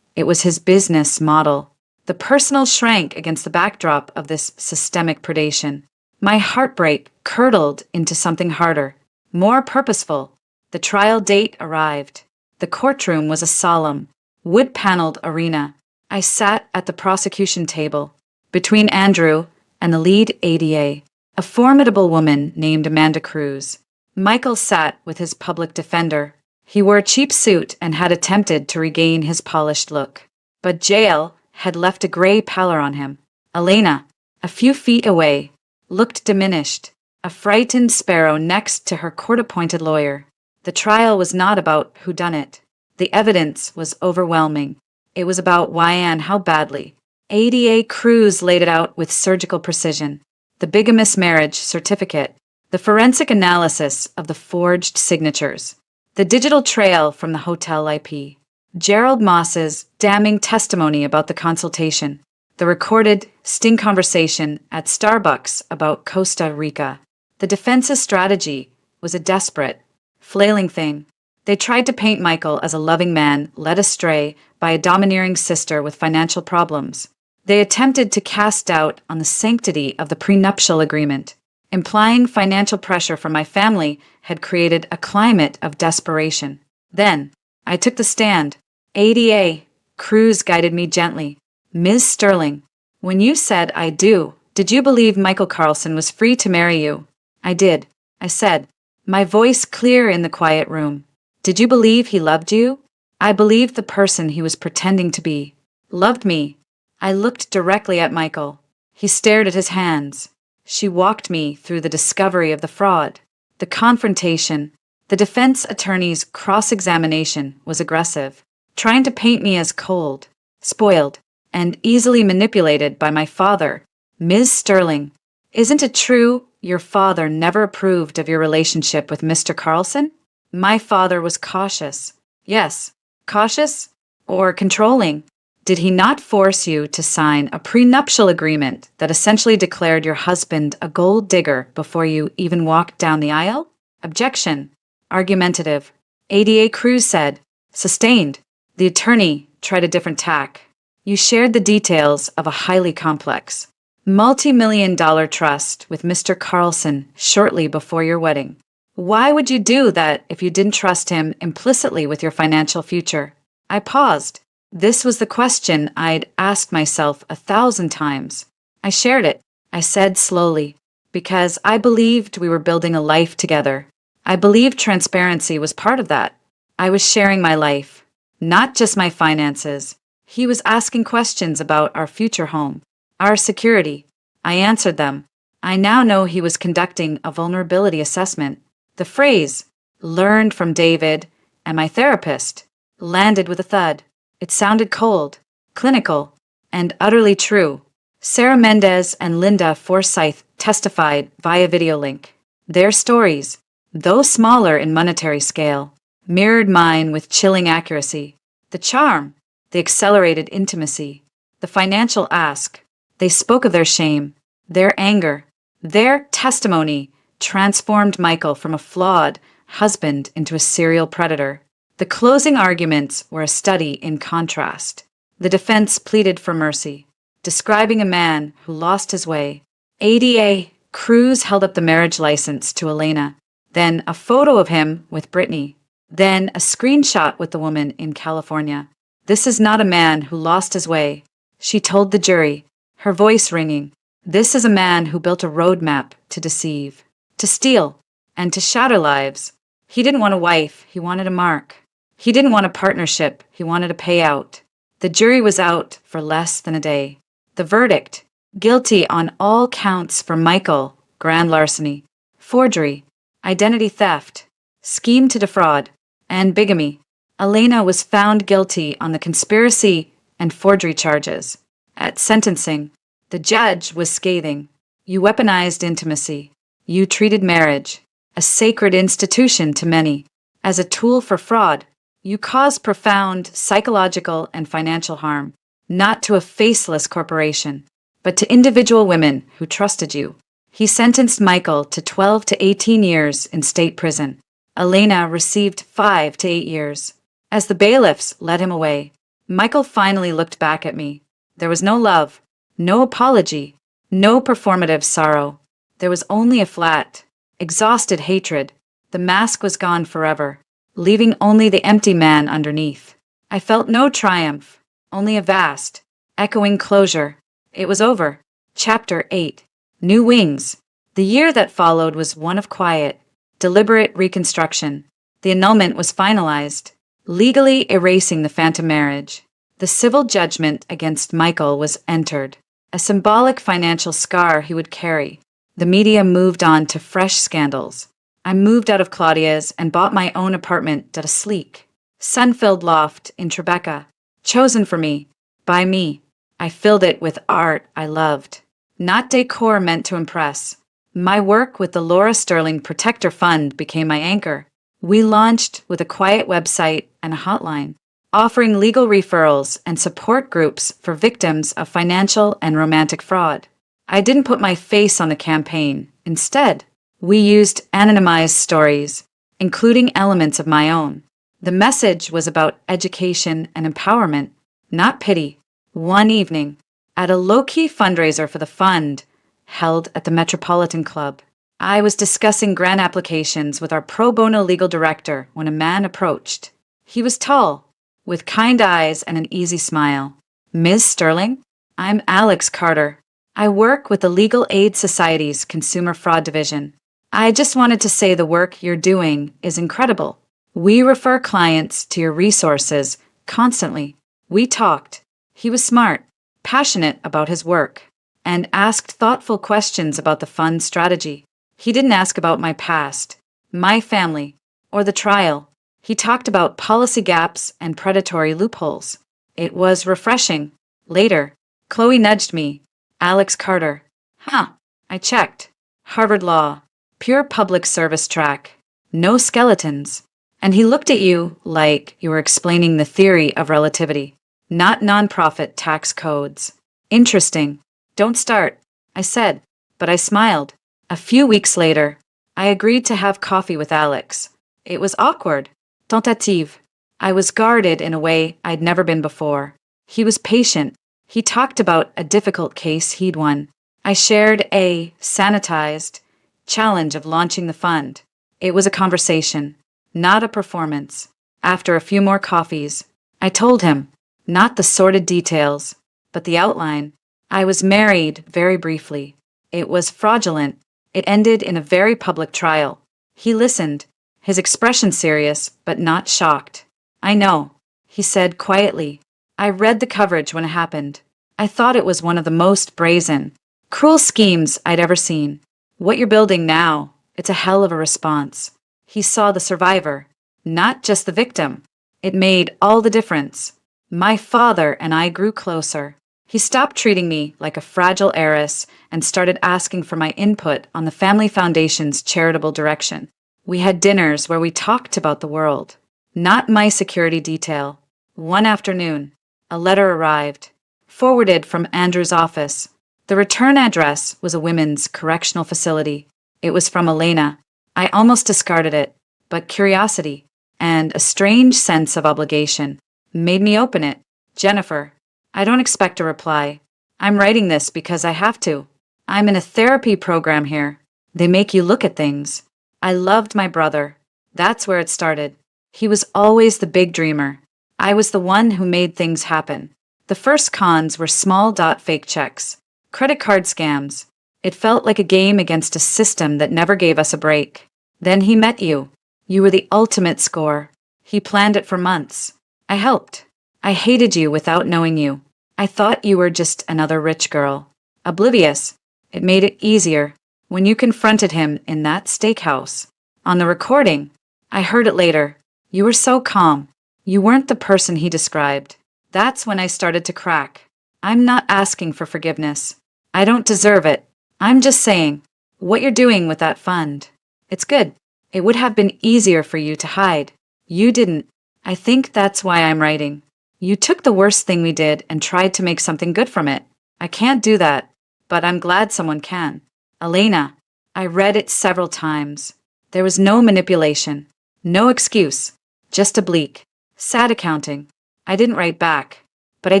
It was his business model. The personal shrank against the backdrop of this systemic predation. My heartbreak curdled into something harder, more purposeful. The trial date arrived. The courtroom was a solemn, wood-paneled arena. I sat at the prosecution table, between Andrew and the lead ADA, a formidable woman named Amanda Cruz. Michael sat with his public defender. He wore a cheap suit and had attempted to regain his polished look. But jail had left a gray pallor on him. Elena, a few feet away, looked diminished, a frightened sparrow next to her court-appointed lawyer. The trial was not about whodunit. The evidence was overwhelming. It was about why and how badly. ADA Cruz laid it out with surgical precision. The bigamous marriage certificate, the forensic analysis of the forged signatures, the digital trail from the hotel IP, Gerald Moss's damning testimony about the consultation, the recorded sting conversation at Starbucks about Costa Rica. The defense's strategy was a desperate, flailing thing. They tried to paint Michael as a loving man led astray by a domineering sister with financial problems. They attempted to cast doubt on the sanctity of the prenuptial agreement, implying financial pressure from my family had created a climate of desperation. Then, I took the stand. ADA, Cruz guided me gently. Ms. Sterling, when you said I do, did you believe Michael Carlson was free to marry you? I did, I said, my voice clear in the quiet room. Did you believe he loved you? I believed the person he was pretending to be loved me. I looked directly at Michael. He stared at his hands. She walked me through the discovery of the fraud, the confrontation. The defense attorney's cross-examination was aggressive, trying to paint me as cold, spoiled, and easily manipulated by my father. Ms. Sterling, isn't it true your father never approved of your relationship with Mr. Carlson? My father was cautious. Yes, cautious or controlling. Did he not force you to sign a prenuptial agreement that essentially declared your husband a gold digger before you even walked down the aisle? Objection. Argumentative. ADA Cruz said. Sustained. The attorney tried a different tack. You shared the details of a highly complex, multi-million-dollar trust with Mr. Carlson shortly before your wedding. Why would you do that if you didn't trust him implicitly with your financial future? I paused. This was the question I'd asked myself 1,000 times. I shared it, I said slowly, because I believed we were building a life together. I believed transparency was part of that. I was sharing my life, not just my finances. He was asking questions about our future home, our security. I answered them. I now know he was conducting a vulnerability assessment. The phrase, learned from David and my therapist, landed with a thud. It sounded cold, clinical, and utterly true. Sarah Mendez and Linda Forsyth testified via video link. Their stories, though smaller in monetary scale, mirrored mine with chilling accuracy. The charm, the accelerated intimacy, the financial ask. They spoke of their shame, their anger. Their testimony transformed Michael from a flawed husband into a serial predator. The closing arguments were a study in contrast. The defense pleaded for mercy, describing a man who lost his way. ADA Cruz held up the marriage license to Elena, then a photo of him with Brittany, then a screenshot with the woman in California. This is not a man who lost his way, she told the jury, her voice ringing. This is a man who built a roadmap to deceive, to steal, and to shatter lives. He didn't want a wife, he wanted a mark. He didn't want a partnership, he wanted a payout. The jury was out for less than a day. The verdict, guilty on all counts for Michael, grand larceny, forgery, identity theft, scheme to defraud, and bigamy. Elena was found guilty on the conspiracy and forgery charges. At sentencing, the judge was scathing. You weaponized intimacy. You treated marriage, a sacred institution to many, as a tool for fraud. You caused profound psychological and financial harm, not to a faceless corporation, but to individual women who trusted you. He sentenced Michael to 12 to 18 years in state prison. Elena received 5 to 8 years. As the bailiffs led him away, Michael finally looked back at me. There was no love, no apology, no performative sorrow. There was only a flat, exhausted hatred. The mask was gone forever, leaving only the empty man underneath. I felt no triumph, only a vast, echoing closure. It was over. Chapter 8. New Wings. The year that followed was one of quiet, deliberate reconstruction. The annulment was finalized, legally erasing the phantom marriage. The civil judgment against Michael was entered, a symbolic financial scar he would carry. The media moved on to fresh scandals. I moved out of Claudia's and bought my own apartment at a sleek, sun-filled loft in Tribeca, chosen for me, by me. I filled it with art I loved, not decor meant to impress. My work with the Laura Sterling Protector Fund became my anchor. We launched with a quiet website and a hotline, offering legal referrals and support groups for victims of financial and romantic fraud. I didn't put my face on the campaign. Instead, we used anonymized stories, including elements of my own. The message was about education and empowerment, not pity. One evening, at a low-key fundraiser for the fund, held at the Metropolitan Club, I was discussing grant applications with our pro bono legal director when a man approached. He was tall, with kind eyes and an easy smile. Ms. Sterling, I'm Alex Carter. I work with the Legal Aid Society's Consumer Fraud Division. I just wanted to say the work you're doing is incredible. We refer clients to your resources constantly. We talked. He was smart, passionate about his work, and asked thoughtful questions about the fund strategy. He didn't ask about my past, my family, or the trial. He talked about policy gaps and predatory loopholes. It was refreshing. Later, Chloe nudged me. Alex Carter. Huh. I checked. Harvard Law. Pure public service track. No skeletons. And he looked at you like you were explaining the theory of relativity, not nonprofit tax codes. Interesting. Don't start, I said, but I smiled. A few weeks later, I agreed to have coffee with Alex. It was awkward. Tentative. I was guarded in a way I'd never been before. He was patient. He talked about a difficult case he'd won. I shared a sanitized challenge of launching the fund. It was a conversation, not a performance. After a few more coffees, I told him, not the sordid details, but the outline. I was married very briefly. It was fraudulent. It ended in a very public trial. He listened, his expression serious, but not shocked. I know, he said quietly. I read the coverage when it happened. I thought it was one of the most brazen, cruel schemes I'd ever seen. What you're building now, it's a hell of a response. He saw the survivor, not just the victim. It made all the difference. My father and I grew closer. He stopped treating me like a fragile heiress and started asking for my input on the family foundation's charitable direction. We had dinners where we talked about the world, not my security detail. One afternoon, a letter arrived, forwarded from Andrew's office. The return address was a women's correctional facility. It was from Elena. I almost discarded it, but curiosity and a strange sense of obligation made me open it. Jennifer, I don't expect a reply. I'm writing this because I have to. I'm in a therapy program here. They make you look at things. I loved my brother. That's where it started. He was always the big dreamer. I was the one who made things happen. The first cons were small fake checks, credit card scams. It felt like a game against a system that never gave us a break. Then he met you. You were the ultimate score. He planned it for months. I helped. I hated you without knowing you. I thought you were just another rich girl. Oblivious. It made it easier when you confronted him in that steakhouse. On the recording, I heard it later. You were so calm. You weren't the person he described. That's when I started to crack. I'm not asking for forgiveness. I don't deserve it. I'm just saying, what you're doing with that fund. It's good. It would have been easier for you to hide. You didn't. I think that's why I'm writing. You took the worst thing we did and tried to make something good from it. I can't do that, but I'm glad someone can. Elena, I read it several times. There was no manipulation, no excuse, just a bleak, sad accounting. I didn't write back, but I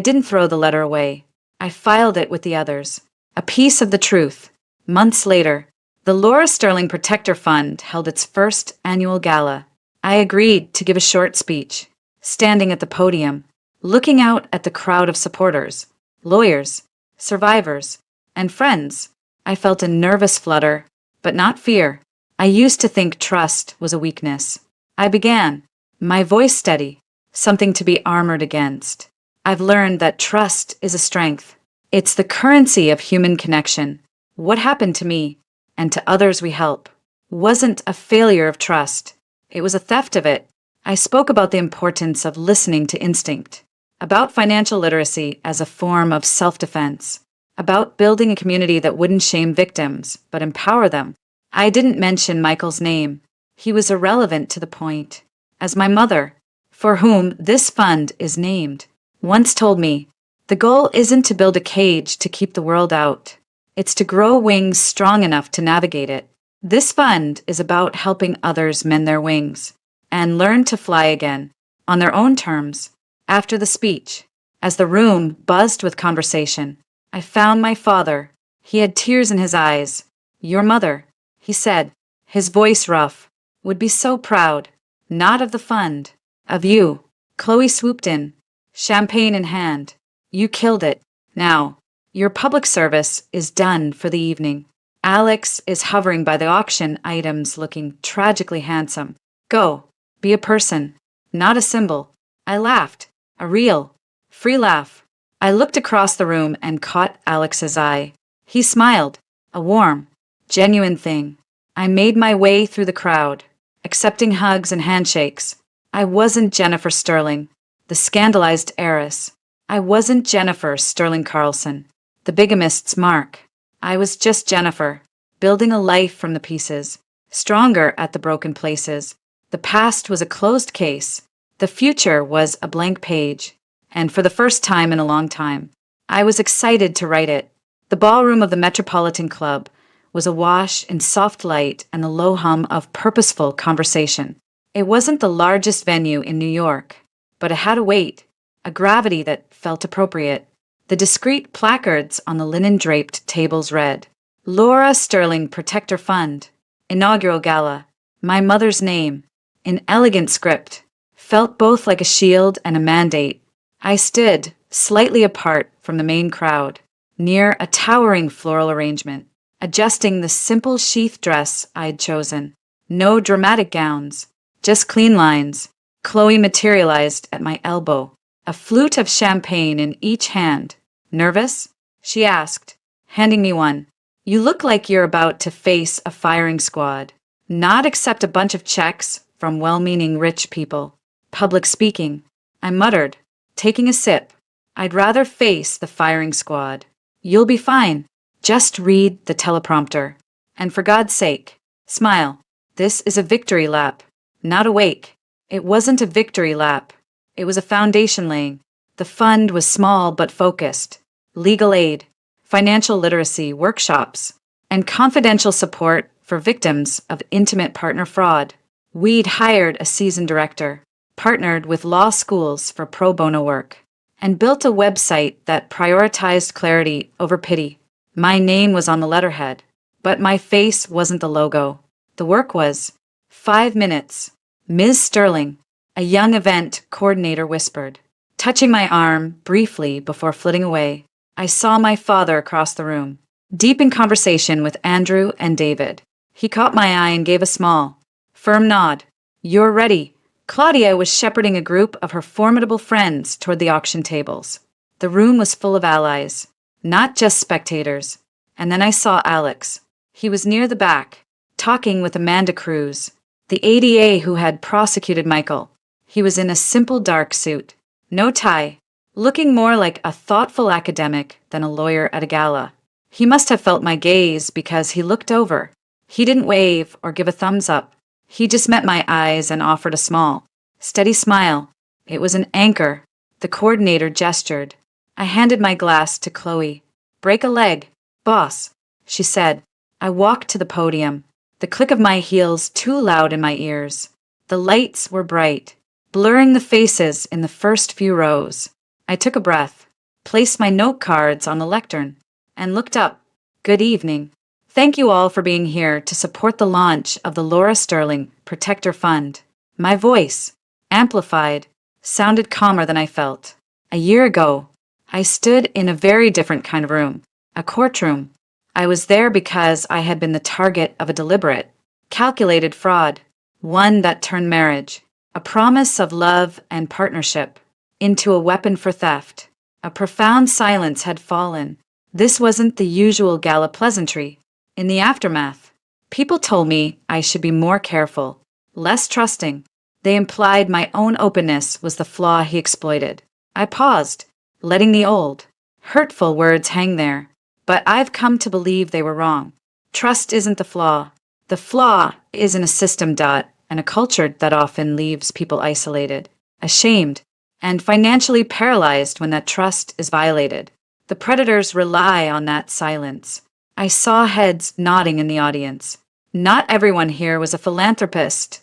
didn't throw the letter away. I filed it with the others. A piece of the truth. Months later, the Laura Sterling Protector Fund held its first annual gala. I agreed to give a short speech, standing at the podium, looking out at the crowd of supporters, lawyers, survivors, and friends. I felt a nervous flutter, but not fear. I used to think trust was a weakness. I began, my voice steady, something to be armored against. I've learned that trust is a strength. It's the currency of human connection. What happened to me, and to others we help, wasn't a failure of trust. It was a theft of it. I spoke about the importance of listening to instinct, about financial literacy as a form of self-defense, about building a community that wouldn't shame victims, but empower them. I didn't mention Michael's name. He was irrelevant to the point. As my mother, for whom this fund is named, once told me, the goal isn't to build a cage to keep the world out. It's to grow wings strong enough to navigate it. This fund is about helping others mend their wings and learn to fly again, on their own terms. After the speech, as the room buzzed with conversation, I found my father. He had tears in his eyes. Your mother, he said, his voice rough, would be so proud, not of the fund, of you. Chloe swooped in, champagne in hand. You killed it. Now, your public service is done for the evening. Alex is hovering by the auction items looking tragically handsome. Go. Be a person, not a symbol. I laughed. A real, free laugh. I looked across the room and caught Alex's eye. He smiled. A warm, genuine thing. I made my way through the crowd, accepting hugs and handshakes. I wasn't Jennifer Sterling, the scandalized heiress. I wasn't Jennifer Sterling Carlson, the bigamist's mark. I was just Jennifer, building a life from the pieces, stronger at the broken places. The past was a closed case. The future was a blank page. And for the first time in a long time, I was excited to write it. The ballroom of the Metropolitan Club was awash in soft light and the low hum of purposeful conversation. It wasn't the largest venue in New York, but it had a weight, a gravity that felt appropriate. The discreet placards on the linen-draped tables read, Laura Sterling Protector Fund, Inaugural Gala, my mother's name, in elegant script, felt both like a shield and a mandate. I stood, slightly apart from the main crowd, near a towering floral arrangement, adjusting the simple sheath dress I'd chosen. No dramatic gowns, just clean lines. Chloe materialized at my elbow, a flute of champagne in each hand. Nervous? She asked, handing me one. You look like you're about to face a firing squad. Not accept a bunch of checks from well-meaning rich people. Public speaking. I muttered, taking a sip. I'd rather face the firing squad. You'll be fine. Just read the teleprompter. And for God's sake, smile. This is a victory lap, not a wake. It wasn't a victory lap. It was a foundation laying. The fund was small but focused. Legal aid, financial literacy workshops, and confidential support for victims of intimate partner fraud. We'd hired a seasoned director, partnered with law schools for pro bono work, and built a website that prioritized clarity over pity. My name was on the letterhead, but my face wasn't the logo. The work was 5 minutes. Ms. Sterling, a young event coordinator whispered, touching my arm briefly before flitting away. I saw my father across the room, deep in conversation with Andrew and David. He caught my eye and gave a small, firm nod. You're ready. Claudia was shepherding a group of her formidable friends toward the auction tables. The room was full of allies, not just spectators. And then I saw Alex. He was near the back, talking with Amanda Cruz, the ADA who had prosecuted Michael. He was in a simple dark suit, no tie, looking more like a thoughtful academic than a lawyer at a gala. He must have felt my gaze because he looked over. He didn't wave or give a thumbs up. He just met my eyes and offered a small, steady smile. It was an anchor. The coordinator gestured. I handed my glass to Chloe. Break a leg, boss, she said. I walked to the podium, the click of my heels too loud in my ears. The lights were bright, blurring the faces in the first few rows. I took a breath, placed my note cards on the lectern, and looked up. Good evening. Thank you all for being here to support the launch of the Laura Sterling Protector Fund. My voice, amplified, sounded calmer than I felt. A year ago, I stood in a very different kind of room, a courtroom. I was there because I had been the target of a deliberate, calculated fraud, one that turned marriage, a promise of love and partnership, into a weapon for theft. A profound silence had fallen. This wasn't the usual gala pleasantry. In the aftermath, people told me I should be more careful, less trusting. They implied my own openness was the flaw he exploited. I paused, letting the old, hurtful words hang there. But I've come to believe they were wrong. Trust isn't the flaw. The flaw is in a system and a culture that often leaves people isolated, ashamed, and financially paralyzed when that trust is violated. The predators rely on that silence. I saw heads nodding in the audience. Not everyone here was a philanthropist.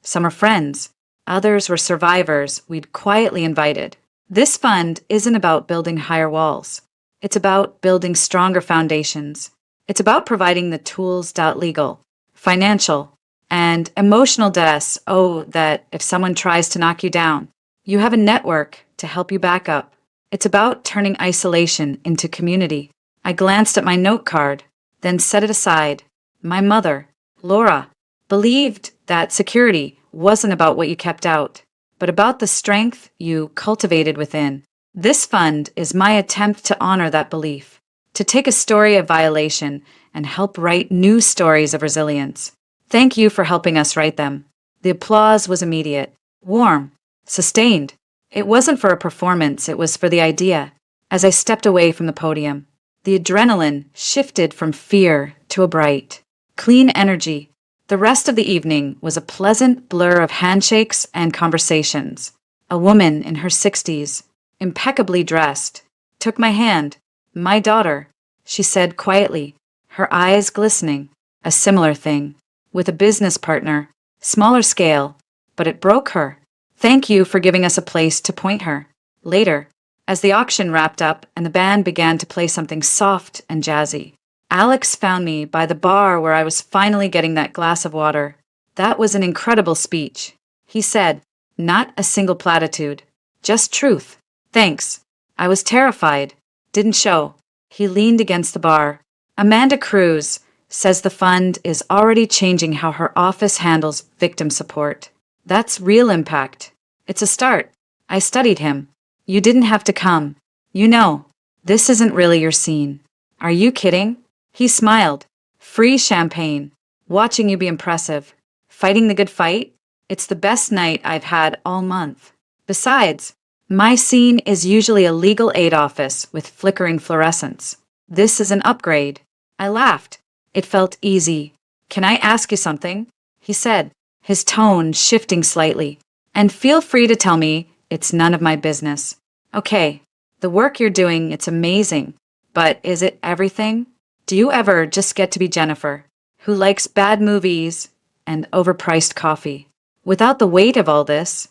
Some are friends. Others were survivors we'd quietly invited. This fund isn't about building higher walls. It's about building stronger foundations. It's about providing the tools legal, financial, and emotional that if someone tries to knock you down, you have a network to help you back up. It's about turning isolation into community. I glanced at my note card, then set it aside. My mother, Laura, believed that security wasn't about what you kept out, but about the strength you cultivated within. This fund is my attempt to honor that belief, to take a story of violation and help write new stories of resilience. Thank you for helping us write them. The applause was immediate, warm, sustained. It wasn't for a performance, it was for the idea. As I stepped away from the podium, the adrenaline shifted from fear to a bright, clean energy. The rest of the evening was a pleasant blur of handshakes and conversations. A woman in her 60s, impeccably dressed, took my hand. "My daughter," she said quietly, her eyes glistening. A similar thing, with a business partner, smaller scale, but it broke her. "Thank you for giving us a place to point her." Later, as the auction wrapped up and the band began to play something soft and jazzy, Alex found me by the bar where I was finally getting that glass of water. "That was an incredible speech," he said. "Not a single platitude, just truth." "Thanks." I was terrified. Didn't show. He leaned against the bar. "Amanda Cruz says the fund is already changing how her office handles victim support. That's real impact. It's a start." I studied him. "You didn't have to come. You know, this isn't really your scene." "Are you kidding?" He smiled. "Free champagne. Watching you be impressive. Fighting the good fight. It's the best night I've had all month. Besides, my scene is usually a legal aid office with flickering fluorescents. This is an upgrade." I laughed. It felt easy. "Can I ask you something?" he said, his tone shifting slightly. "And feel free to tell me it's none of my business." "Okay, the work you're doing, it's amazing. But is it everything? Do you ever just get to be Jennifer, who likes bad movies and overpriced coffee, without the weight of all this?"